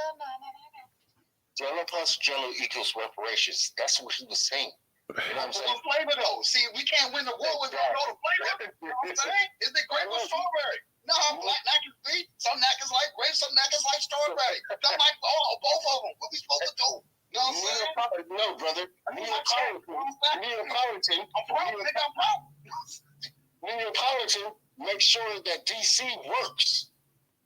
Jello plus Jello equals reparations. That's what he was saying. You know what I'm saying? What flavor though? See, we can't win the war with no flavor. You know what I'm saying? Is it grape or strawberry? No, black knackers beat. Some knackers like grape, some knackers like strawberry. Some like both of them. What we supposed to do? You know what I'm saying? No, brother. Neapolitan make sure that DC works.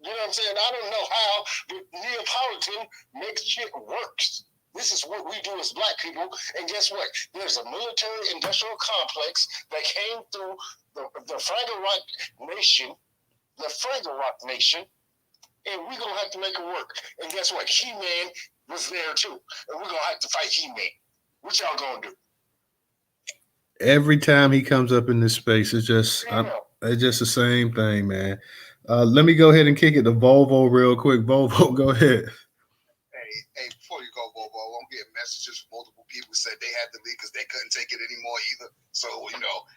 You know what I'm saying? I don't know how, but Neapolitan makes shit works. This is what we do as black people. And guess what? There's a military industrial complex that came through the Fraggle Rock Nation, and we're going to have to make it work. And guess what? He-Man was there too. And we're going to have to fight He-Man. What y'all going to do? Every time he comes up in this space, it's just the same thing, man. Let me go ahead and kick it to Volvo real quick. Volvo, go ahead. Hey, before you go, Bobo, I'm getting messages from multiple people who said they had to leave because they couldn't take it anymore either. So,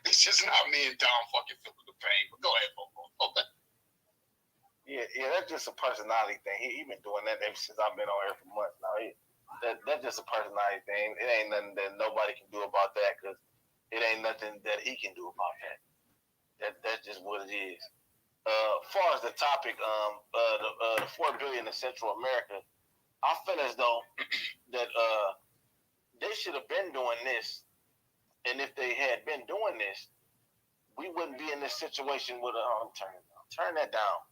it's just not me and Dom fucking feeling the pain. But go ahead, Bobo. Okay. Yeah, that's just a personality thing. He been doing that ever since I've been on here for months now. That's just a personality thing. It ain't nothing that nobody can do about that because it ain't nothing that he can do about that. That's just what it is. As far as the topic, the 4 billion in Central America, I feel as though that they should have been doing this, and if they had been doing this, we wouldn't be in this situation with turn that down.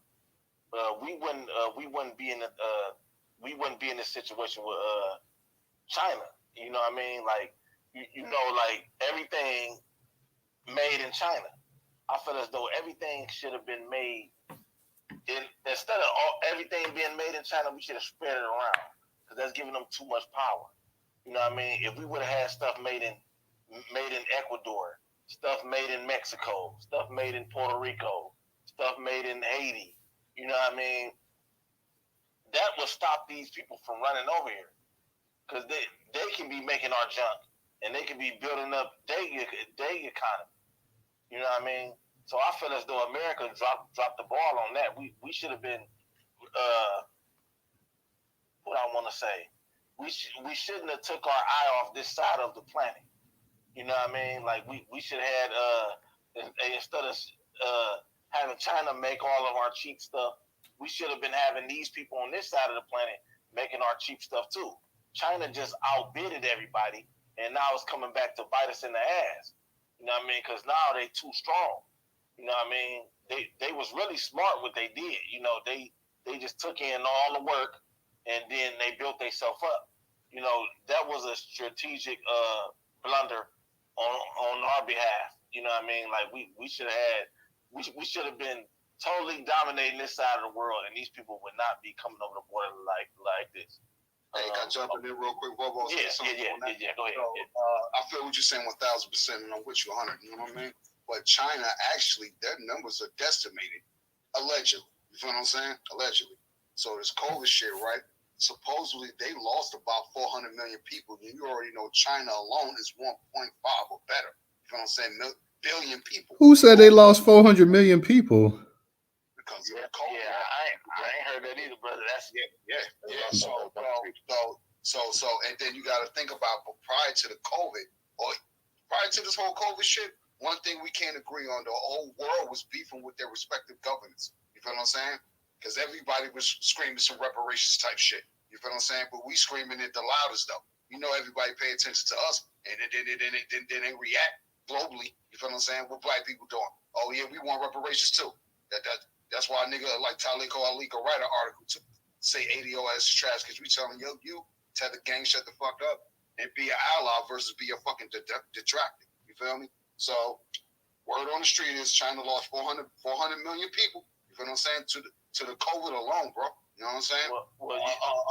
We wouldn't be in this situation with China. You know what I mean? Like like everything made in China. I feel as though everything should have been made instead of everything being made in China. We should have spread it around because that's giving them too much power. You know what I mean? If we would have had stuff made in Ecuador, stuff made in Mexico, stuff made in Puerto Rico, stuff made in Haiti, you know what I mean? That would stop these people from running over here because they can be making our junk and they can be building up their economy. You know what I mean? So I feel as though America dropped the ball on that. We should have been, what I want to say, we shouldn't have took our eye off this side of the planet. You know what I mean? Like we should have had instead of having China make all of our cheap stuff, we should have been having these people on this side of the planet making our cheap stuff too. China just outbidded everybody, and now it's coming back to bite us in the ass. You know what I mean? Because now they too strong. You know what I mean? They was really smart what they did. You know, they just took in all the work, and then they built themselves up. You know, that was a strategic blunder on our behalf. You know what I mean? Like we should have been totally dominating this side of the world, and these people would not be coming over the border like this. Hey, can I jump in there real quick, Bobo? Yeah, go ahead. So, I feel what you're saying 1,000%, and I'm with you 100. You know what I mean? But China, actually, their numbers are decimated, allegedly. You feel what I'm saying? Allegedly. So this COVID shit, right? Supposedly, they lost about 400 million people. And you already know China alone is 1.5 or better. You feel what I'm saying? Billion people. Who said they lost 400 million people? Because of COVID. Yeah, I ain't heard that either, brother. That's yeah. So, and then you got to think about, but prior to the COVID, or prior to this whole COVID shit, one thing we can't agree on: the whole world was beefing with their respective governments. You feel what I'm saying? Because everybody was screaming some reparations type shit. You feel what I'm saying? But we screaming it the loudest though. You know, everybody pay attention to us, and then they react globally. You feel what I'm saying? What black people doing? Oh yeah, we want reparations too. That's why a nigga like Taliko Ali could write an article to say ADO as trash because we telling you tell the gang shut the fuck up and be an ally versus be a fucking detractor. You feel me? So word on the street is China lost 400 million people. You feel what I'm saying? To the COVID alone, bro. You know what I'm saying?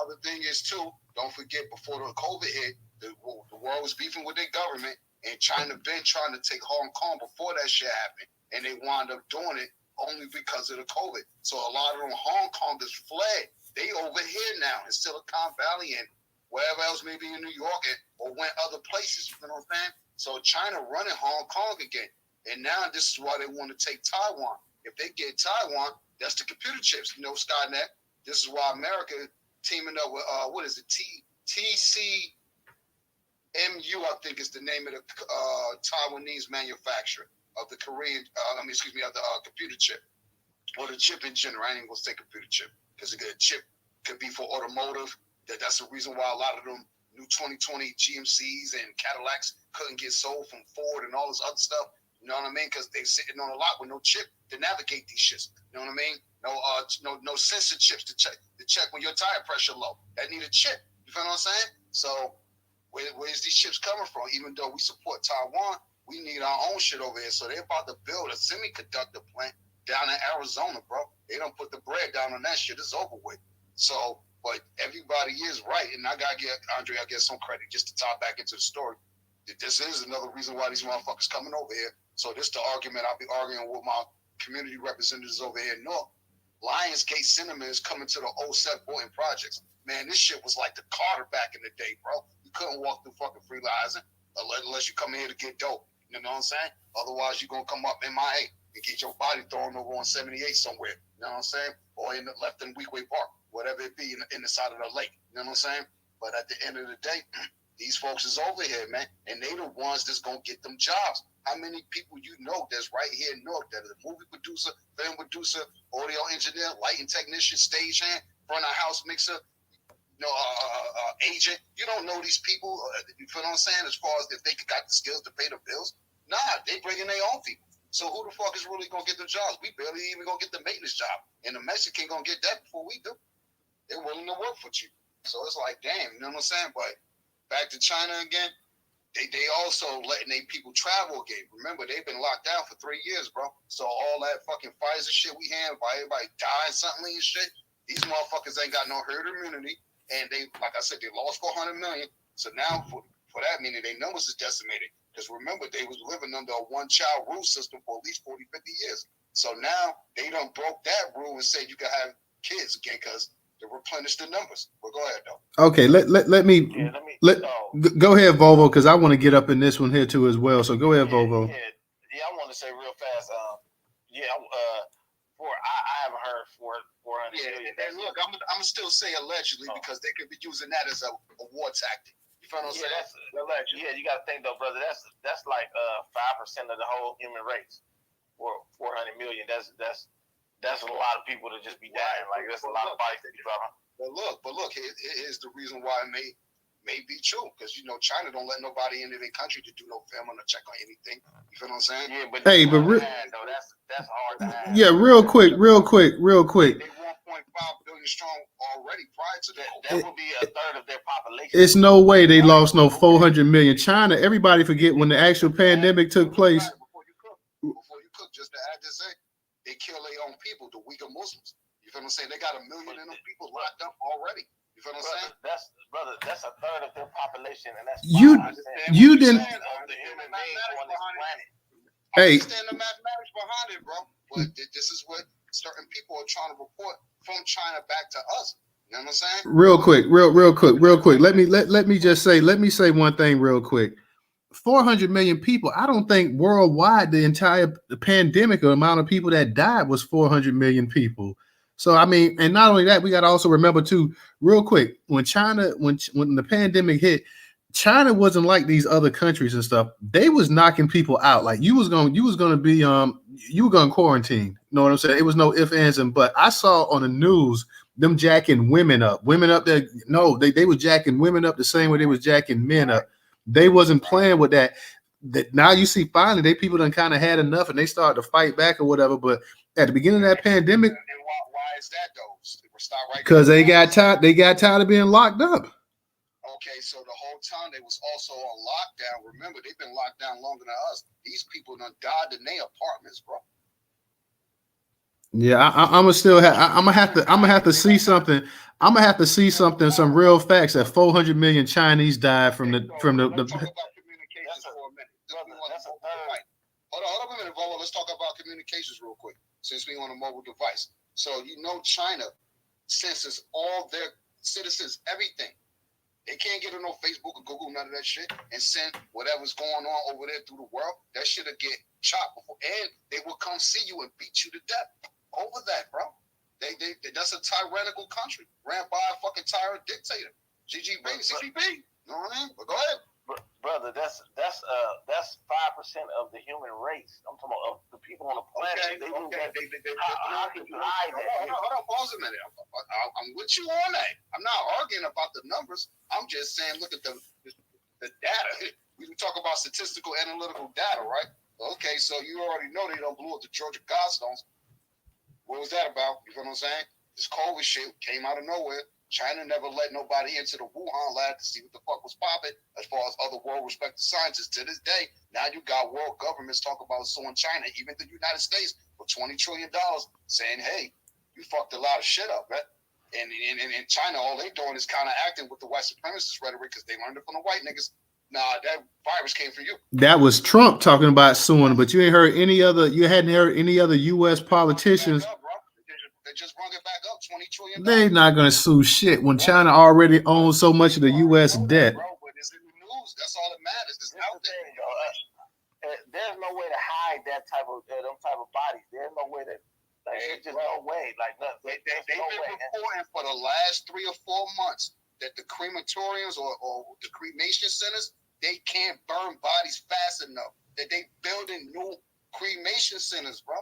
Other thing is too, don't forget before the COVID hit, the world was beefing with their government, and China been trying to take Hong Kong before that shit happened, and they wound up doing it only because of the COVID. So a lot of them Hong Kongers fled. They over here now in Silicon Valley and wherever else, maybe in New York or went other places. You know what I'm saying? So China running Hong Kong again. And now this is why they want to take Taiwan. If they get Taiwan, that's the computer chips. You know, Skynet. This is why America teaming up with, what is it? TCMU, I think is the name of the Taiwanese manufacturer of the Korean, of the computer chip. Or the chip in general. I ain't even going to say computer chip. Because a chip could be for automotive. That's the reason why a lot of them new 2020 GMCs and Cadillacs couldn't get sold from Ford and all this other stuff. You know what I mean? Because they're sitting on a lot with no chip to navigate these shits. You know what I mean? No sensor chips to check when your tire pressure low. That need a chip. You feel what I'm saying? So where's these chips coming from? Even though we support Taiwan, we need our own shit over here. So they're about to build a semiconductor plant down in Arizona, bro. They don't put the bread down on that shit. It's over with. So, but everybody is right, and I gotta get Andre, I guess, some credit just to tie back into the story. This is another reason why these motherfuckers coming over here. So this the argument I'll be arguing with my community representatives over here in North. Lionsgate Cinema is coming to the old Seth Boynton projects. Man, this shit was like the Carter back in the day, bro. You couldn't walk through fucking Freelising unless you come here to get dope. You know what I'm saying? Otherwise, you're going to come up MIA and get your body thrown over on 78 somewhere. You know what I'm saying? Or in the left in Weekway Park, whatever it be, in the side of the lake. You know what I'm saying? But at the end of the day, these folks is over here, man. And they the ones that's going to get them jobs. How many people you know that's right here in North, that is a movie producer, film producer, audio engineer, lighting technician, stagehand, front of house mixer, agent? You don't know these people. You feel what I'm saying? As far as if they got the skills to pay the bills, nah, they bringing their own people. So who the fuck is really gonna get the jobs? We barely even gonna get the maintenance job, and the Mexican gonna get that before we do. They're willing to work for you. So it's like, damn, you know what I'm saying? But back to China again. They also letting their people travel again. Remember, they've been locked down for 3 years, bro. So all that fucking Pfizer shit we had, by everybody dying suddenly and shit, these motherfuckers ain't got no herd immunity. And they, like I said, they lost 400 million. So now, for that meaning, their numbers is decimated. Because remember, they was living under a one-child rule system for at least 40, 50 years. So now, they done broke that rule and said you can have kids again because to replenish the numbers. But go ahead, though. Okay, let me go ahead, Volvo, because I want to get up in this one here too as well. So go ahead, Volvo. I want to say real fast. I haven't heard 400 million. And look, I'm gonna still say allegedly because they could be using that as a war tactic. You feel what I'm saying? That's allegedly. Yeah, you got to think though, brother. That's like 5% of the whole human race. For 400 million, that's a lot of people to just be dying. Like that's a lot of bodies to be dropping. But look, here's the reason why it may be true, because China don't let nobody into their country to do no film or check on anything. You feel what I'm saying? Yeah, but hey, but that's hard to have. Yeah, real quick. They 1.5 billion strong already prior to that. That would be a third of their population. It's no way they lost no 400 million. China, everybody forget when the actual pandemic took place. Before you cook, just to add this in, they kill their own people, the Uyghur Muslims. You feel what I'm saying? They got 1 million of them people locked up already. You feel what I'm saying? That's a third of their population, and that's you didn't. Of the human beings on this planet. I understand the mathematics behind it, bro. But this is what certain people are trying to report from China back to us. You know what I'm saying? Real quick. Let me say one thing real quick. 400 million people. I don't think worldwide the entire pandemic or amount of people that died was 400 million people. So I mean, and not only that, we got to also remember too, real quick, when the pandemic hit, China wasn't like these other countries and stuff. They was knocking people out. Like you were going to quarantine. You know what I'm saying? It was no ifs, ands, and buts. I saw on the news them jacking women up there. No, they were jacking women up the same way they was jacking men up. They wasn't playing with that. Now you see finally they people done kind of had enough and they started to fight back or whatever. But at the beginning of that pandemic, and why is that though? Because they got tired of being locked up. Okay, so the whole time they was also on lockdown. Remember, they've been locked down longer than us. These people done died in their apartments, bro. Yeah, I'm gonna have to see something. I'm gonna have to see something, some real facts that 400 million Chinese died from the. Let's talk about communications for a minute. Hold up a minute, Volvo. Let's talk about communications real quick, since we on a mobile device. So China census all their citizens, everything. They can't get on no Facebook or Google, none of that shit, and send whatever's going on over there through the world. That shit'll get chopped before, and they will come see you and beat you to death over that, bro. That's a tyrannical country ran by a fucking tyrant dictator. CGB. You know what I mean? But go ahead. Brother, that's 5% of the human race. I'm talking about the people on the planet. How can you hide that? Hold on, pause a minute. I'm with you on that. I'm not arguing about the numbers. I'm just saying, look at the data. We can talk about statistical analytical data, right? Okay, so you already know they don't blew up the Georgia Guidestones. What was that about? You know what I'm saying? This COVID shit came out of nowhere. China never let nobody into the Wuhan lab to see what the fuck was popping as far as other world-respected scientists. To this day, now you got world governments talking about suing China, even the United States, for $20 trillion, saying, hey, you fucked a lot of shit up, man. And in China, all they doing is kind of acting with the white supremacist rhetoric because they learned it from the white niggas. Nah, that virus came for you. That was Trump talking about suing, but you ain't heard any other. You hadn't heard any other U.S. politicians. They just brought it back up, $20 trillion. They're not gonna sue shit when China already owns so much of the U.S. debt. Bro, but it's in the news. That's all that matters. It's out there. There's no way to hide that type of them type of bodies. There's no way to. Like, there's just no way. Like, they've been reporting for the last 3 or 4 months that the crematoriums or the cremation centers, they can't burn bodies fast enough. That they building new cremation centers, bro.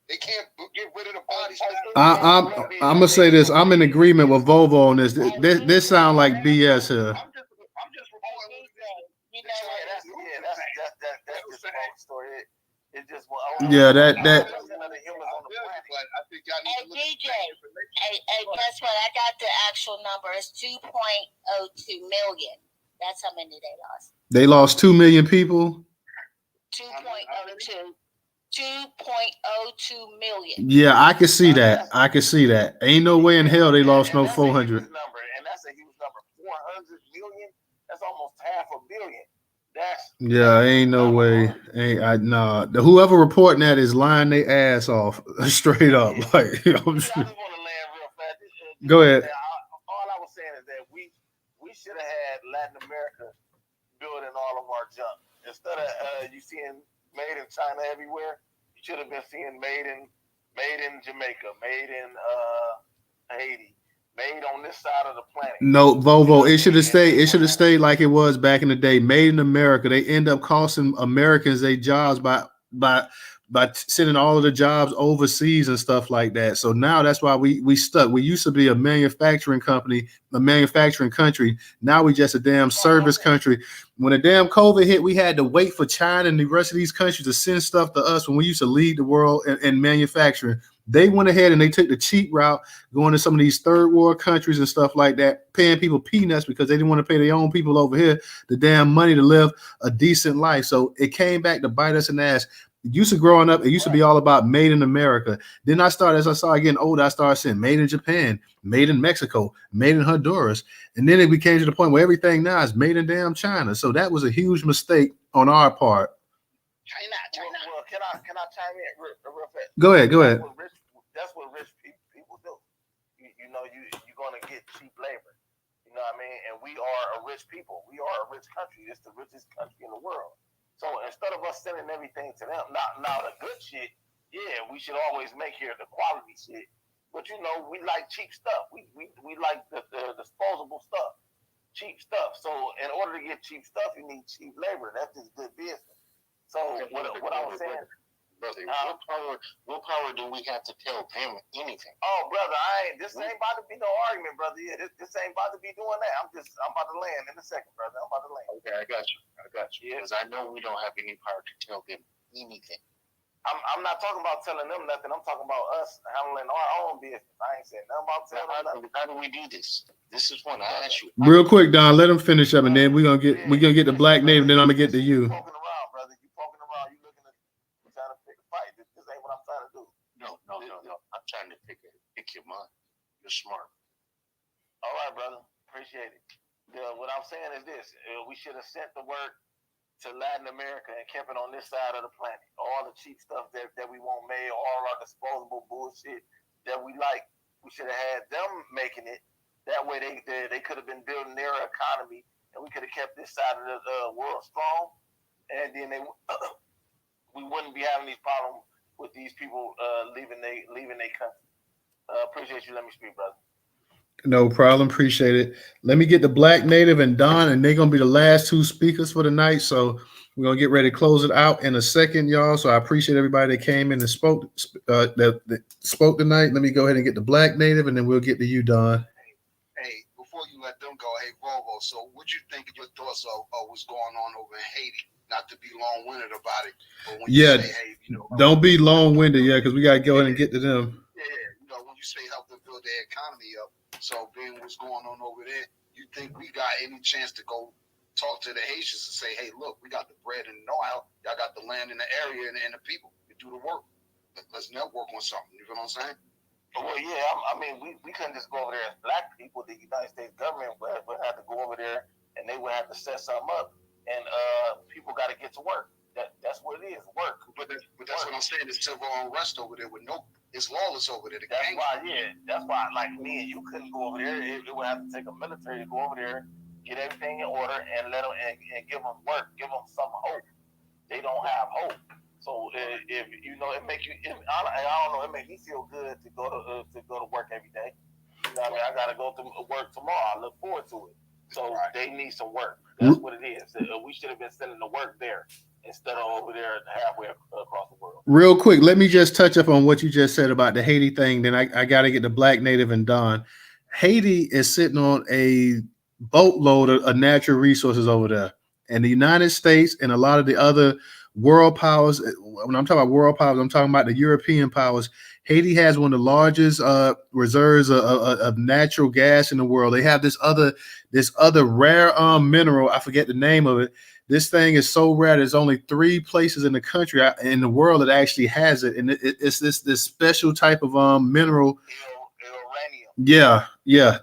They can't get rid of the bodies fast. I'm gonna say this. I'm in agreement with Volvo on this. This sound like BS here. I'm just reporting. That's just a story. It's just yeah, that. Hey, DJ. Hey, guess what? I got the actual number. It's 2.02 million. That's how many they lost. They lost 2 million people. 2.02. 2.02 million. Yeah, I can see that. I can see that. Ain't no way in hell they lost no 400. And that's a huge number. 400 million. That's almost $500 million. Yeah, ain't no way. Nah. Whoever reporting that is lying their ass off straight up. Like, I just want to land real fast. Go ahead. All I was saying is that we should have had Latin America building all of our junk instead of you seeing made in China everywhere. You should have been seeing made in Jamaica, made in Haiti. Made on this side of the planet. No, Volvo. It should have stayed. It should have stayed like it was back in the day. Made in America. They end up costing Americans their jobs by sending all of the jobs overseas and stuff like that. So now that's why we stuck. We used to be a manufacturing company, a manufacturing country. Now we just a damn service country. When the damn COVID hit, we had to wait for China and the rest of these countries to send stuff to us when we used to lead the world in manufacturing. They went ahead and they took the cheap route, going to some of these third world countries and stuff like that, paying people peanuts because they didn't want to pay their own people over here the damn money to live a decent life. So it came back to bite us in the ass. Used to growing up, it used to be all about made in America. Then as I started getting older, I started saying made in Japan, made in Mexico, made in Honduras. And then it became to the point where everything now is made in damn China. So that was a huge mistake on our part. China. Well, can I chime in real fast? Go ahead. That's what rich people do. You know, you're going to get cheap labor. You know what I mean? And we are a rich people. We are a rich country. It's the richest country in the world. So instead of us sending everything to them, now the good shit, yeah, we should always make here the quality shit. But you know, we like cheap stuff. We like the disposable stuff, cheap stuff. So in order to get cheap stuff, you need cheap labor. That's just good business. So what I was saying, brother, what power do we have to tell them anything? Oh, brother, this ain't about to be no argument, brother. Yeah, this ain't about to be doing that. I'm about to land in a second, brother. I'm about to land. Okay, I got you. Because I know we don't have any power to tell them anything. I'm not talking about telling them nothing. I'm talking about us handling our own business. I ain't saying nothing about telling them nothing. How do we do this? This is one I ask you. Real quick, Don, let him finish up, and then we're gonna get the black name, and then I'm gonna get to you. You poking around, brother. You poking around. You looking at trying to pick a fight. This ain't what I'm trying to do. No. I'm trying to pick your mind. You're smart. All right, brother. Appreciate it. What I'm saying is this: we should have sent the work to Latin America and kept it on this side of the planet. All the cheap stuff that we want made, all our disposable bullshit that we like, we should have had them making it. That way they could have been building their economy, and we could have kept this side of the world strong. And then we wouldn't be having these problems with these people leaving their country. Appreciate you. Let me speak, brother. No problem. Appreciate it. Let me get the Black Native and Don, and they're going to be the last two speakers for the night. So we're going to get ready to close it out in a second, y'all. So I appreciate everybody that came in and spoke that spoke tonight. Let me go ahead and get the Black Native, and then we'll get to you, Don. Hey, before you let them go, hey, Volvo, so what you think of your thoughts of what's going on over in Haiti? Not to be long-winded about it, but when you say, hey, don't be long-winded, because we got to go ahead and get to them. Yeah, when you say help them build their economy up, So being what's going on over there, you think we got any chance to go talk to the Haitians and say, hey, look, we got the bread and the know-how. Y'all got the land and the area and the people to do the work. Let's network on something. You know what I'm saying? Well, yeah, I mean, we couldn't just go over there as black people. The United States government would have to go over there, and they would have to set something up, and people got to get to work. That's what it is, work. But that's what I'm saying. It's civil unrest over there with it's lawless over there. That's why, like me and you couldn't go over there. It would have to take a military to go over there, get everything in order, and let them and give them work, give them some hope. They don't have hope. So if you know, it make you. I don't know. It makes me feel good to go to work every day. You know what I mean? I gotta go to work tomorrow. I look forward to it. So they need some work. That's what it is. We should have been sending the work there instead of over there halfway across the world. Real quick, let me just touch up on what you just said about the Haiti thing. Then I got to get the Black Native and Don. Haiti is sitting on a boatload of natural resources over there. And the United States and a lot of the other world powers, when I'm talking about world powers, I'm talking about the European powers. Haiti has one of the largest reserves of natural gas in the world. They have this other rare mineral. I forget the name of it. This thing is so rare. There's only 3 places in the country, in the world, that actually has it, and it's this special type of mineral. Uranium. Yeah,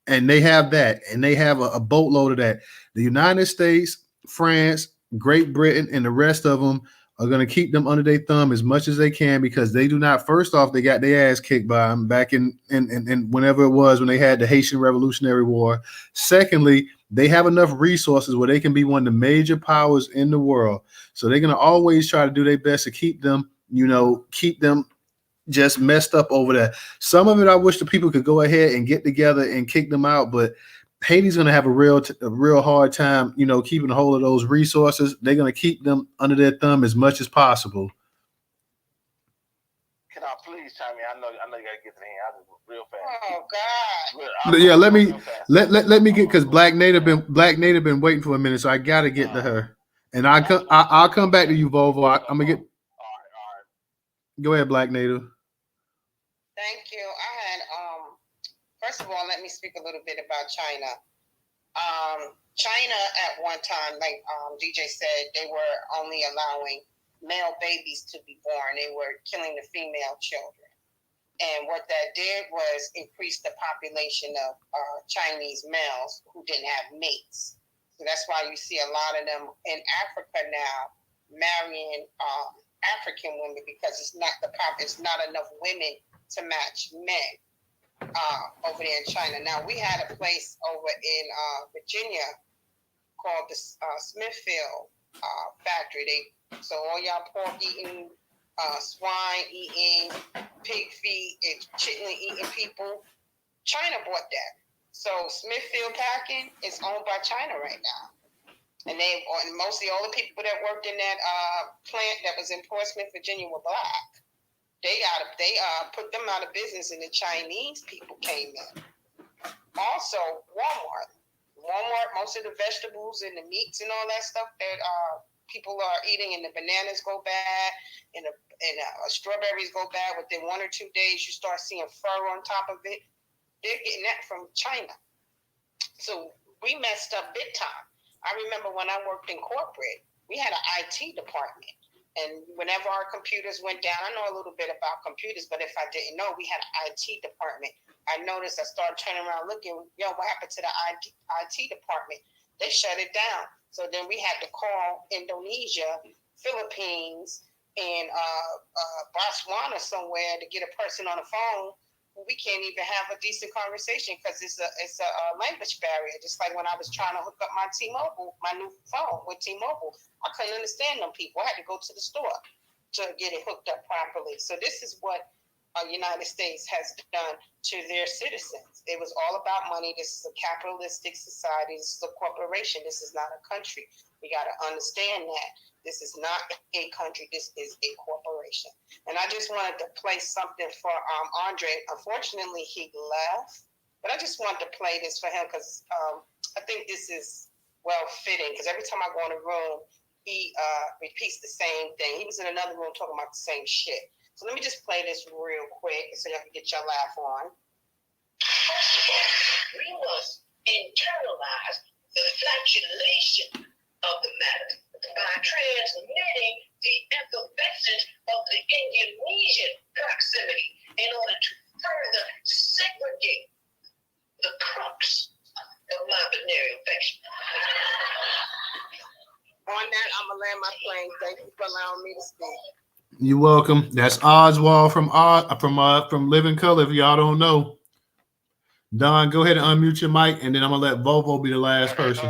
and they have that, and they have a boatload of that. The United States, France, Great Britain, and the rest of them are going to keep them under their thumb as much as they can, because they do not. First off, they got their ass kicked by them back in whenever it was when they had the Haitian Revolutionary War. Secondly, they have enough resources where they can be one of the major powers in the world. So they're going to always try to do their best to keep them just messed up over there. Some of it, I wish the people could go ahead and get together and kick them out, but Haiti's going to have a real hard time, keeping a hold of those resources. They're going to keep them under their thumb as much as possible. Can I please chime in? I know you got to get to the end. I just real fast. Oh God. Yeah, let me get, because Black Native been waiting for a minute, so I got to get to her, and I'll come back to you, Volvo. I'm gonna get. All right. Go ahead, Black Native. Thank you. I had first of all, let me speak a little bit about China. China at one time, like DJ said, they were only allowing male babies to be born. They were killing the female children. And what that did was increase the population of Chinese males who didn't have mates. So that's why you see a lot of them in Africa now marrying African women, because it's not enough women to match men over there in China. Now, we had a place over in Virginia called the Smithfield factory. So all y'all pork eating, swine eating, pig feet, and chicken eating people, China bought that. So Smithfield Packing is owned by China right now. And mostly all the people that worked in that plant that was in Portsmouth, Virginia, were black. They put them out of business, and the Chinese people came in. Also, Walmart, most of the vegetables and the meats and all that stuff that people are eating, and the bananas go bad, and the strawberries go bad. Within 1 or 2 days, you start seeing fur on top of it. They're getting that from China. So we messed up big time. I remember when I worked in corporate, we had an IT department. And whenever our computers went down, I know a little bit about computers, but if I didn't know, we had an IT department. I noticed, I started turning around looking, what happened to the IT department? They shut it down. So then we had to call Indonesia, Philippines, and Botswana somewhere to get a person on the phone. We can't even have a decent conversation because it's a language barrier. Just like when I was trying to hook up my T-Mobile, my new phone with T-Mobile, I couldn't understand them people. I had to go to the store to get it hooked up properly. So this is what the United States has done to their citizens. It was all about money. This is a capitalistic society. This is a corporation. This is not a country. We got to understand that. This is not a country. This is a corporation. And I just wanted to play something for Andre. Unfortunately, he left. But I just wanted to play this for him because I think this is well-fitting. Because every time I go in a room, he repeats the same thing. He was in another room talking about the same shit. So let me just play this real quick so y'all can get your laugh on. First of all, we must internalize the flatulation of the matter by transmitting the effervescence of the Indonesian proximity in order to further segregate the crux of my venereal infection. On that, I'm gonna land my plane. Thank you for allowing me to speak. You're welcome. That's Oswald from Living Color. If y'all don't know, Don, go ahead and unmute your mic, and then I'm gonna let Volvo be the last person.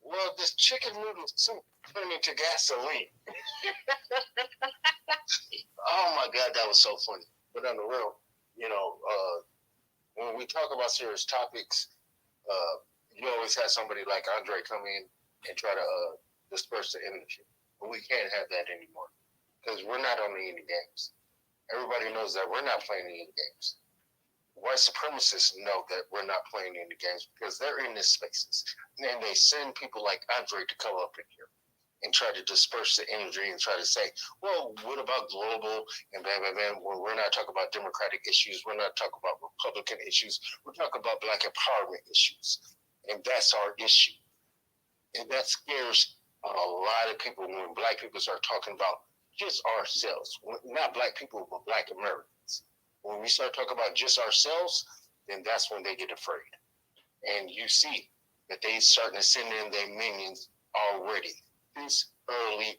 Well, this chicken noodle soup turned into gasoline. Oh my God, that was so funny. But on the real, when we talk about serious topics, you always have somebody like Andre come in and try to disperse the energy. But we can't have that anymore because we're not on any games. Everybody knows that we're not playing any games. White supremacists know that we're not playing any games because they're in these spaces. And they send people like Andre to come up in here and try to disperse the energy and try to say, well, what about global and bam, bam, bam. Well, we're not talking about democratic issues. We're not talking about Republican issues. We're talking about Black empowerment issues. And that's our issue. And that scares a lot of people when Black people start talking about just ourselves. Not Black people, but Black Americans. When we start talking about just ourselves, then that's when they get afraid. And you see that they starting to send in their minions already. This early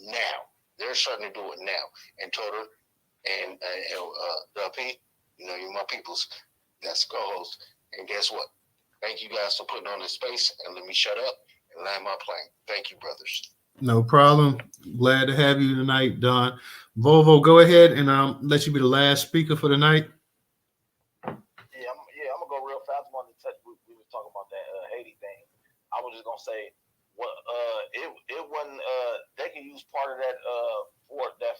now. They're starting to do it now. And Toter and Duppy, you're my peoples. That's co-host. And guess what? Thank you guys for putting on this space and let me shut up and land my plane. Thank you, brothers. No problem. Glad to have you tonight, Don. Volvo, go ahead and let you be the last speaker for the night. Yeah, I'm gonna go real fast. I wanted to touch. We were talking about that Haiti thing. I was just gonna say, it wasn't. They could use part of that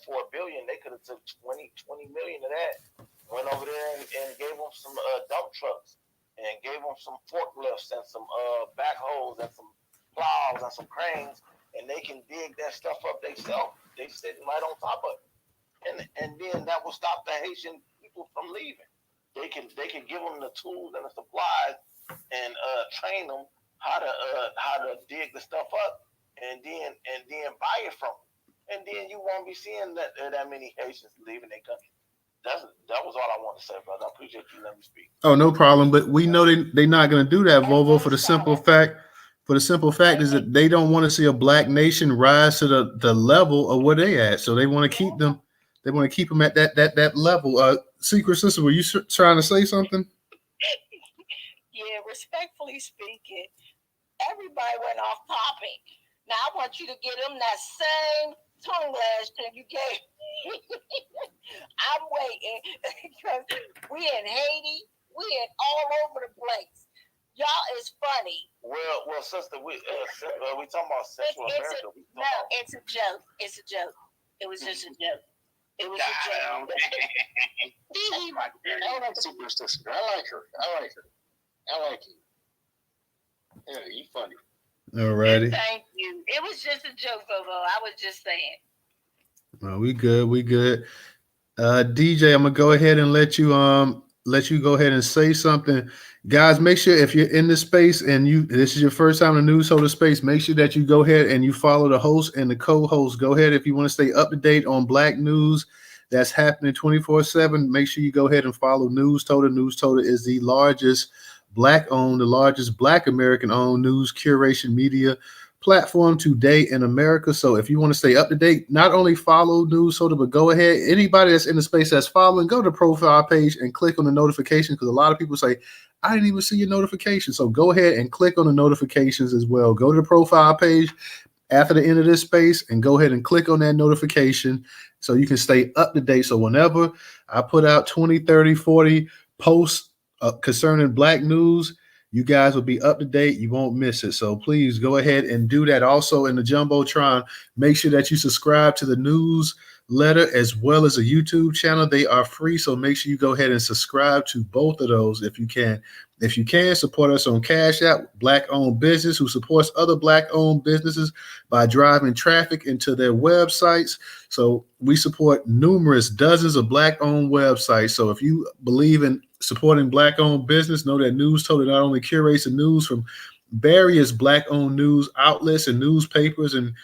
$4 billion. They could have took 20 million of that, went over there and gave them some dump trucks and gave them some forklifts and some backhoes and some plows and some cranes, and they can dig that stuff up themselves. They sitting right on top of it, and then that will stop the Haitian people from leaving. They can give them the tools and the supplies and train them how to dig the stuff up and then buy it from them. And then you won't be seeing that many Haitians leaving their country. That was all I want to say, brother. I appreciate you letting me speak. Oh, no problem. But we know they're not going to do that, Volvo, for the simple fact is that they don't want to see a Black nation rise to the level of where they at. So they want to keep them. They want to keep them at that level. Secret Sister, were you trying to say something? Yeah, respectfully speaking, everybody went off topic. Now I want you to give them that same tongue lash that you gave me. I'm waiting because we in Haiti, we in all over the place. Y'all is funny. Well, sister, we talking about Central America. It's a joke. It's a joke. It was just a joke. It was a joke. I like Super Sister. I like her. I like you. Yeah, you funny. All righty. Thank you. It was just a joke, Bobo. I was just saying. Well, we good. DJ, I'm gonna go ahead and let you go ahead and say something. Guys, make sure if you're in this space and this is your first time in the Newstoter space, make sure that you go ahead and you follow the host and the co-host. Go ahead if you want to stay up to date on Black news that's happening 24/7. Make sure you go ahead and follow Newstoter. Newstoter is the largest Black-owned, the largest Black American-owned news curation media platform today in America. So if you want to stay up to date, not only follow Newstoter, but go ahead. Anybody that's in the space that's following, go to the profile page and click on the notification, because a lot of people say, I didn't even see your notification. So go ahead and click on the notifications as well. Go to the profile page after the end of this space and go ahead and click on that notification so you can stay up to date. So whenever I put out 20, 30, 40 posts concerning Black news, you guys will be up to date. You won't miss it. So please go ahead and do that. Also in the Jumbotron, make sure that you subscribe to the newsletter as well as a YouTube channel. They are free. So make sure you go ahead and subscribe to both of those if you can. If you can, support us on Cash App, Black-owned business who supports other Black-owned businesses by driving traffic into their websites. So we support dozens of Black-owned websites. So if you believe in supporting Black-owned business. Know that Newstoter not only curates the news from various Black-owned news outlets and newspapers and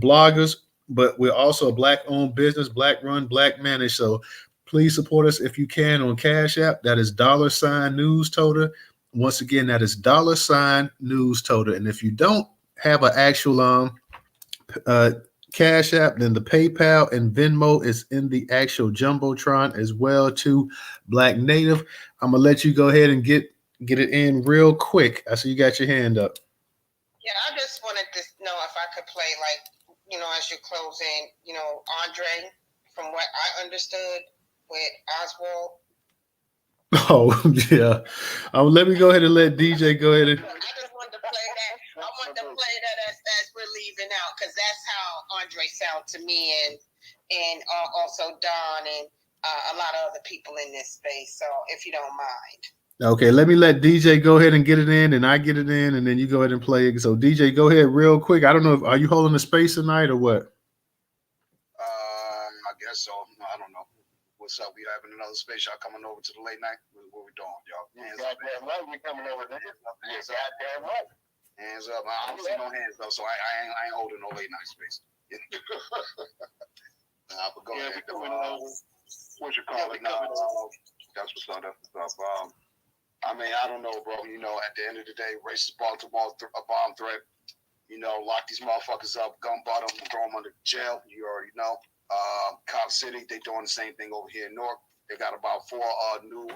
bloggers, but we're also a Black-owned business, Black-run, Black-managed. So please support us if you can on Cash App. That is $Newstoter. Once again, that is $Newstoter. And if you don't have an actual Cash App, then the PayPal and Venmo is in the actual Jumbotron as well too. Black Native, I'm gonna let you go ahead and get it in real quick. I see you got your hand up. Yeah, I just wanted to know if I could play, like, you know, as you close in, you know, Andre, from what I understood with Oswald. Oh yeah. Let me go ahead and let DJ go ahead and. I just wanted to play that. I wanted to play that as we're leaving out, because that's how Andre sounded to me, and also Don and a lot of other people in this space. So if you don't mind. Okay, let me let DJ go ahead and get it in, and I get it in, and then you go ahead and play it. So DJ, go ahead real quick. I don't know, are you holding the space tonight or what? I guess so. I don't know. What's up? We having another space? Y'all coming over to the late night? What we doing, y'all? Hands up. Goddamn right, we coming over there. Yes, goddamn right. Hands up. I don't see no hands though, so I ain't holding no late night space. But go ahead. What you call it now? That's what's up. I mean, I don't know, bro. You know, at the end of the day, racist Baltimore, a bomb threat. You know, lock these motherfuckers up, gun butt them, throw them under jail. You already know. Cop City, they doing the same thing over here in Newark. They got about 4 new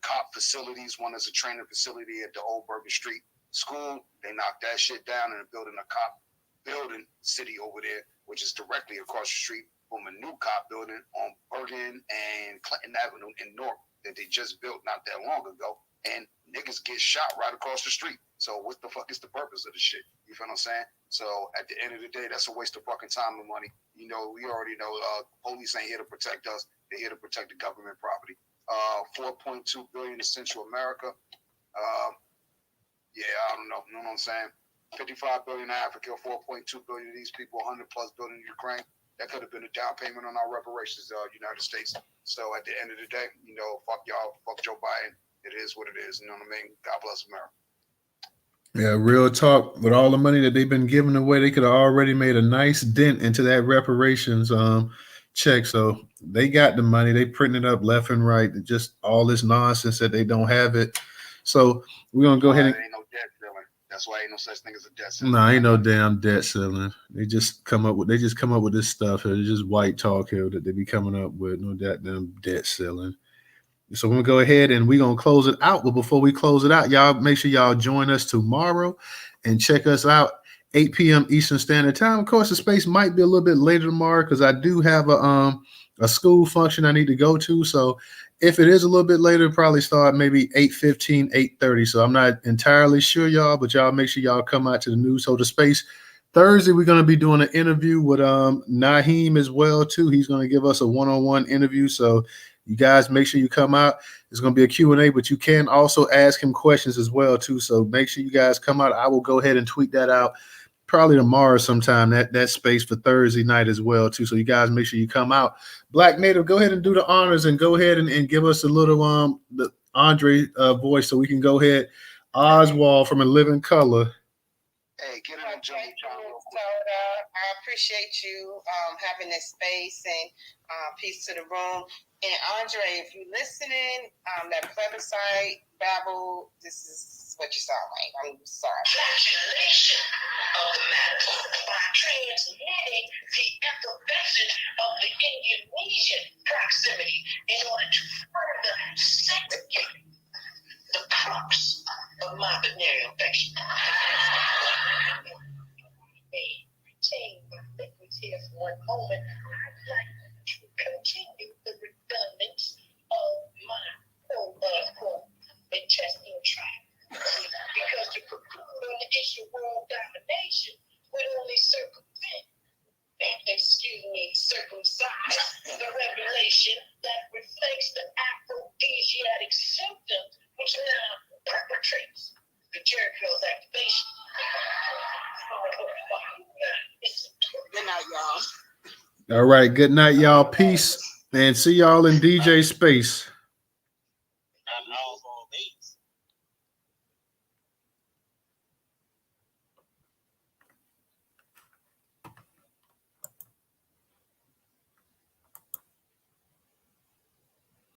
cop facilities. One is a training facility at the Old Bergen Street School. They knocked that shit down and are building a cop building city over there, which is directly across the street from a new cop building on Bergen and Clinton Avenue in Newark that they just built not that long ago. And niggas get shot right across the street. So what the fuck is the purpose of the shit? You feel what I'm saying? So at the end of the day, that's a waste of fucking time and money. You know, we already know police ain't here to protect us. They're here to protect the government property. 4.2 billion in Central America. Yeah, I don't know. You know what I'm saying? 55 billion in Africa, 4.2 billion of these people, 100 plus billion in Ukraine. That could have been a down payment on our reparations, United States. So at the end of the day, you know, fuck y'all, fuck Joe Biden. It is what it is. You know what I mean? God bless America. Yeah, real talk. With all the money that they've been giving away, they could have already made a nice dent into that reparations check. So they got the money. They printing it up left and right. Just all this nonsense that they don't have it. So we're gonna go ahead and. Ain't no debt ceiling. That's why ain't no such thing as a debt ceiling. No, ain't no damn debt ceiling. They just come up with this stuff here. It's just white talk here that they be coming up with. No damn debt ceiling. So we're going to go ahead and we're going to close it out. But before we close it out, y'all make sure y'all join us tomorrow and check us out 8 p.m. Eastern Standard Time. Of course, the space might be a little bit later tomorrow because I do have a school function I need to go to. So if it is a little bit later, probably start maybe 8:15, 8:30. So I'm not entirely sure, y'all, but y'all make sure y'all come out to the Newstoter space. Thursday, we're going to be doing an interview with Naheem as well, too. He's going to give us a one-on-one interview. So you guys make sure you come out. It's going to be a Q&A, but you can also ask him questions as well, too. So make sure you guys come out. I will go ahead and tweet that out probably tomorrow sometime, that space for Thursday night as well, too. So you guys make sure you come out. Black Native, go ahead and do the honors and go ahead and give us a little the Andre voice so we can go ahead. Oswald from A Living Color. Hey, get in the jungle, I appreciate you having this space and peace to the room. And Andre, if you're listening, that plebiscite, Babel, this is what you sound like. I'm sorry. Fluctuation of the matter by transmitting the effervescence of the Indonesian proximity in order to further segregate the crux of my venereal infection. Retain my liquids here for one moment. I'd like to continue the redundance of my quote-unquote intestinal tract. Because to conclude on the issue of world domination would only circumcise the revelation that reflects the aphrodisiac symptoms which now perpetrates the Jericho's activation. Good night, y'all. All right. Good night, y'all. Peace. And see y'all in DJ Space. obeys.